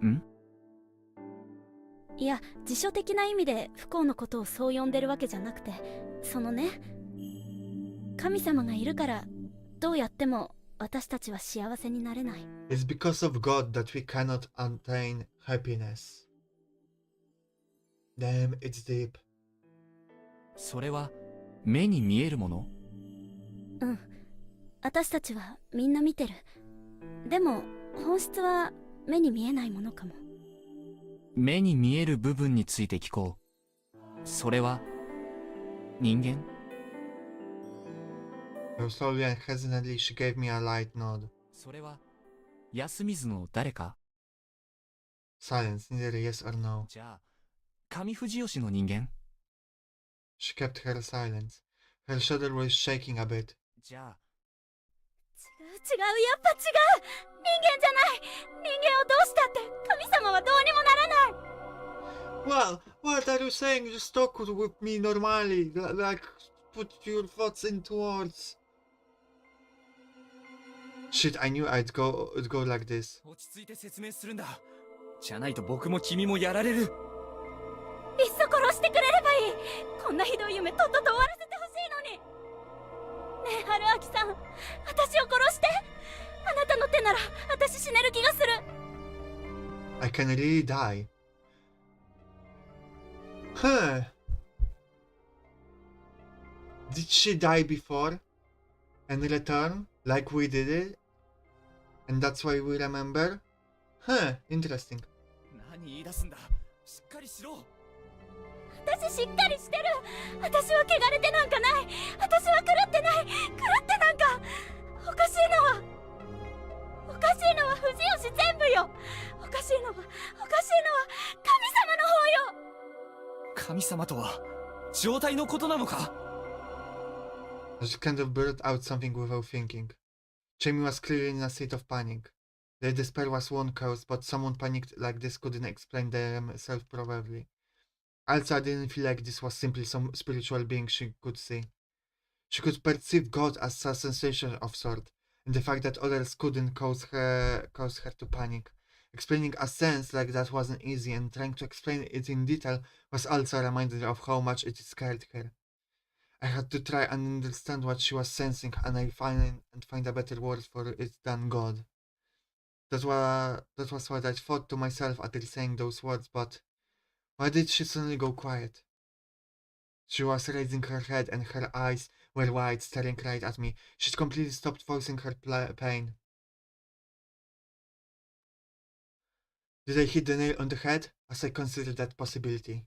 ん？いや、辞書的な意味で不幸のことをそう呼んでるわけじゃなくて、そのね、神様がいるからどうやっても私たちは幸せになれない。It's because of God that we cannot attain happiness. Damn, it's deep. それは目に見えるもの？うん。私たちはみんな見てる。でも本質は目に見えないものかも。目に見える部分について聞こう。それは人間？ So slowly and hesitantly she gave me a light nod. それは安水の誰か？ Silence, neither yes or no. じゃあ上藤吉の人間？ She kept her silence. Her shoulder was shaking a bit. じゃあ違う、やっぱ違う。人間じゃない。人間をどうしたって神様はどうにもならない。 Well, what are you saying? Just talk with me normally. Like, put your thoughts into words. Shit, I knew it'd go like this. 落ち着いて説明するんだ。じゃないと僕も君もやられる。いっそ殺してくれればいい。こんなひどい夢とっとと終わらせてほしいのに。ねえ、春明さん、私を殺して。あなたの手なら私死ねる気がする。 I can really die. Huh. Did she die before and return like we did it? And that's why we remember? Huh, interesting. 何言い出すんだ。しっかりしろ。私しっかりしてる。私は汚れてなんかない。私は狂ってない。狂ってなんか。おかしいのは藤吉全部よ。おかしいのは神様の方よ。神様とは状態のことなのか？ I just kind of blurted out something without thinking. Chiemi was clearly in a state of panic. The despair was one cause, but someone panicked like this couldn't explain themselves probably. Also, I didn't feel like this was simply some spiritual being she could see. She could perceive God as a sensation of sort, and the fact that others couldn't cause her to panic. Explaining a sense like that wasn't easy, and trying to explain it in detail was also a reminder of how much it scared her. I had to try and understand what she was sensing, and I find a better word for it than God. That was what I thought to myself after saying those words, but why did she suddenly go quiet? She was raising her head and her eyes were wide, staring right at me. She'd completely stopped voicing her pain. Did I hit the nail on the head? As I considered that possibility,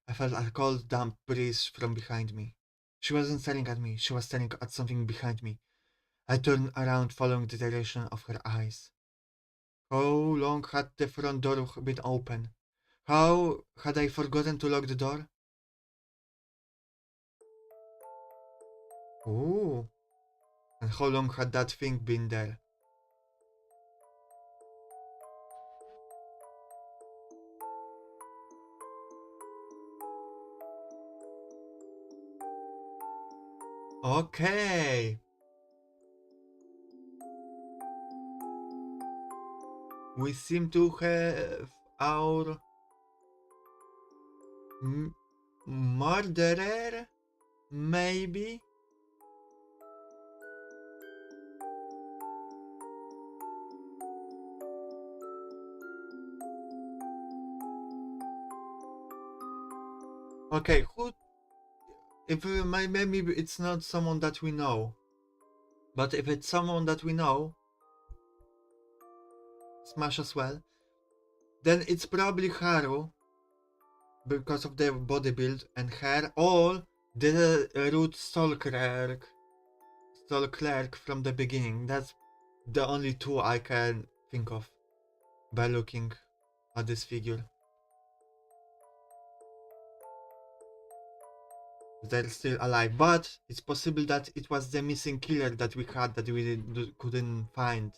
I felt a cold, damp breeze from behind me. She wasn't staring at me, she was staring at something behind me. I turned around, following the direction of her eyes. How long had the front door been open? How had I forgotten to lock the door? Ooh. And how long had that thing been there? Okay. We seem to have our murderer, maybe? Okay, who? If maybe it's not someone that we know, but if it's someone that we know, smash as well, then it's probably Haru, because of their body build and hair, or the root stall clerk from the beginning. That's the only two I can think of by looking at this figure. They're still alive, but it's possible that it was the missing killer that we had that we couldn't find,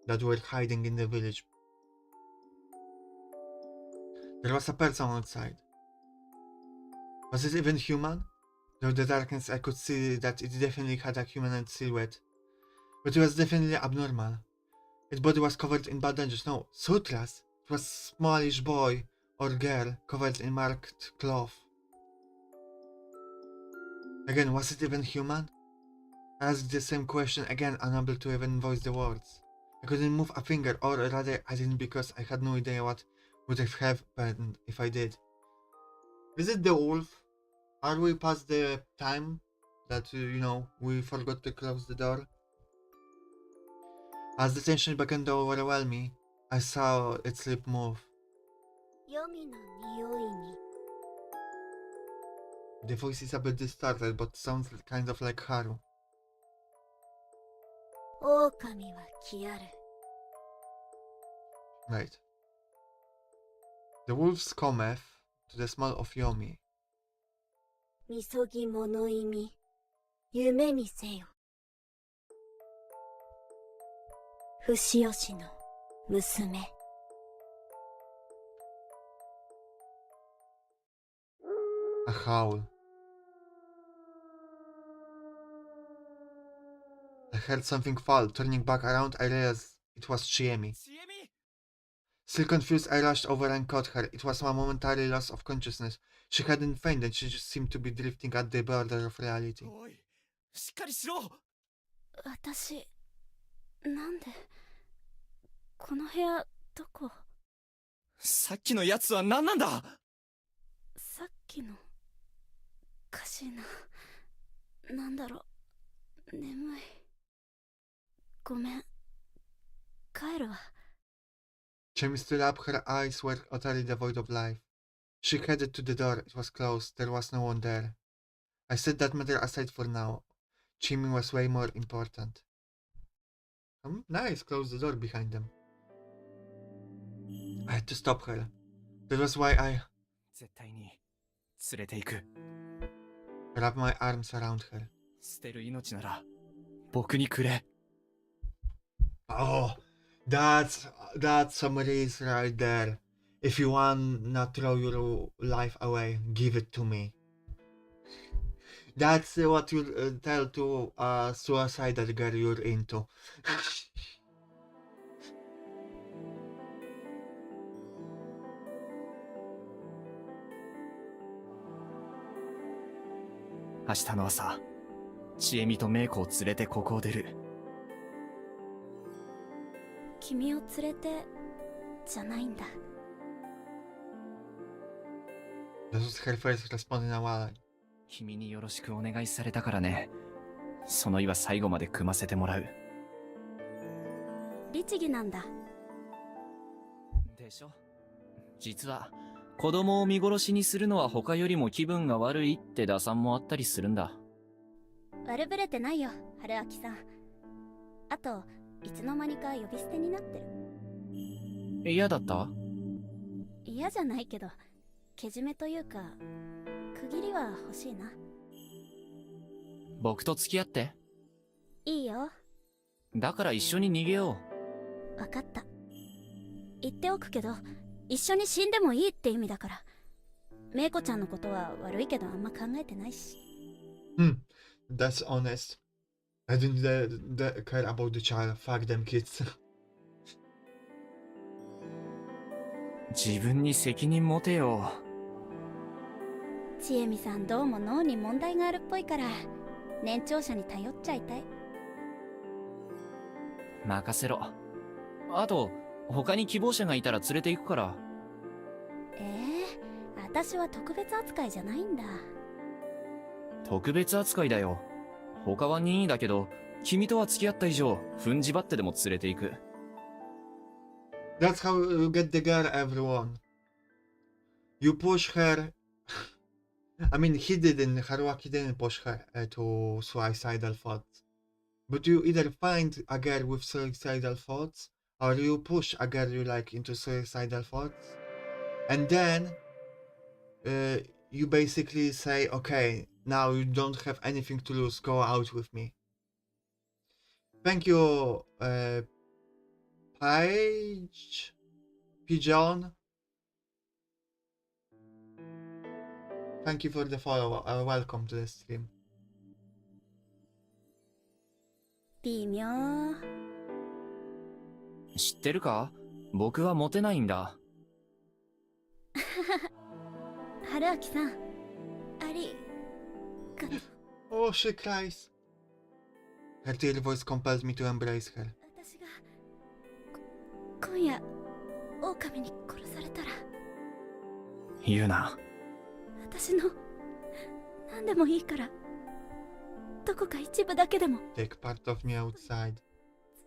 that were hiding in the village. There was a person outside. Was it even human? Through the darkness I could see that it definitely had a humanoid silhouette, but it was definitely abnormal. Its body was covered in bandages, no, sutras. It was a smallish boy or girl covered in marked cloth. Again, was it even human? I asked the same question again, unable to even voice the words. I couldn't move a finger, or rather I didn't, because I had no idea what would have happened if I did. Is it the wolf? Are we past the time that, we forgot to close the door? As the tension began to overwhelm me, I saw its lip move. 黄泉の匂いに The voice is a bit distorted, but sounds kind of like Haru. 狼は来やる Right. The wolves cometh to the smell of Yomi. みそぎ物意味夢見せよ不死吉の娘 A howl. I heard something fall. Turning back around, I realized it was Chiemi. Still confused, I rushed over and caught her. It was a momentary loss of consciousness. She hadn't fainted, she just seemed to be drifting at the border of reality. しっかりしろ。私なんでこの部屋どこさっきのやつは何なんだ。さっきのおかしいななんだろう眠いごめん帰るわ Chiemi stood up, her eyes were utterly devoid of life. She headed to the door, it was closed, there was no one there. I set that matter aside for now. Chiemi was way more important. Nice, close the door behind them. I had to stop her. That was why I 絶対に連れて行く。 wrapped my arms around her. 捨てる命なら僕にくれ。 Oh, that's some reason right there. If you wanna throw your life away, give it to me. That's what you tell to a suicidal girl you're into. 明日の朝、千恵美とメイコを連れてここを出る。君を連れてじゃないんだ This was her first response in a while. 君によろしくお願いされたからね。その意は最後まで組ませてもらう。律儀なんだでしょ。実は子供を見殺しにするのは他よりも気分が悪いって打算もあったりするんだ。悪ぶれてないよ春明さんあといつの間にか呼び捨てになってる嫌だった？嫌じゃないけどけじめというか区切りは欲しいな僕と付き合って。いいよだから一緒に逃げよわかった言っておくけど一緒に死んでもいいって意味だからメイコちゃんのことは悪いけどあんま考えてないし That's honest. I didn't care about the child. Fuck them kids. う。自分に責任持てよ。千恵美さんどうも脳に問題があるっぽいから年長者に頼っちゃいたい任せろ。あと他に希望者がいたら連れて行くから。私は特別扱いじゃないんだ特別扱いだよ。他は任意だけど君とは付き合った以上踏んじばってでも連れて行く。 That's how you get the girl, everyone. You push her. I mean, Haruaki didn't push her to suicidal thoughts. But you either find a girl with suicidal thoughts, or you push a girl you like into suicidal thoughts. And then, you basically say, okay, now you don't have anything to lose, go out with me. Thank you, Pigeon. Thank you for the follow. Welcome to the stream. 微妙知ってるか？僕はモテないんだ。春明さんありがとう Oh, she cries. Her tear voice compels me to embrace her. 私が今夜狼に殺されたら言うな。私の何でもいいからどこか一部だけでも Take part of me outside.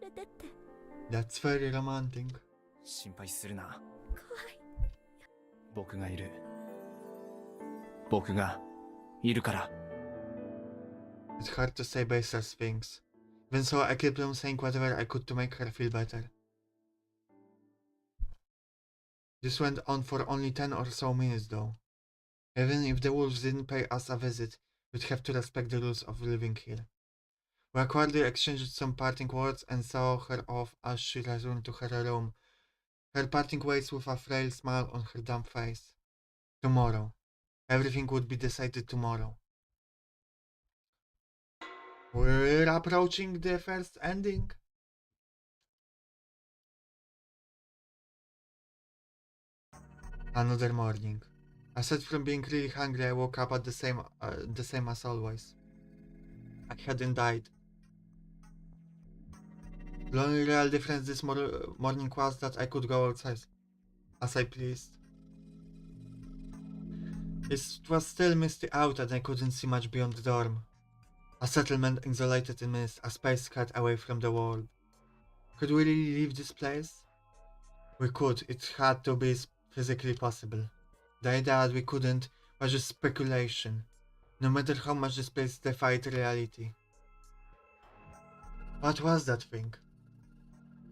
連れてって。 That's very romantic. 心配するな。怖い。僕がいる。僕がいるから。It's hard to say baseless things. Even so, I kept on saying whatever I could to make her feel better. This went on for only 10 or so minutes though. Even if the wolves didn't pay us a visit, we'd have to respect the rules of living here. We awkwardly exchanged some parting words and saw her off as she returned to her room, her parting ways with a frail smile on her dumb face. Tomorrow. Everything would be decided tomorrow. We're approaching the first ending. Another morning. Aside from being really hungry, I woke up at the same as always. I hadn't died. The only real difference this morning was that I could go outside as I pleased. It was still misty out and I couldn't see much beyond the dorm. A settlement insulated in mist, a space cut away from the world. Could we really leave this place? We could, it had to be physically possible. The idea that we couldn't was just speculation, no matter how much this place defied reality. What was that thing?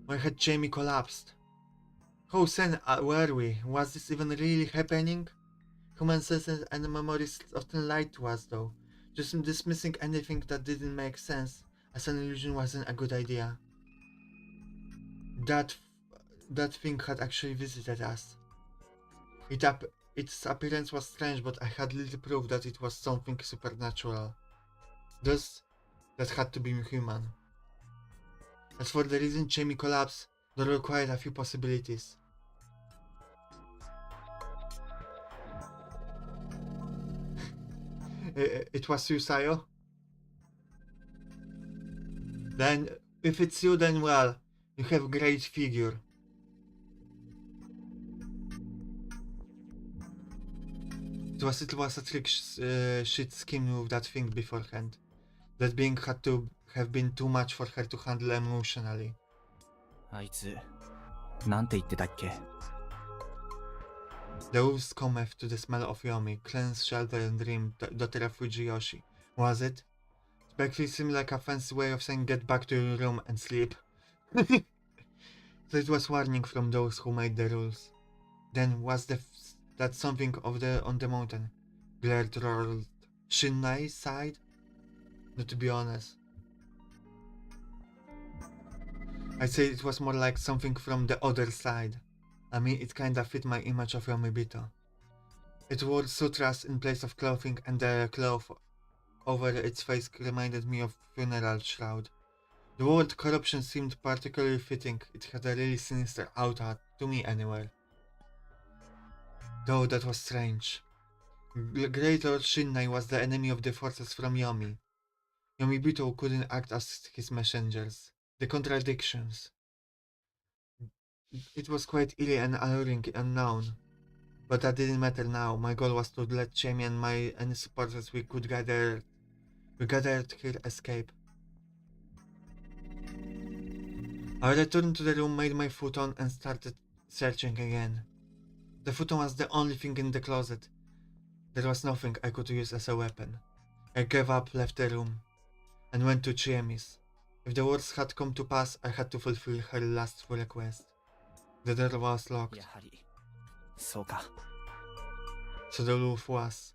Why had Chiemi collapsed? How sane were we? Was this even really happening? Human senses and memories often lied to us though. Just dismissing anything that didn't make sense as an illusion wasn't a good idea. That thing had actually visited us. Its appearance was strange, but I had little proof that it was something supernatural. Thus, that had to be human. As for the reason Chiemi collapsed, there were quite a few possibilities. It was you, Sayo? Then, if it's you, then well, you have a great figure. It was a trick she'd schemed with that thing beforehand. That being had to have been too much for her to handle emotionally. あいつ、なんて言ってたっけ? The wolves cometh to the smell of Yomi, cleanse, shelter and dream, daughter of Fujiyoshi. Was it? It basically seemed like a fancy way of saying get back to your room and sleep. So it was warning from those who made the rules. Then was that something on the mountain? Glared toward Shinnai's side? No, to be honest. I'd say it was more like something from the other side. I mean, it kinda fit my image of yomibito. It wore sutras in place of clothing, and the cloth over its face reminded me of funeral shroud. The word corruption seemed particularly fitting. It had a really sinister aura, to me anyway. Though that was strange. Great Lord Shinnai was the enemy of the forces from Yomi. Yomibito couldn't act as his messengers. The contradictions. It was quite eerie and alluring unknown. But that didn't matter now. My goal was to let Chiemi and any supporters we gathered here escape. I returned to the room, made my futon and started searching again. The futon was the only thing in the closet. There was nothing I could use as a weapon. I gave up, left the room, and went to Chiemi's. If the worst had come to pass, I had to fulfill her last request. The door was locked. やはり、そうか。So the wolf was.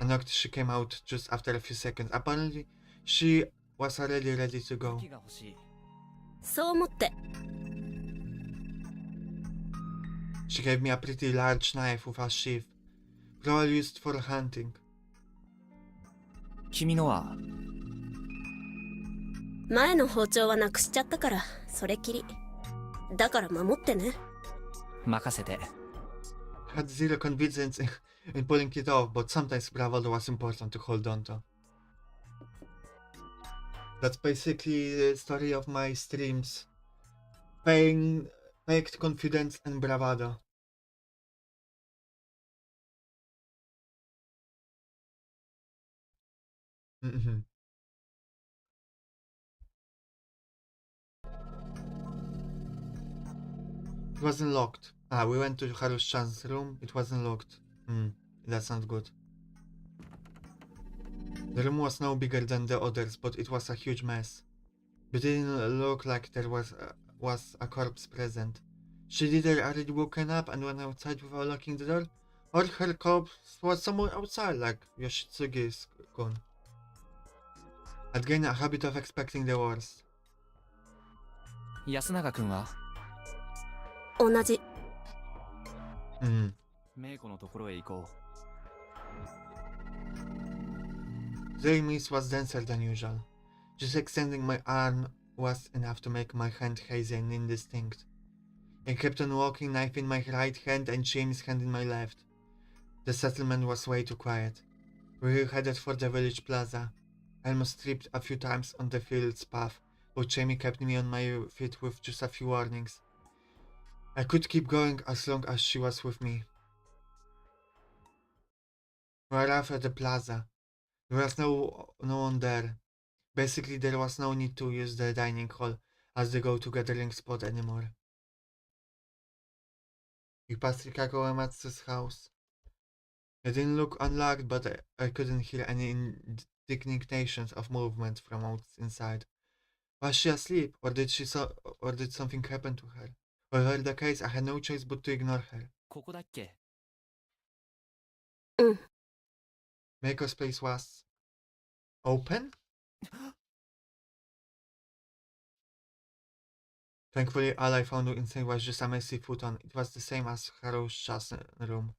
I knocked, she came out just after a few seconds. Apparently, she was already ready to go. 武器が欲しい。そう思って。 She gave me a pretty large knife with a sheath, probably used for hunting. 君のは前の包丁はなくしちゃったからそれきり。だから守ってね。任せて。I had zero convenience in pulling it off, but sometimes bravado was important to hold on to. That's basically the story of my streams. Faked confidence and bravado. Mhm. It wasn't locked. Ah, we went to Haru's-chan's room. It wasn't locked. That's not good. The room was no bigger than the others, but it was a huge mess. But it didn't look like there was a corpse present. She'd either already woken up and went outside without locking the door, or her corpse was somewhere outside, like Yoshitsuge's gone. I'd gained a habit of expecting the worst. 安永君は同じ。メイコのところへ行こ The mist was denser than usual. Just extending my arm was enough to make my hand hazy and indistinct. I kept on walking, knife in my right hand and Chiemi's hand in my left. The settlement was way too quiet. We headed for the village plaza. I almost tripped a few times on the field's path, but Chiemi kept me on my feet with just a few warnings. I could keep going as long as she was with me. We arrived at the plaza. There was no one there. Basically, there was no need to use the dining hall as the go-to gathering spot anymore. We passed Uematsu's house. It didn't look unlocked, but I couldn't hear any indications of movement from inside. Was she asleep, or did something happen to her? Whatever the case, I had no choice but to ignore her. う。ここだっけ Meiko's place was open? Thankfully, all I found inside was just a messy futon. It was the same as Haru's room.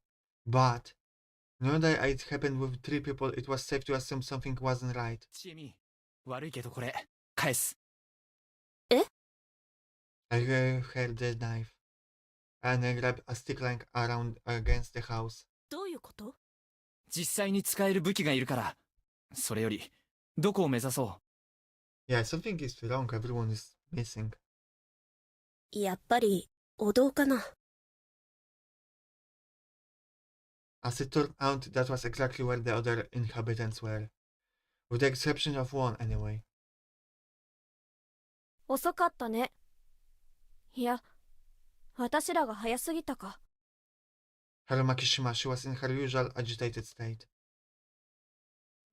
But, now that it happened with 3 people, it was safe to assume something wasn't right. チエミ悪いけどこれ返す I heard the knife, and I grabbed a stick lying around against the house. どういうこと？実際に使える武器がいるからそれよりどこを目指そう Yeah, something is wrong. Everyone is missing. やっぱりお堂かな。As it turned out, that was exactly where the other inhabitants were. With the exception of one, anyway. 遅かったね。いや、私らが早すぎたか。Haru Makishima, she was in her usual agitated state.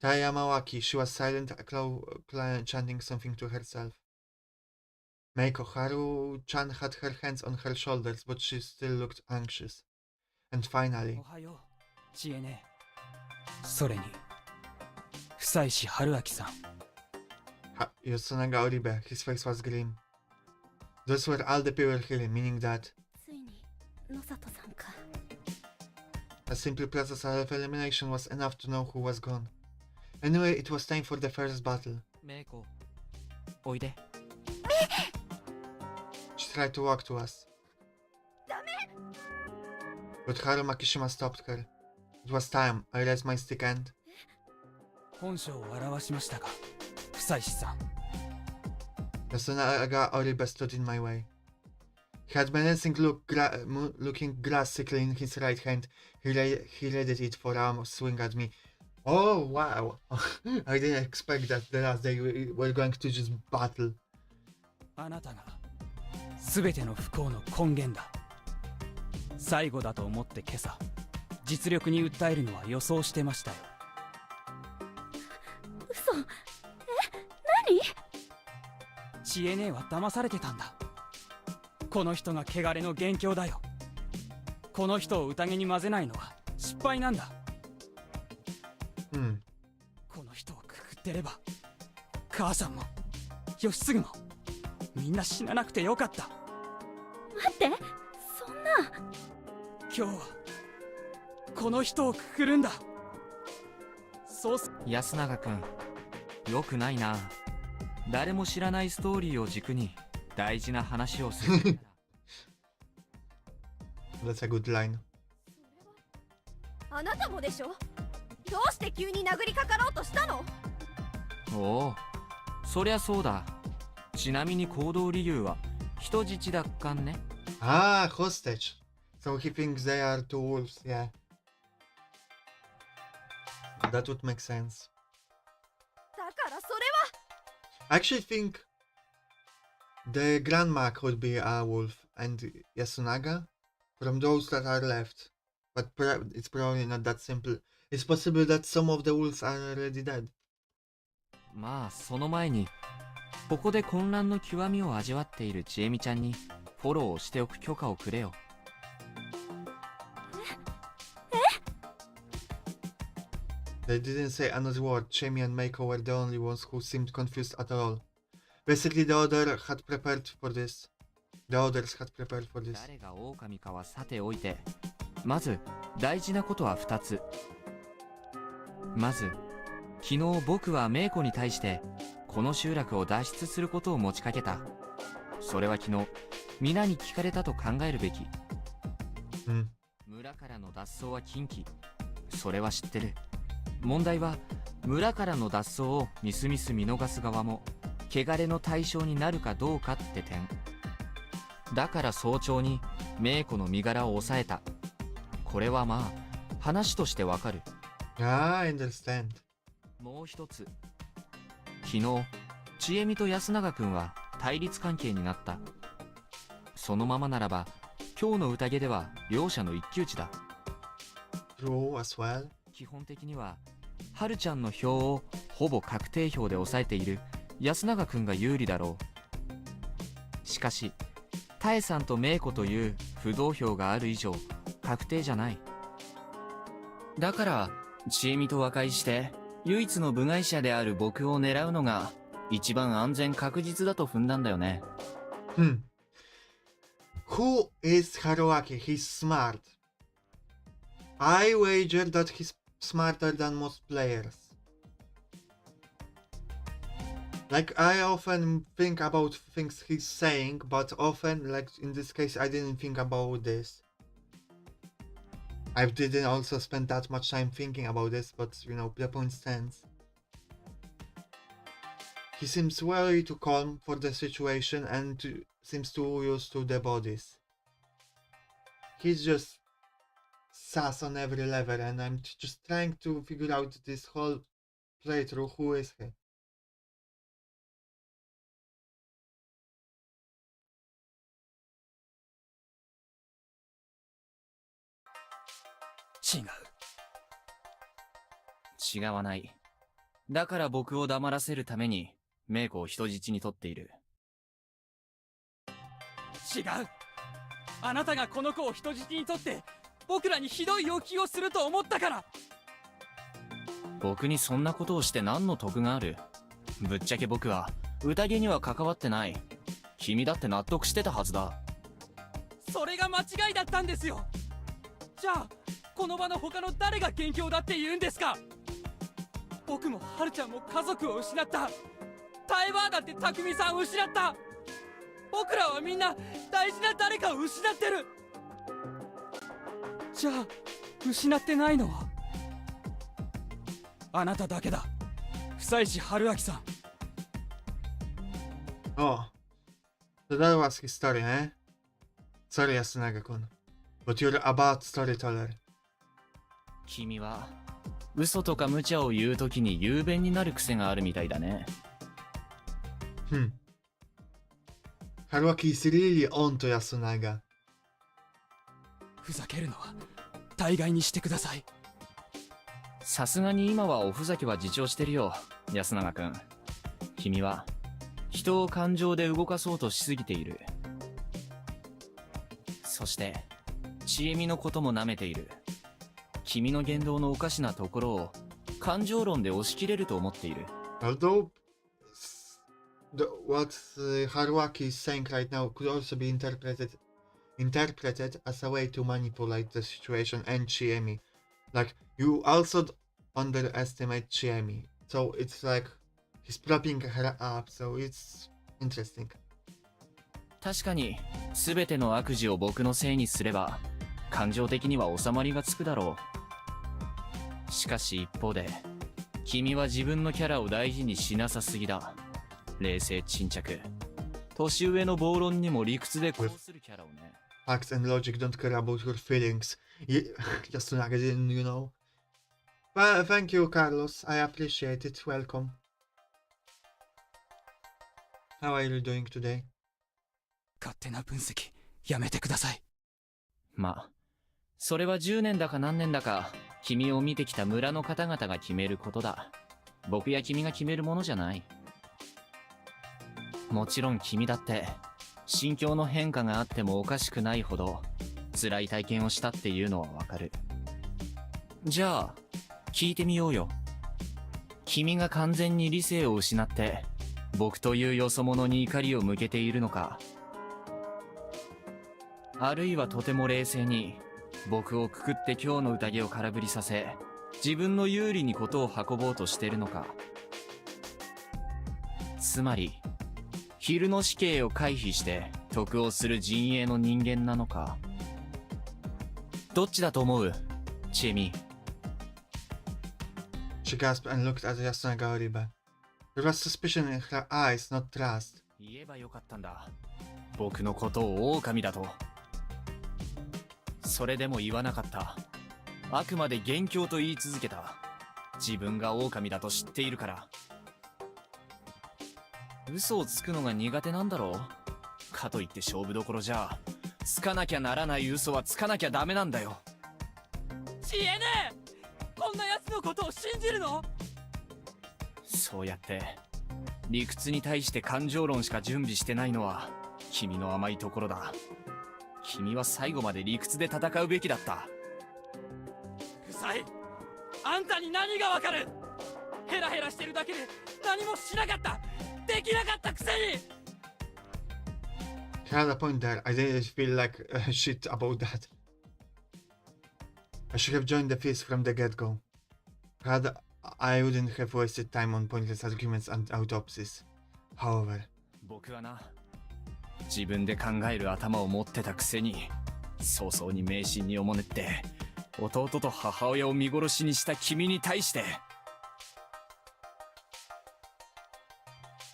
Tayamawaki, she was silent, chanting something to herself. Meiko, Haru-chan had her hands on her shoulders, but she still looked anxious. And finally... おはよう、知恵ね。それに、久石春明さん。Yosunaga Oribe, his face was grim. Those were all the people here, meaning that... ついに野里さんか。A simple process of elimination was enough to know who was gone. Anyway, it was time for the first battle. メイコおいで She tried to walk to us. But Haru Makishima stopped her. It was time. I raised my stick and... 本性を表しましたか、久石さん。Yasunaga Oribe stood in my way. He had menacing looking glass sickle in his right hand. He readied it for a swing at me. Oh wow! I didn't expect that the last day we were going to just battle. あなたが全ての不幸の根源だ。最後だと思って今朝実力に訴えるのは予想してましたよ。嘘。何？知恵ねえは騙されてたんだ。この人が汚れの元凶だよ。この人を宴に混ぜないのは失敗なんだ。この人をくくってれば母さんも義継もみんな死ななくてよかった。待って、そんな。今日はこの人をくくるんだ。そうす。安永君よくないな。誰も知らないストーリーを軸に大事な話をする That's a good line. あなたもでしょ。どうして急に殴りかかろうとしたの？おおそりゃそうだ。ちなみに行動理由は人質奪還ね。Ah, hostage. So he thinks they are two wolves, yeah. That would make sense. I actually think the grandma could be a wolf and Yasunaga from those that are left. But it's probably not that simple. It's possible that some of the wolves are already dead. まあその前にここで混乱の極みを味わっているちえみちゃんにフォローをしておく許可をくれよ。They didn't say another word. Chiemi and Meiko were the only ones who seemed confused at all. Basically, the others had prepared for this. 誰が狼かはさておいて、まず大事なことは2つ。まず、昨日僕はメイコに対してこの集落を脱出することを持ちかけた。それは昨日皆に聞かれたと考えるべき。村からの脱走は禁忌。それは知ってる。問題は村からの脱走をみすみす見逃す側も汚れの対象になるかどうかって点。だから早朝にメイコの身柄を抑えた。これはまあ話としてわかる。I understand. もう一つ、昨日ちえみと安永君は対立関係になった。そのままならば今日の宴では両者の一騎打ちだ。 True as well. 基本的にははるちゃんの票をほぼ確定票で抑えている安永君が有利だろう。しかしタエさんとメイコという不動票がある以上確定じゃない。だからちえみと和解して唯一の部外者である僕を狙うのが一番安全確実だと踏んだんだよね。Who is Haruaki? He's smart. I wager that he's smarter than most players. Like, I often think about things he's saying, but often, like in this case, I didn't think about this. I didn't also spend that much time thinking about this, but you know, the point stands. He seems very too calm for the situation and seems too used to the bodies. He's just sass on every level, and I'm just trying to figure out this whole playthrough. Who is he? 違わない。だから僕を黙らせるためにメイコを人質に取っている。違う。あなたがこの子を人質に取って僕らにひどい要求をすると思ったから。僕にそんなことをして何の得がある。ぶっちゃけ僕は宴には関わってない。君だって納得してたはずだ。それが間違いだったんですよ。じゃあこの場の他の誰が元凶だって言うんですか。僕もハルちゃんも家族を失った。タイバーだって匠さんを失った。僕らはみんな大事な誰かを失ってる。じゃあ失ってないのはあなただけだ。久石春明さん。Oh, so that was his story, eh? Sorry, Yasunaga-kun, but you're a bad storyteller. 君は嘘とか無茶を言うときに雄弁になる癖があるみたいだね。Haruaki is really on to Yasunaga. ふざけるのは大概にしてください。さすがに今はおふざけは自重してるよ、安永君。君は人を感情で動かそうとしすぎている。そしてちえみのことも舐めている。君の言動のおかしなところを感情論で押し切れると思っている。Although what Haruaki is saying right now could also be interpreted as a way to manipulate the situation and Chiemi. Like, you also underestimate Chiemi. So it's like he's propping her up, so it's interesting. 確かに全ての悪事を僕のせいにすれば感情的には収まりがつくだろう。しかし一方で君は自分のキャラを大事にしなさすぎだ。冷静沈着、年上の暴論にも理屈でこうするキャラをね。Facts and logic don't care about your feelings. Yasunaga didn't, you know. Well, thank you, Carlos. I appreciate it. Welcome. How are you doing today? 勝手な分析やめてください。まあ、それは10年だか何年だか君を見てきた村の方々が決めることだ。僕や君が決めるものじゃない。もちろん君だって心境の変化があってもおかしくないほど辛い体験をしたっていうのはわかる。じゃあ聞いてみようよ。君が完全に理性を失って僕というよそ者に怒りを向けているのか、あるいはとても冷静に僕をくくって今日の宴を空振りさせ自分の有利にことを運ぼうとしてるのか。つまり昼の死刑を回避して得をする陣営の人間なのか。どっちだと思う、チェミ。She gasped and looked at Yasunaga Oribe. There was suspicion in her eyes, not trust. 言えばよかったんだ。僕のことを狼だと。それでも言わなかった。あくまで元凶と言い続けた。自分が狼だと知っているから。嘘をつくのが苦手なんだろう。かといって勝負どころじゃつかなきゃならない嘘はつかなきゃダメなんだよ。知恵ねえ、こんな奴のことを信じるの？そうやって理屈に対して感情論しか準備してないのは君の甘いところだ。君は最後まで理屈で戦うべきだった。うざい。あんたに何がわかる？ヘラヘラしてるだけで何もしなかった、できなかったくせに。 She had a point there. I didn't feel like shit about that. I should have joined the feast from the get-go. I wouldn't have wasted time on pointless arguments and autopsies. However, 僕はな、自分で考える頭を持ってたくせに早々に迷信におもねって弟と母親を見殺しにした君に対して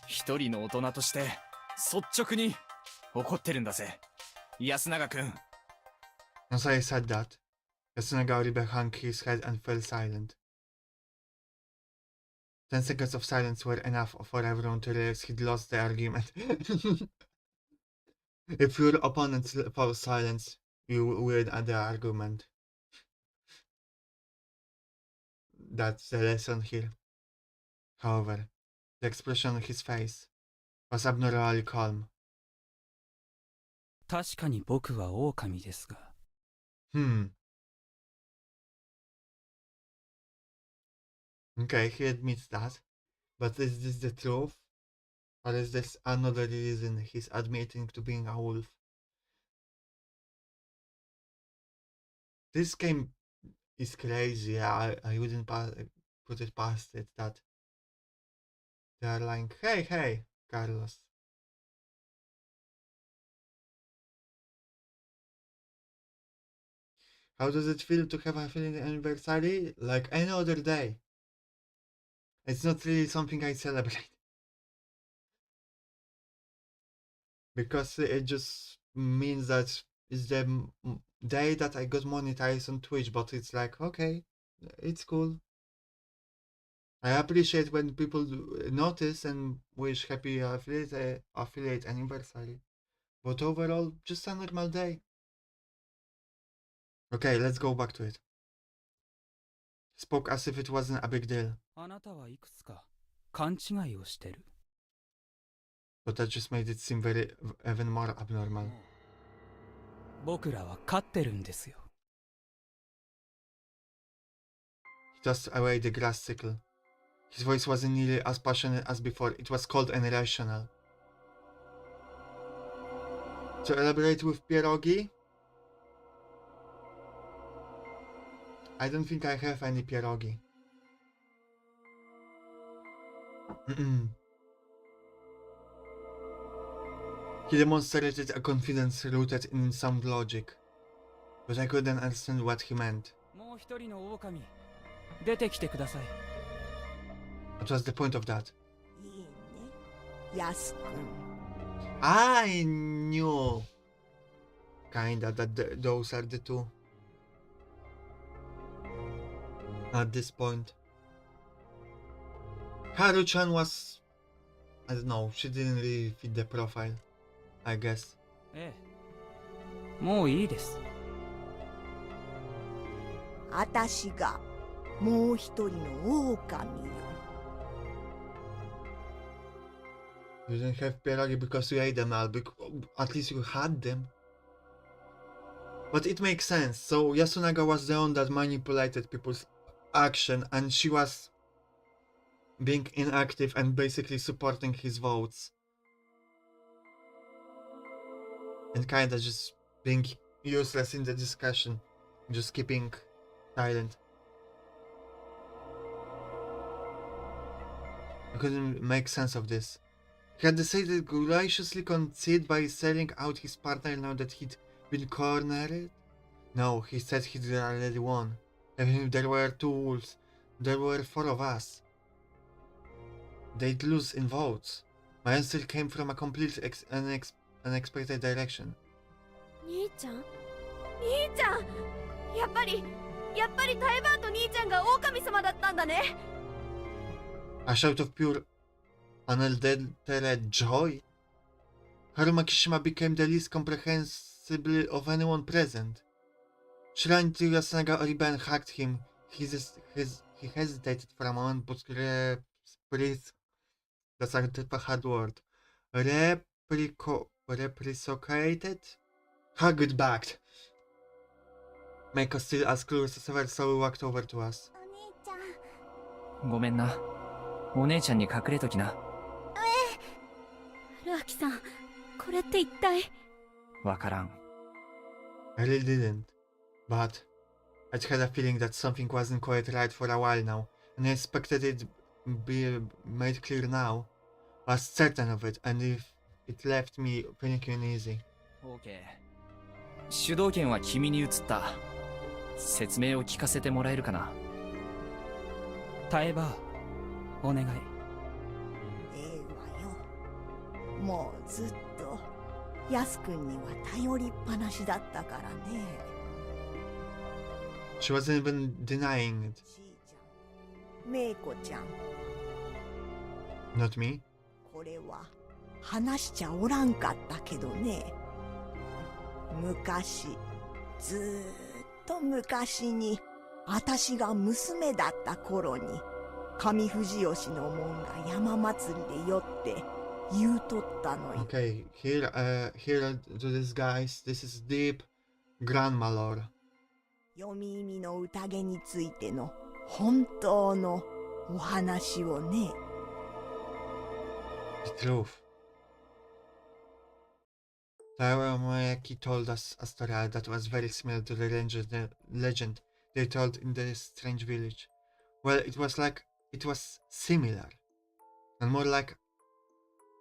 一人の大人として率直に怒ってるんだぜ、安永君。 as I said that, Yasunaga Oribe hung his head and fell silent. 10 seconds of silence were enough for everyone to realize he'd lost the argument. If your opponent falls silent, you win at the argument. That's the lesson here. However, the expression on his face was abnormally calm. 確かに僕は狼ですが。Okay, he admits that. But is this the truth? Or is this another reason he's admitting to being a wolf? This game is crazy. I wouldn't put it past it that they are like, hey, Carlos. How does it feel to have a feeling anniversary? Like any other day. It's not really something I celebrate. Because it just means that it's the day that I got monetized on Twitch, but it's like, okay, it's cool. I appreciate when people notice and wish happy affiliate anniversary. But overall, just a normal day. Okay, let's go back to it. Spoke as if it wasn't a big deal. あなたはいくつか勘違いをしてる。 But that just made it seem even more abnormal. 僕らは勝ってるんですよ。 He tossed away the grass sickle. His voice wasn't nearly as passionate as before. It was cold and irrational. To elaborate with pierogi? I don't think I have any pierogi. He demonstrated a confidence rooted in sound logic, but I couldn't understand what he meant. もう一人の狼、出てきてください。 What was the point of that? いいね、ヤス君。 I knew kinda that those are the two. At this point, Haru-chan was I don't know, she didn't really fit the profile, I guess. ええ、もういいです。あたしがもう一人の狼よ。You didn't have pierogi because you ate them all, at least you had them. But it makes sense, so Yasunaga was the one that manipulated people's action and she was being inactive and basically supporting his votes. And kinda just being useless in the discussion, just keeping silent. I couldn't make sense of this. He had decided to graciously concede by selling out his partner now that he'd been cornered? No, he said he'd already won. Even if there were 2 wolves, there were 4 of us. They'd lose in votes. My answer came from a completely unexpected direction. 兄ちゃん、兄ちゃん、やっぱり台湾と兄ちゃんが狼様だったんだね。 A shout of pure, unadulterated joy. Haru Makishima became the least comprehensible of anyone present. Shrine to Yasunaga Oriben hacked him. He hesitated for a moment, but that's a hard word. Reciprocated? Hugged back. Make us still as close as ever, so he walked over to us. お兄ちゃん。ごめんな。お姉ちゃんに隠れときな。春秋さん、これって一体。わからん。I really didn't. But I'd had a feeling that something wasn't quite right for a while now, and I expected it be made clear now. I was certain of it, and if it left me feeling uneasy. OK。主導権は君に移った。説明を聞かせてもらえるかな。タエバー、お願い。ええわよ。もうずっとヤス君には頼りっぱなしだったからね。She wasn't even denying it. ちいちゃん、めいこちゃん、 Not me. これは話しちゃおらんかったけどね。昔、ずーっと昔に、あたしが娘だった頃に、上藤吉の門が山祭りで酔って言うとったのよ。Okay, here to this guys, this is deep grandma lore. 読み意味の宴についての本当のお話をね。The truth. Takumi told us a story that was very similar to the legend they told in the strange village. Well, it was similar. And more like...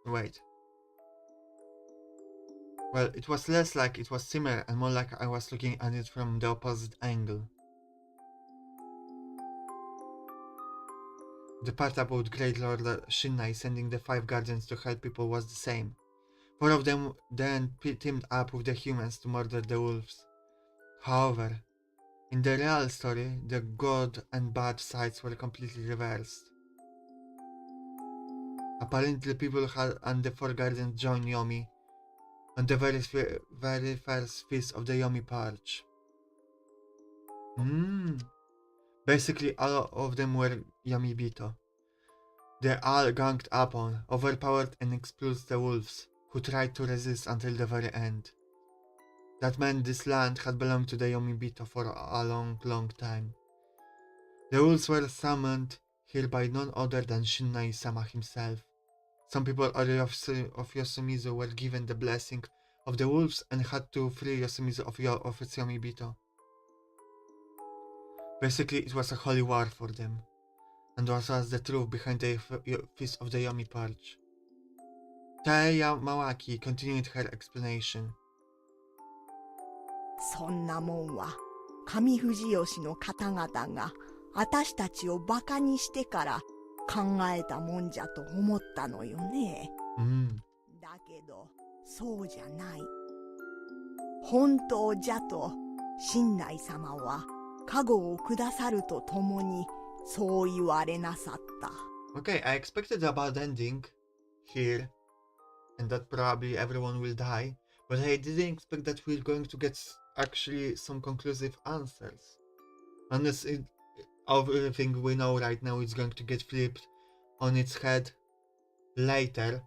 Wait. Well, it was less like it was similar and more like I was looking at it from the opposite angle. The part about Great Lord Shinnai sending the 5 guardians to help people was the same. 4 of them then teamed up with the humans to murder the wolves. However, in the real story, the good and bad sides were completely reversed. Apparently people and the 4 guardians joined Yomi on the very first feast of the Yomi Purge. Basically all of them were yomibito. They all ganged up on, overpowered and expelled the wolves, who tried to resist until the very end. That meant this land had belonged to the yomibito for a long time. The wolves were summoned here by none other than Shinnai-sama himself. Some people of Yoshimizu were given the blessing of the wolves and had to free Yoshimizu of its yomibito. Basically, it was a holy war for them, and was the truth behind the Feast of the Yomi Purge. Taya Mawaki continued her explanation. そんなもんは上藤吉の方々が私たちをバカにしてから考えたもんじゃと思ったのよね。だけどそうじゃない。本当じゃと親鸞様は加護をくださるとともにそう言われなさった。Okay, I expected a bad ending here, and that probably everyone will die, but I didn't expect that we're going to get actually some conclusive answers. Unless everything we know right now is going to get flipped on its head later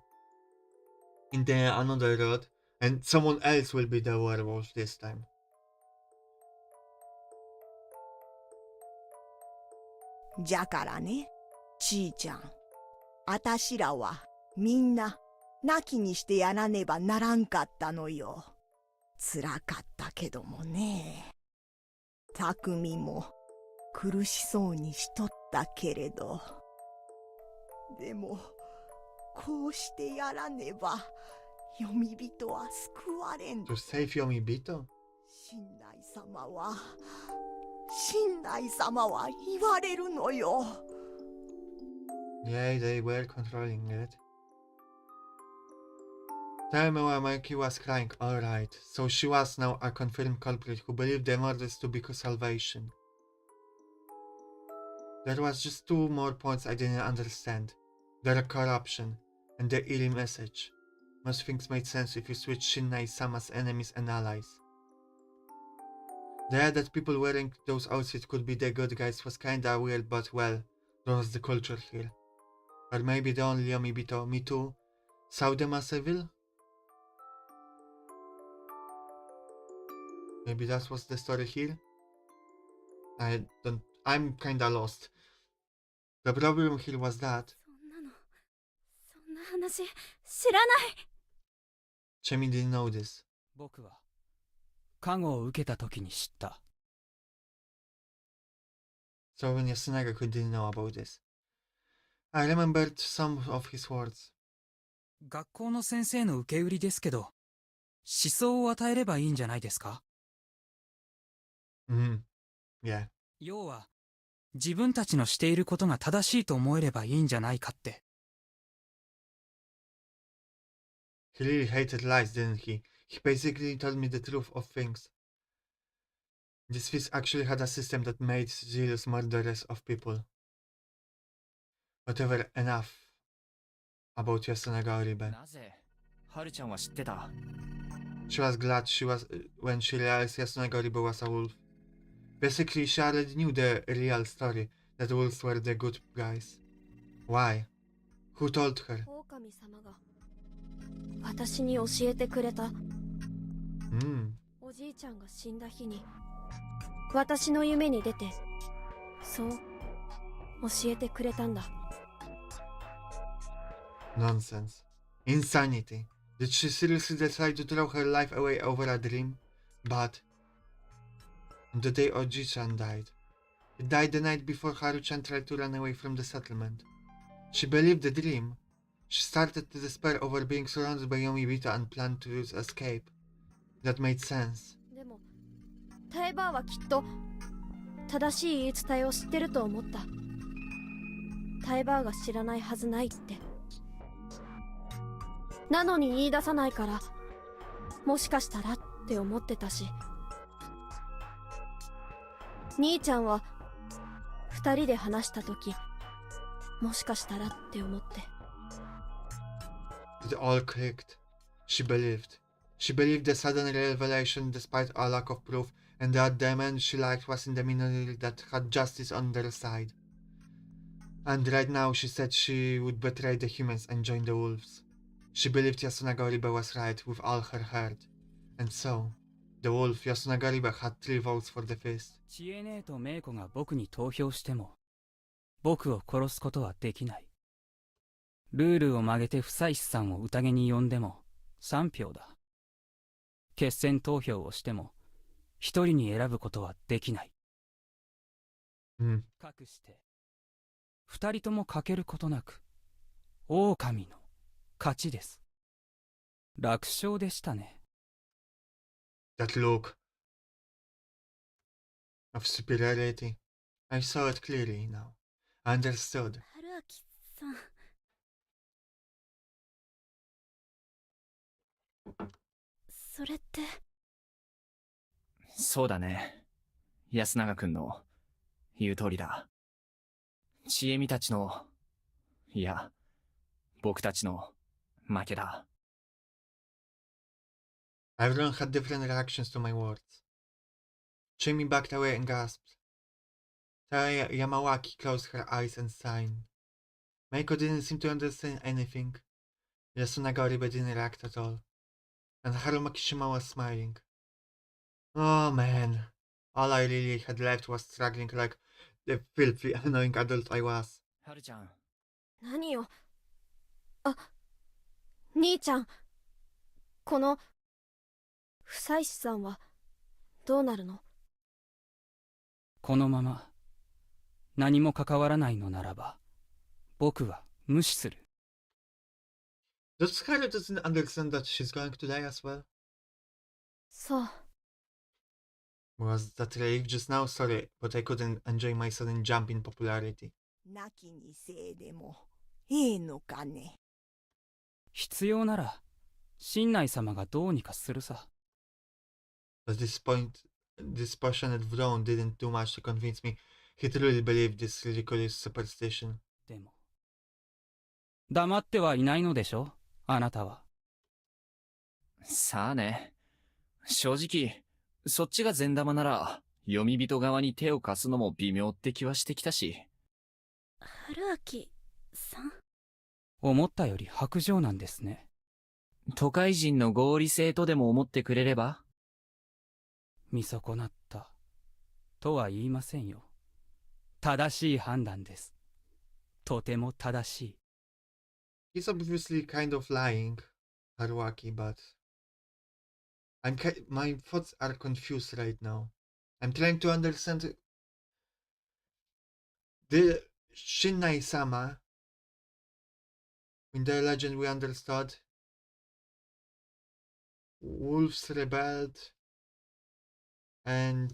in the another road, and someone else will be the werewolf this time. じゃからね、ちいちゃん。あたしらはみんな亡きにしてやらねばならんかったのよ。つらかったけどもね。匠も苦しそうにしとったけれど。でも、こうしてやらねば、読み人は救われん。To save Yomibito? 信内様は言われるのよ。Yeah, they were controlling it. Tell me why Mocchi was crying. Alright, so she was now a confirmed culprit who believed the murders to be salvation. There was just two more points I didn't understand. The corruption and the eerie message. Most things made sense if you switch Shinnai-sama's enemies and allies. The idea that people wearing those outfits could be the good guys was kinda weird, but well, that was the culture here. Or maybe the only yomibito, me too, saw them as evil? Maybe that was the story here? I'm kinda lost. The problem here was that そんな話知らない。 Chiemi didn't know this. 僕は加護を受けた時に知った。So when Yasunaga didn't know about this. I remembered some of his words. 学校の先生の受け売りですけど、思想を与えればいいんじゃないですか？ Yeah. 要は、自分たちのしていることが正しいと思えればいいんじゃないかって。He really hated lies, didn't he? He basically told me the truth of things. This fist actually had a system that made zealous murderers of people. Whatever, enough about Yasunaga Oribe. なぜハルちゃんは知ってた？ She was glad when she realized Yasunaga Oribe was a wolf. Basically, she already knew the real story, that wolves were the good guys. Why? Who told her? 狼様が私に教えてくれた。おじいちゃんが死んだ日に私の夢に出てそう教えてくれたんだ。Nonsense. Insanity. Did she seriously decide to throw her life away over a dream? But on the day Oji-chan died, he died the night before Haru-chan tried to run away from the settlement. She believed the dream. She started to despair over being surrounded by yomibito and planned to escape. That made sense. でもタイバーはきっと正しい言い伝えを知ってると思った。タイバーが知らないはずないって。なのに言い出さないから、もしかしたらって思ってたし、兄ちゃんは二人で話した時、もしかしたらって思って。It all clicked. She believed. She believed the sudden revelation despite a lack of proof, and that the man she liked was in the minority that had justice on their side. And right now she said she would betray the humans and join the wolves. She believed Yasunaga Oribe was right with all her heart. And so, the wolf Yasunaga Oribe had 3 votes for the fist. 知恵姉とメイコが僕に投票しても、僕を殺すことはできない。ルールを曲げて不採司さんを宴に呼んでも3票だ。決選投票をしても1人に選ぶことはできない。かくして2人とも欠けることなく狼の勝ちです。楽勝でしたね。That look of superiority. I saw it clearly now. I understood. 春明さん。それって。そうだね。安永くんの言う通りだ。ちえみたちの、いや、僕たちの負けだ。Everyone had different reactions to my words. Chiemi backed away and gasped. Yamawaki closed her eyes and sighed. Meiko didn't seem to understand anything. Yasunaga Oribe didn't react at all. And Haru Makishima was smiling. Oh man. All I really had left was struggling like the filthy, annoying adult I was. ハルちゃん。何よ。あ、兄ちゃん。この不妻子さんはどうなるの？このまま何も関わらないのならば僕は無視する。 Does Haru doesn't understand that she's going to die as well? そう。Was that relief just now? Sorry, but I couldn't enjoy my sudden jump in popularity. なきにせいでもええのかね。必要なら親内様がどうにかするさ。 At this point, this passionate drone didn't do much to convince me he truly believed this ridiculous superstition. でも黙ってはいないのでしょ、あなたは。さあね。正直、そっちが善玉なら、読み人側に手を貸すのも微妙って気はしてきたし。春明さん。思ったより薄情なんですね。都会人の合理性とでも思ってくれれば？見損なったとは言いませんよ。正しい判断です。とても正しい。He's obviously kind of lying, Haruaki, but my thoughts are confused right now. I'm trying to understand the Shinnai-sama. In the legend we understood wolves rebelled and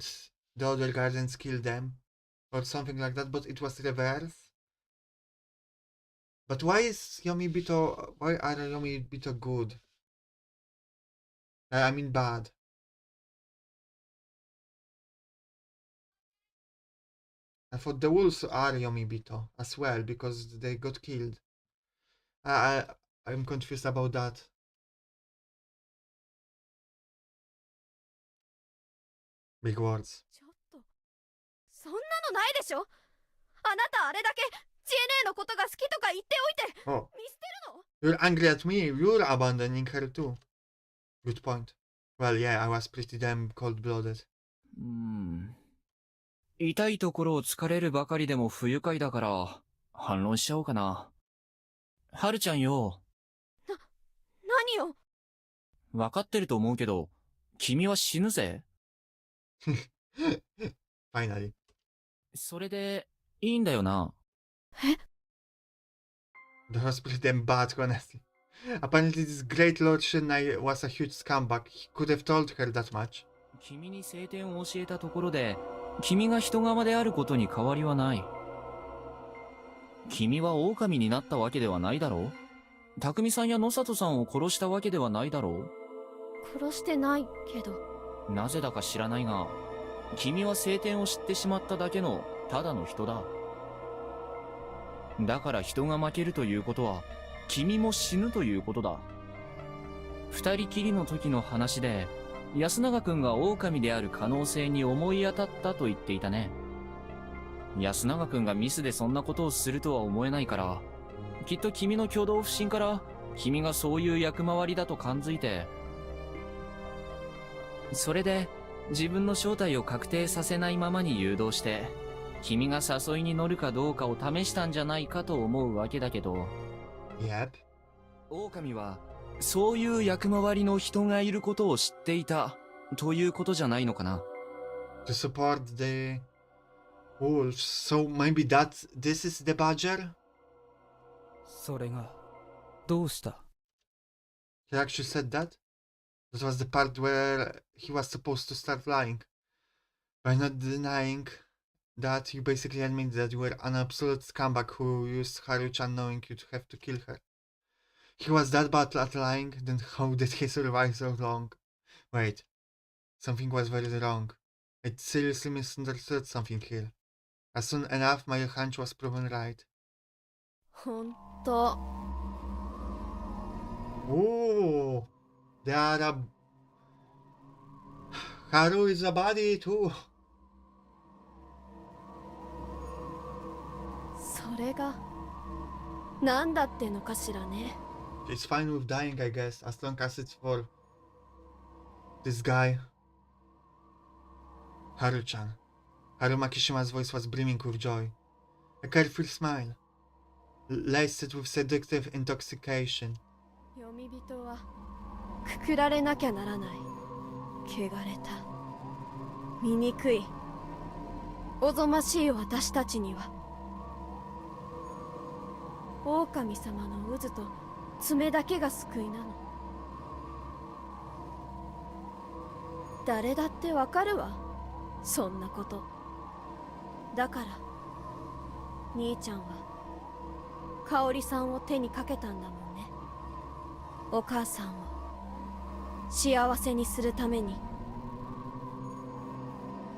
the other guardians killed them or something like that, but it was reverse. But why are Yomibito good? I mean bad. I thought the wolves are Yomibito as well because they got killed. I'm confused about that. Big words. ちょっと、そんなのないでしょ。あなたあれだけ知恵姉のことが好きとか言っておいて、 Oh, 見捨てるの？ you're angry at me. You're abandoning her too. Good point. Well, yeah, I was pretty damn cold-blooded. 痛いところを突かれるばかりでも不愉快だから、反論しちゃおうかな。はるちゃんよ。何よ。わかってると思うけど、君は死ぬぜ。Finally. それで、いいんだよな。That was pretty damn bad, honestly. Apparently this great Lord Shinnai was a huge scumbag. He could have told her that much. 君に聖典を教えたところで、君が人側であることに変わりはない。君は狼になったわけではないだろう。匠さんや野里さんを殺したわけではないだろう。殺してないけど。なぜだか知らないが、君は聖典を知ってしまっただけのただの人だ。だから人が負けるということは、君も死ぬということだ。二人きりの時の話で、安永君が狼である可能性に思い当たったと言っていたね。安永君がミスでそんなことをするとは思えないから、きっと君の挙動不審から、君がそういう役回りだと感づいて、それで自分の正体を確定させないままに誘導して、君が誘いに乗るかどうかを試したんじゃないかと思うわけだけど。Yep. 狼はそういう役回りの人がいることを知っていたということじゃないのかな。To support the wolves. So maybe this is the badger? それがどうした？ He actually said that? That was the part where he was supposed to start lying. By not denying that, you basically admit that you were an absolute scumbag who used Haru-chan knowing you to have to kill her. He was that bad at lying, then how did he survive so long? Wait, something was very wrong. I seriously misunderstood something here. As soon enough, my hunch was proven right. ほんと。Oh, they are a... Haru is a body too. それが何だってのかしらね。 It's fine with dying, I guess, as long as it's for this guy. Haru-chan. Haru Makishima's voice was brimming with joy. A carefree smile, laced with seductive intoxication. 読み人はくくられなきゃならない。汚れた、醜い、おぞましい私たちには狼様の渦と爪だけが救いなの。誰だってわかるわ、そんなこと。だから兄ちゃんは香織さんを手にかけたんだもんね。お母さんを幸せにするために。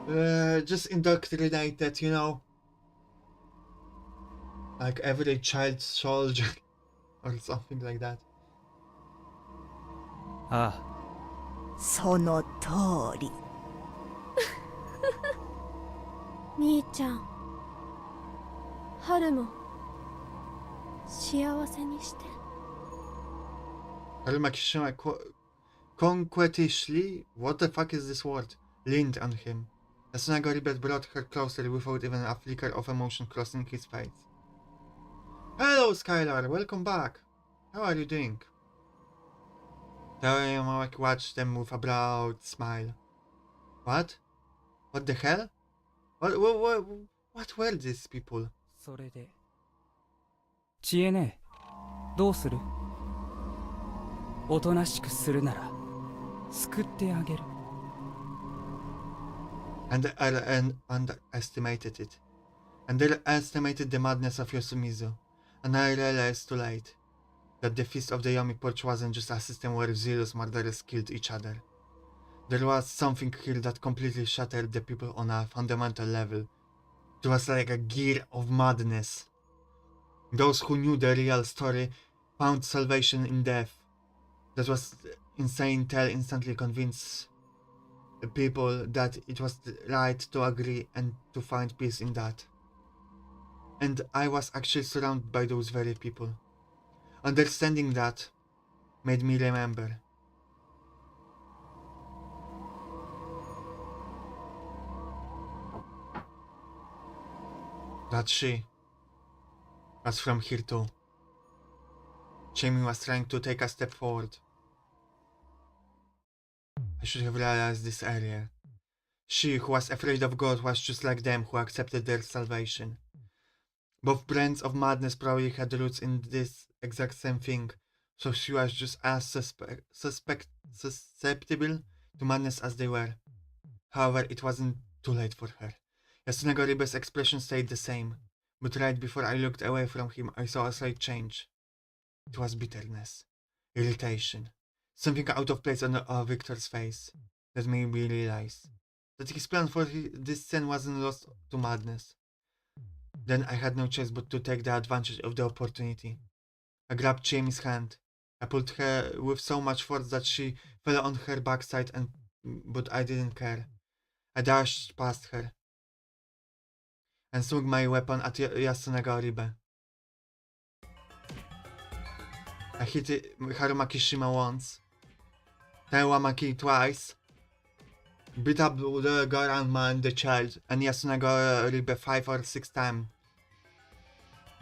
Just indoctrinated, you know, like every child soldier or something like that. あその通り。兄ちゃん、春も幸せにして。Haru Makishima conquetishly, what the fuck is this word? Leaned on him. Yasunaga Ribet brought her closer without even a flicker of emotion crossing his face. Hello, Skylar, welcome back. How are you doing? Taoyamaki watched them with a broad smile. What? What the hell? What were these people? それで知恵ね、どうする？おとなしくするなら救ってあげる。And underestimated it. Underestimated the madness of Yosumizu. And I realized too late that the Feast of the Yomi Porch wasn't just a system where zealous murderers killed each other. There was something here that completely shattered the people on a fundamental level. It was like a gear of madness. Those who knew the real story found salvation in death. That was insane tale instantly convinced the people that it was right to agree and to find peace in that. And I was actually surrounded by those very people. Understanding that made me remember. That she was from here too. Chiemi was trying to take a step forward. I should have realized this earlier. She who was afraid of God was just like them who accepted their salvation. Both brands of madness probably had roots in this exact same thing, so she was just as susceptible to madness as they were. However, it wasn't too late for her. Yasunaga Ribe's expression stayed the same, but right before I looked away from him, I saw a slight change. It was bitterness, irritation, something out of place on Victor's face that made me realize that his plan for this scene wasn't lost to madness. Then I had no choice but to take the advantage of the opportunity. I grabbed Chiemi's hand. I pulled her with so much force that she fell on her backside, but I didn't care. I dashed past her and swung my weapon at Yasunaga Ribe. I hit Haru Makishima once, Taiwamaki twice, beat up the Garan man, the child, and Yasunaga Ribe 5 or 6 times.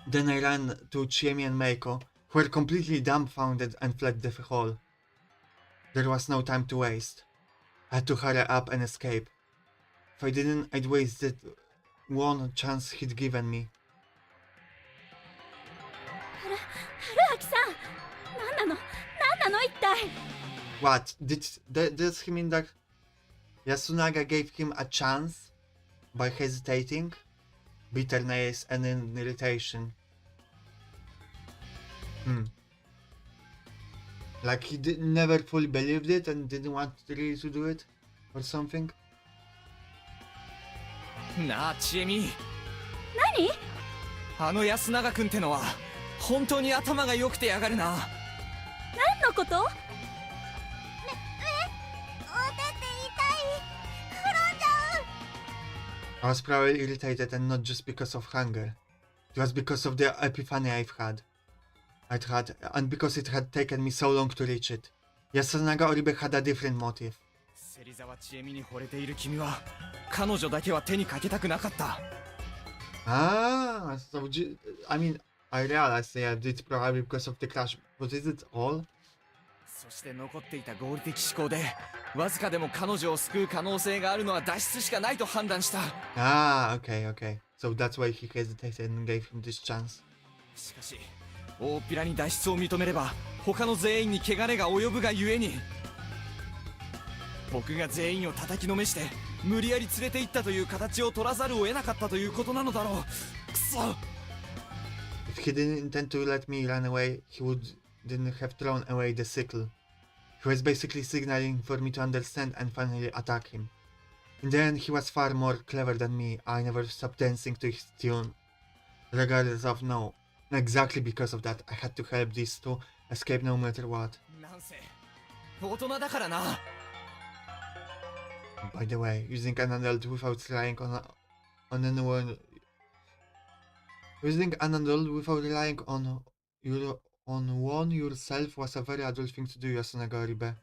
Then I ran to Chiemi and Meiko, who were completely dumbfounded and fled the hall. There was no time to waste. I had to hurry up and escape. If I didn't, I'd wasted one chance he'd given me. 春秋さん、何なの一体。 What? Does he mean that Yasunaga gave him a chance by hesitating? Bitterness and irritation. Like he never fully believed it and didn't want really to do it? Or something? なあちえみ、何？あの安永君ってのは本当に頭が良くてやがるな。何のこと？お手って痛い。転んじゃう。 I was probably irritated, and not just because of hunger. It was because of the epiphany I'd had, and because it had taken me so long to reach it. Yasunaga Oribe had a different motive. 芹沢千恵美に惚れている君は彼女だけは手にかけたくなかった。 Ah, so I mean, I realized, yeah, it's probably because of the crash, but is it all? そして残っていた合理的思考でわずかでも彼女を救う可能性があるのは脱出しかないと判断した。 Ah, okay. So that's why he hesitated and gave him this chance. しかし大っぴらに脱出を認めれば他の全員に汚れが及ぶがゆえに、僕が全員を叩きのめして無理やり連れて行ったという形を取らざるを得なかったということなのだろう。くそ。 If he didn't intend to let me run away, didn't have thrown away the sickle. He was basically signaling for me to understand and finally attack him. In the end, he was far more clever than me. I never stopped dancing to his tune, regardless of no. Exactly because of that, I had to help these two escape no matter what. なんせ大人だからな。 By the way, using an adult without relying on anyone, using an adult without relying on one yourself was a very adult thing to do, Yasunaga Oribe.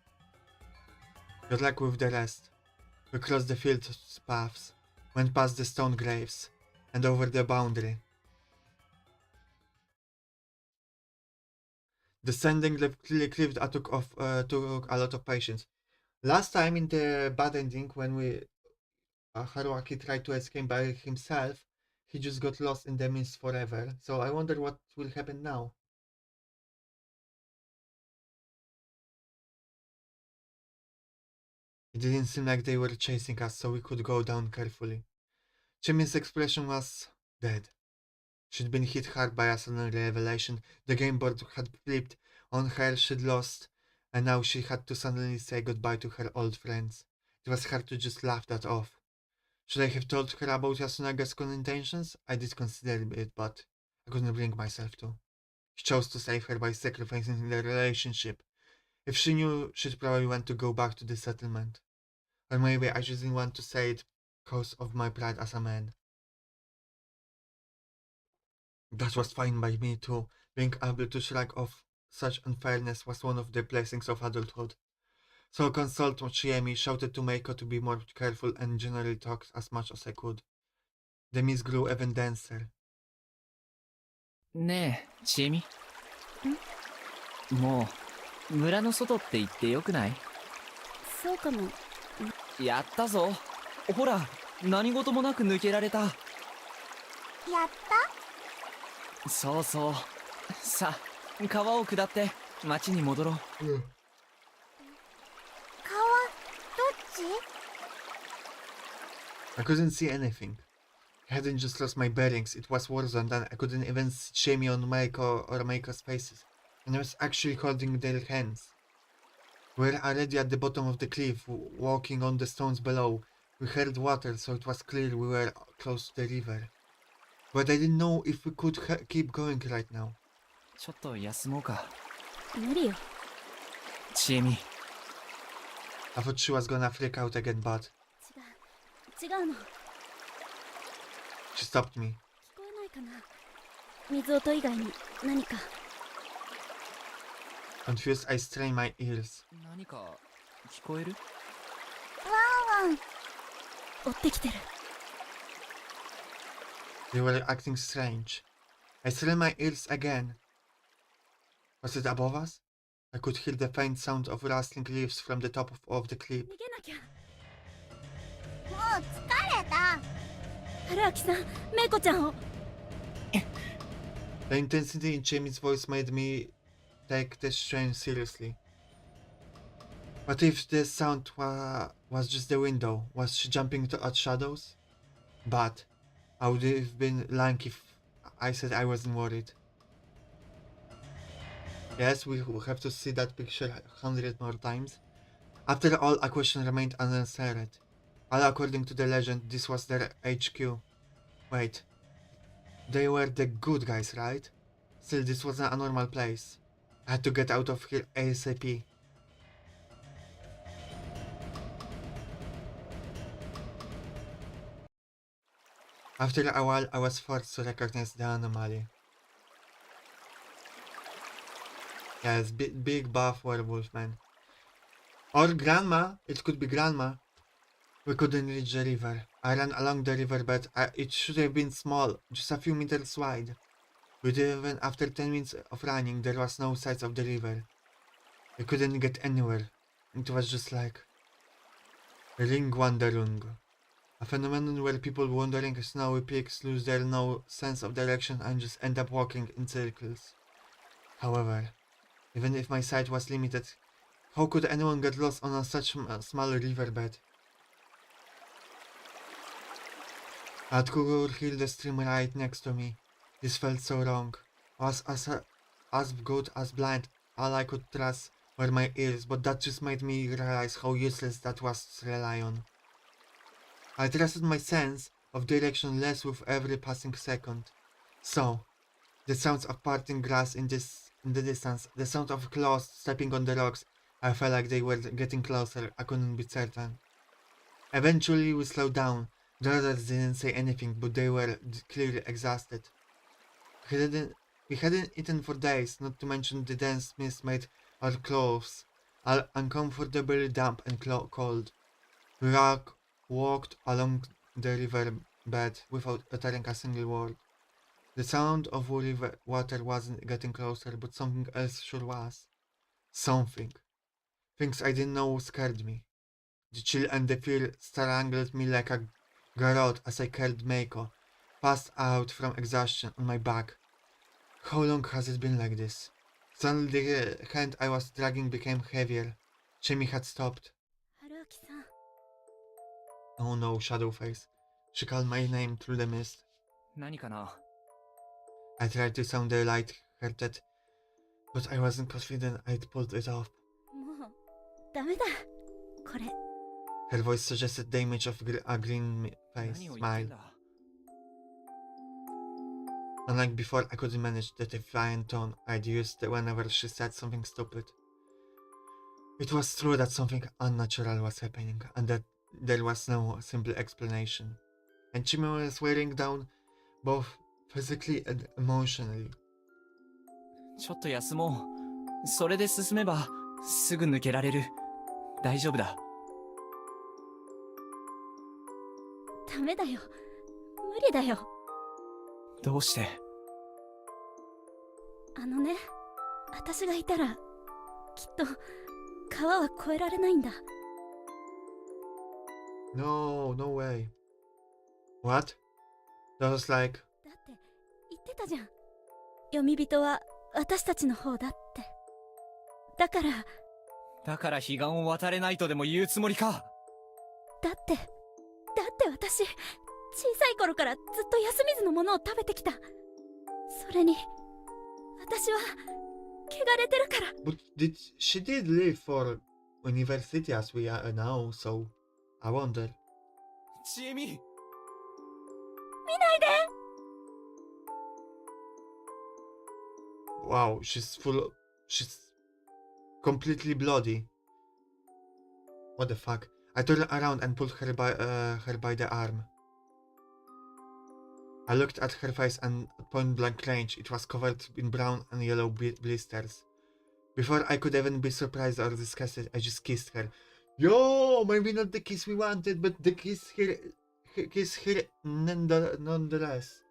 Good luck with the rest. We crossed the field's paths, went past the stone graves, and over the boundary. Descending the cliff took a lot of patience. Last time in the bad ending, when Haruaki tried to escape by himself, he just got lost in the mist forever. So I wonder what will happen now. It didn't seem like they were chasing us, so we could go down carefully. Chiemi's expression was dead. She'd been hit hard by a sudden revelation. The game board had flipped on her, she'd lost, and now she had to suddenly say goodbye to her old friends. It was hard to just laugh that off. Should I have told her about Yasunaga's good intentions? I did consider it, but I couldn't bring myself to. He chose to save her by sacrificing the relationship. If she knew, she'd probably want to go back to the settlement. Or maybe I just didn't want to say it because of my pride as a man. That was fine by me too. Being able to shrug off such unfairness was one of the blessings of adulthood. So I consulted Chiemi, shouted to Meiko to be more careful, and generally talked as much as I could. The mist grew even denser. ねえ、ちえみ。もう村の外って言ってよくない？そうかも。やったぞ。ほら、何事もなく抜けられた。やったそうそう。さあ、川を下って町に戻ろう。川、どっち？ I couldn't see anything. I hadn't just lost my bearings, it was worse than that. I couldn't even see Chiemi on Meiko or Meiko's faces, and I was actually holding their hands. We were already at the bottom of the cliff, walking on the stones below. We heard water, so it was clear we were close to the river. But I didn't know if we could keep going right now. ちょっと休もうか。無理よ。ちえみ。I thought she was gonna freak out again, but 違うの。 she stopped me. 聞こえないかな。水音以外に何か。Confused, I strained my ears. 何か聞こえる？ワンワン。追ってきてる。They were acting strange. I strained my ears again. Was it above us? I could hear the faint sound of rustling leaves from the top of the cliff. 逃げなきゃ。もう疲れた。春明さん、メイコちゃんを。The intensity in Chiemi's voice made me take the strain seriously. What if the sound was just the window? Was she jumping at shadows? But I would have been lying if I said I wasn't worried. Yes, we will have to see that picture 100 more times. After all, a question remained unanswered. All according to the legend, this was their HQ. Wait, they were the good guys, right? Still, this wasn't a normal place. I had to get out of here ASAP. After a while, I was forced to recognize the anomaly. Yes, big buff werewolf man. Or grandma, it could be grandma. We couldn't reach the river. I ran along the riverbed. It should have been small, just a few meters wide. But even after 10 minutes of running, there was no sight of the river. I couldn't get anywhere. It was just like Ringwanderung, a phenomenon where people wandering snowy peaks lose their no sense of direction and just end up walking in circles. However, even if my sight was limited, how could anyone get lost on such a small riverbed? I could hear the stream right next to me. This felt so wrong. I was as good as blind. All I could trust were my ears, but that just made me realize how useless that was to rely on. I trusted my sense of direction less with every passing second. So, the sounds of parting grass in the distance, the sound of claws stepping on the rocks, I felt like they were getting closer. I couldn't be certain. Eventually, we slowed down. The others didn't say anything, but they were clearly exhausted. We hadn't eaten for days, not to mention the dense mist made our clothes uncomfortably damp and cold. We walked along the river bed without uttering a single word. The sound of river water wasn't getting closer, but something else sure was. Something. Things I didn't know scared me. The chill and the fear strangled me like a garrote as I carried Meiko, passed out from exhaustion, on my back. How long has it been like this? Suddenly the hand I was dragging became heavier. Chiemi had stopped. Haruki-san. Oh no, Shadowface. She called my name through the mist. 何かな I tried to sound light-hearted, but I wasn't confident I'd pulled it off. もうダメだこれ。 Her voice suggested the image of a green face, 何を言ってん smile. だ Unlike before, I couldn't manage the defiant tone I'd used whenever she said something stupid. It was true that something unnatural was happening, and that there was no simple explanation. And Chiemi was wearing down both physically and emotionally. ちょっと休もう。それで進めば、すぐ抜けられる。大丈夫だ。ダメだよ無理だよ。どうして？あのね、私がいたらきっと川は越えられないんだ。 No, no way. What? That was like... だって言ってたじゃん。読み人は私たちの方だって。だから彼岸を渡れないとでも言うつもりか。だって私小さい頃からずっと休みずのものを食べてきた。それに私は汚れてるから。 But she did leave for university as we are now, so I wonder. ちえみ。見ないで。 Wow, she's completely bloody. What the fuck? I turned around and pulled her by the arm. I looked at her face and at point blank range, it was covered in brown and yellow blisters. Before I could even be surprised or disgusted, I just kissed her. Yo, maybe not the kiss we wanted, but the kiss here nonetheless.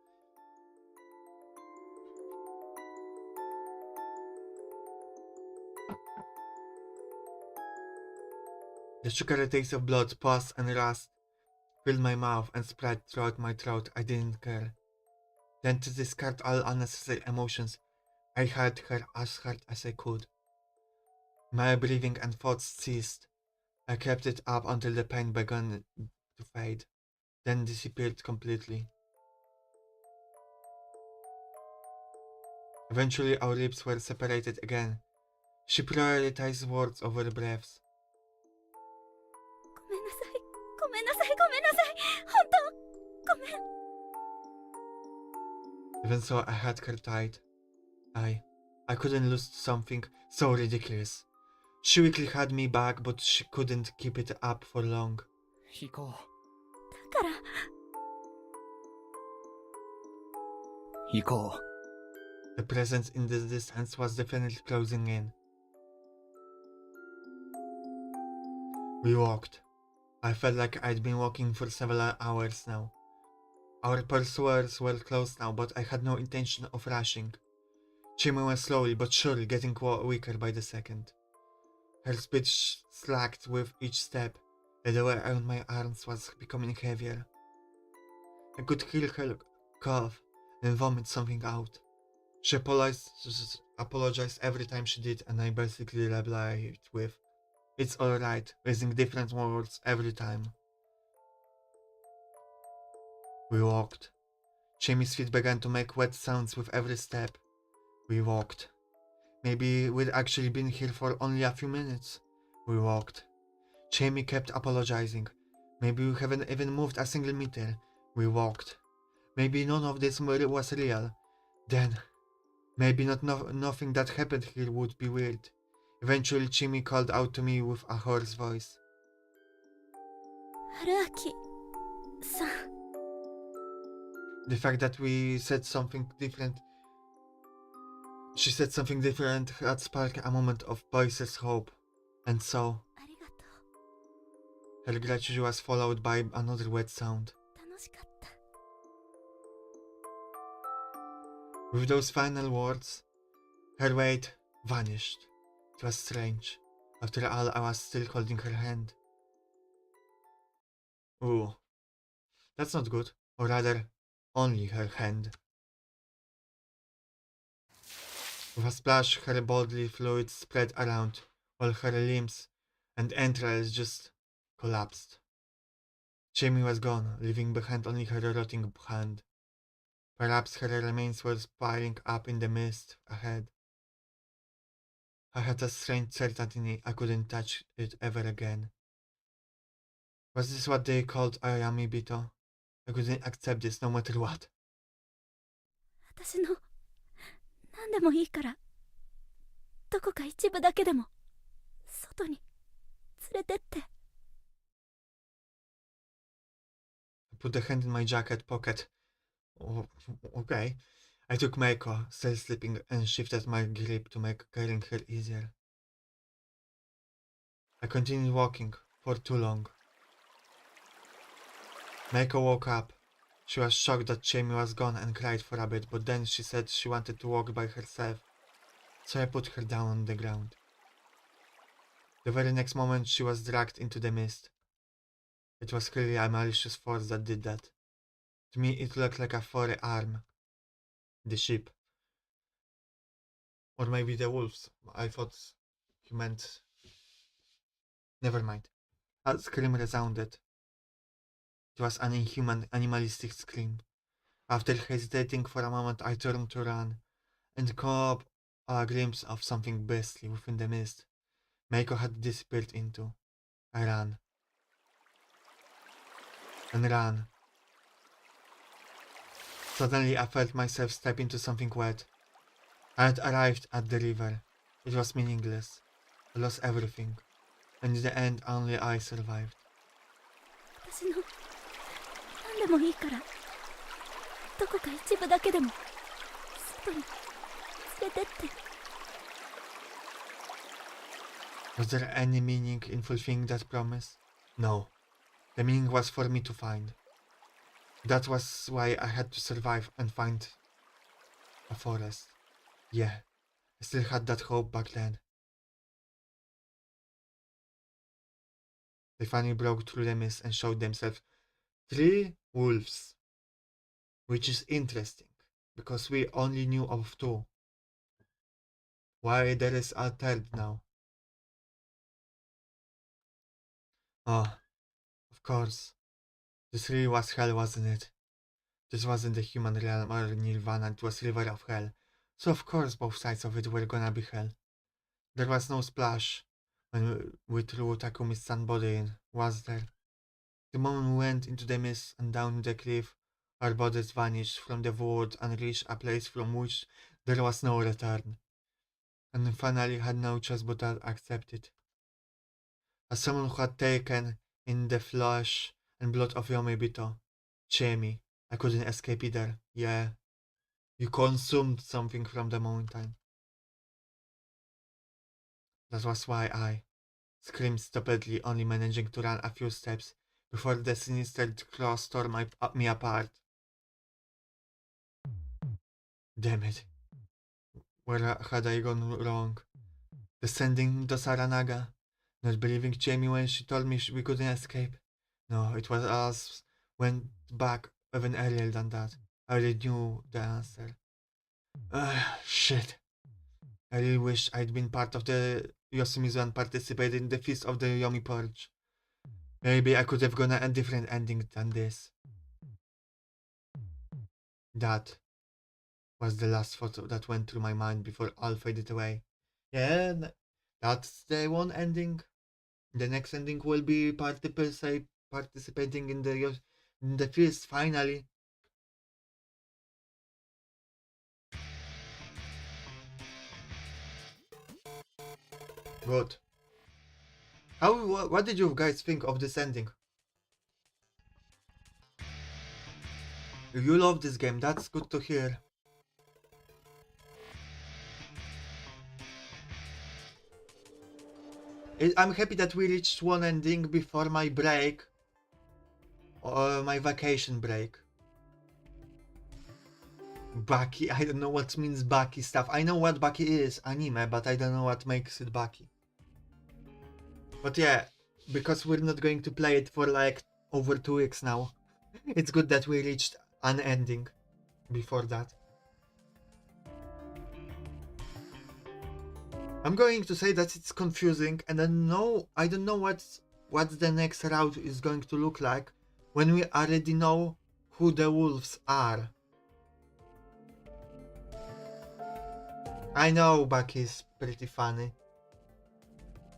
The sugary taste of blood, pus, and rust filled my mouth and spread throughout my throat. I didn't care. Then, to discard all unnecessary emotions, I held her as hard as I could. My breathing and thoughts ceased. I kept it up until the pain began to fade, then disappeared completely. Eventually, our lips were separated again. She prioritized words over breaths. ごめんなさいごめんなさいごめんなさい本当ごめん。 Even so, I had her tight. I I couldn't lose to something so ridiculous. She quickly had me back, but she couldn't keep it up for long. 行こだからう。行こ The presence in the distance was definitely closing in. We walked. I felt like I'd been walking for several hours now. Our pursuers were close now, but I had no intention of rushing. Chiemi was slowly but surely getting weaker by the second. Her speed slacked with each step, and the weight around my arms was becoming heavier. I could hear her cough and vomit something out. She apologized every time she did, and I basically replied with, "It's alright," using different words every time. We walked. Chiemi's feet began to make wet sounds with every step. We walked. Maybe we'd actually been here for only a few minutes. We walked. Chiemi kept apologizing. Maybe we haven't even moved a single meter. We walked. Maybe none of this was real. Then, maybe nothing that happened here would be weird. Eventually, Chiemi called out to me with a hoarse voice. 春秋さん The fact that we said something different, she said something different, had sparked a moment of boisterous hope. And so, ありがと her gratitude was followed by another wet sound. う楽しかった With those final words, her weight vanished. It was strange. After all, I was still holding her hand. Ooh, that's not good. Or rather, only her hand. With a splash, her bodily fluids spread around, while her limbs and entrails just collapsed. Chiemi was gone, leaving behind only her rotting hand. Perhaps her remains were piling up in the mist ahead. I had a strange certainty I couldn't touch it ever again. Was this what they called a yomibito? I couldn't accept this no matter what. 私の何でもいいからどこか一部だけでも外に連れてって I put the hand in my jacket pocket. Oh, okay. I took Meiko, still sleeping, and shifted my grip to make carrying her easier. I continued walking for too long. Meiko woke up. She was shocked that Chiemi was gone and cried for a bit, but then she said she wanted to walk by herself, so I put her down on the ground. The very next moment she was dragged into the mist. It was clearly a malicious force that did that. To me it looked like a furry arm. The sheep. Or maybe the wolves. I thought you meant... Never mind. A scream resounded. It was an inhuman, animalistic scream. After hesitating for a moment, I turned to run, and caught a glimpse of something beastly within the mist Meiko had disappeared into. I ran. And ran. Suddenly I felt myself step into something wet. I had arrived at the river. It was meaningless. I lost everything. And in the end, only I survived. 私の何でもいいからどこか一部だけでも外に連れてって Was there any meaning in fulfilling that promise? No. The meaning was for me to find. That was why I had to survive and find a forest. Yeah, I still had that hope back then. They finally broke through the mist and showed themselves 3 wolves. Which is interesting, because we only knew of 2. Why there is a 3rd now? Ah, of course. This really was hell, wasn't it? This wasn't the human realm or nirvana, it was river of hell. So of course both sides of it were gonna be hell. There was no splash when we threw Takumi's sun body in, was there? The moment we went into the mist and down the cliff, our bodies vanished from the wood and reached a place from which there was no return. and finally had no choice but to accept it. As someone who had taken in the flesh and blood of Yomibito, Chiemi, I couldn't escape either. Yeah, you consumed something from the mountain. That was why I screamed stupidly, only managing to run a few steps before the sinister claws tore me apart. Damn it. Where had I gone wrong? Descending into Saranaga, not believing Jamie when she told me we couldn't escape. No, it was us went back even earlier than that. I already knew the answer. Shit. I really wish I'd been part of the Yosemizu and participated in the Feast of the Yomi Purge. Maybe I could have gone a different ending than this. That was the last thought that went through my mind before all faded away. Yeah, that's the one ending. The next ending will be participating in the feast finally. Good. What did you guys think of this ending? You love this game, that's good to hear. I'm happy that we reached one ending before my break, or my vacation break. Baki, I don't know what means Baki stuff. I know what Baki is, anime, but I don't know what makes it Baki. But yeah, because we're not going to play it for like over 2 weeks now, it's good that we reached an ending before that. I'm going to say that it's confusing, and I don't know what the next route is going to look like when we already know who the wolves are. I know Baki is pretty funny.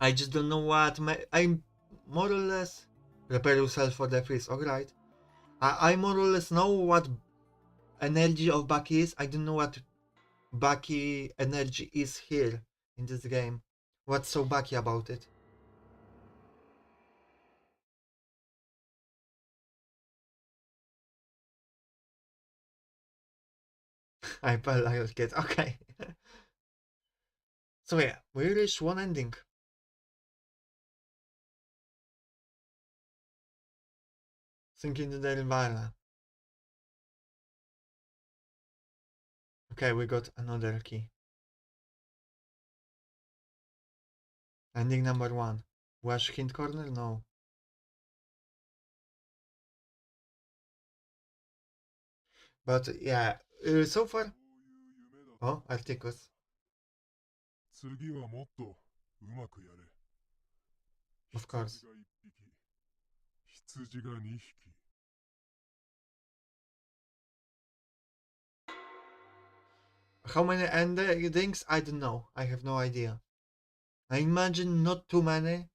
I just don't know what I more or less prepare yourself for the freeze, alright? I more or less know what energy of Baki is. I don't know what Baki energy is here in this game. What's so Baki about it? I like it. Okay. So yeah, we reached one ending. Sinking to the Nirvana. Okay, we got another key. Ending number 1. Wash hint corner? No. But yeah, so far. Oh, Articus. 次はもっとうまくやれ。 Of course. 羊が2匹。 How many endings? I don't know. I have no idea. I imagine not too many.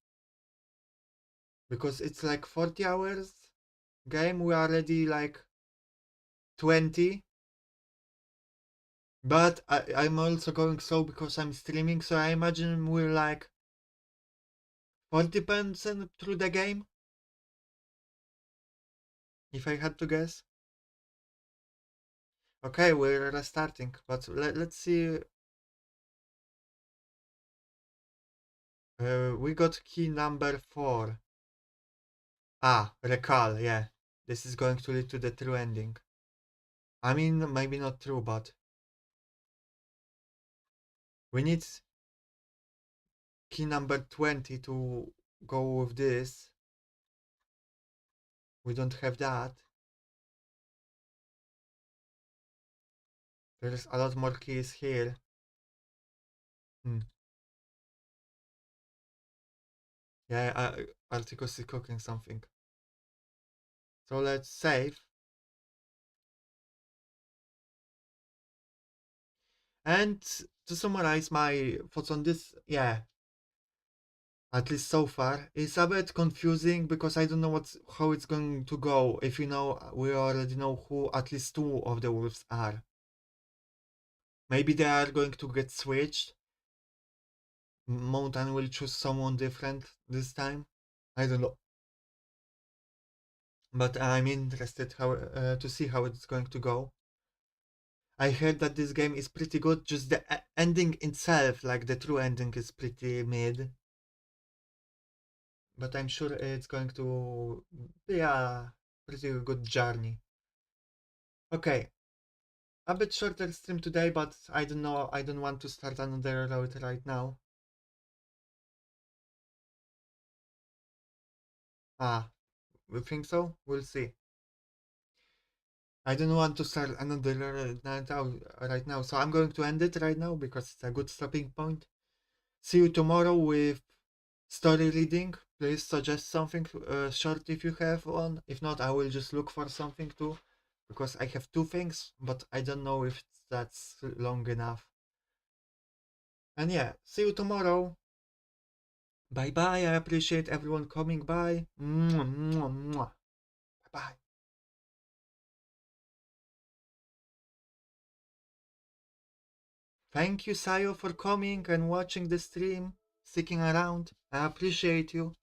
Because it's like 40 hours game. We are already like 20. But I'm also going slow because I'm streaming, so I imagine we're like 40% through the game. If I had to guess. Okay, we're restarting, but let's see. We got key number 4. Ah, recall, yeah. This is going to lead to the true ending. I mean, maybe not true, but we need key number 20 to go with this. We don't have that. There's a lot more keys here. Yeah, Articus is cooking something. So let's save. And to summarize my thoughts on this, yeah, at least so far, it's a bit confusing because I don't know how it's going to go. If you know, we already know who at least 2 of the wolves are. Maybe they are going to get switched. Mountain will choose someone different this time. I don't know. But I'm interested to see how it's going to go. I heard that this game is pretty good, just the ending itself, like the true ending, is pretty mid. But I'm sure it's going to be a pretty good journey. Okay, a bit shorter stream today, but I don't know, I don't want to start another road right now. Ah, we think so? We'll see. I don't want to start another night out right now, so I'm going to end it right now because it's a good stopping point. See you tomorrow with story reading. Please suggest something short if you have one. If not, I will just look for something too, because I have 2 things, but I don't know if that's long enough. And yeah, see you tomorrow. Bye bye. I appreciate everyone coming by. Mwah, mwah, mwah. Bye bye. Thank you, Sayo, for coming and watching the stream, sticking around. I appreciate you.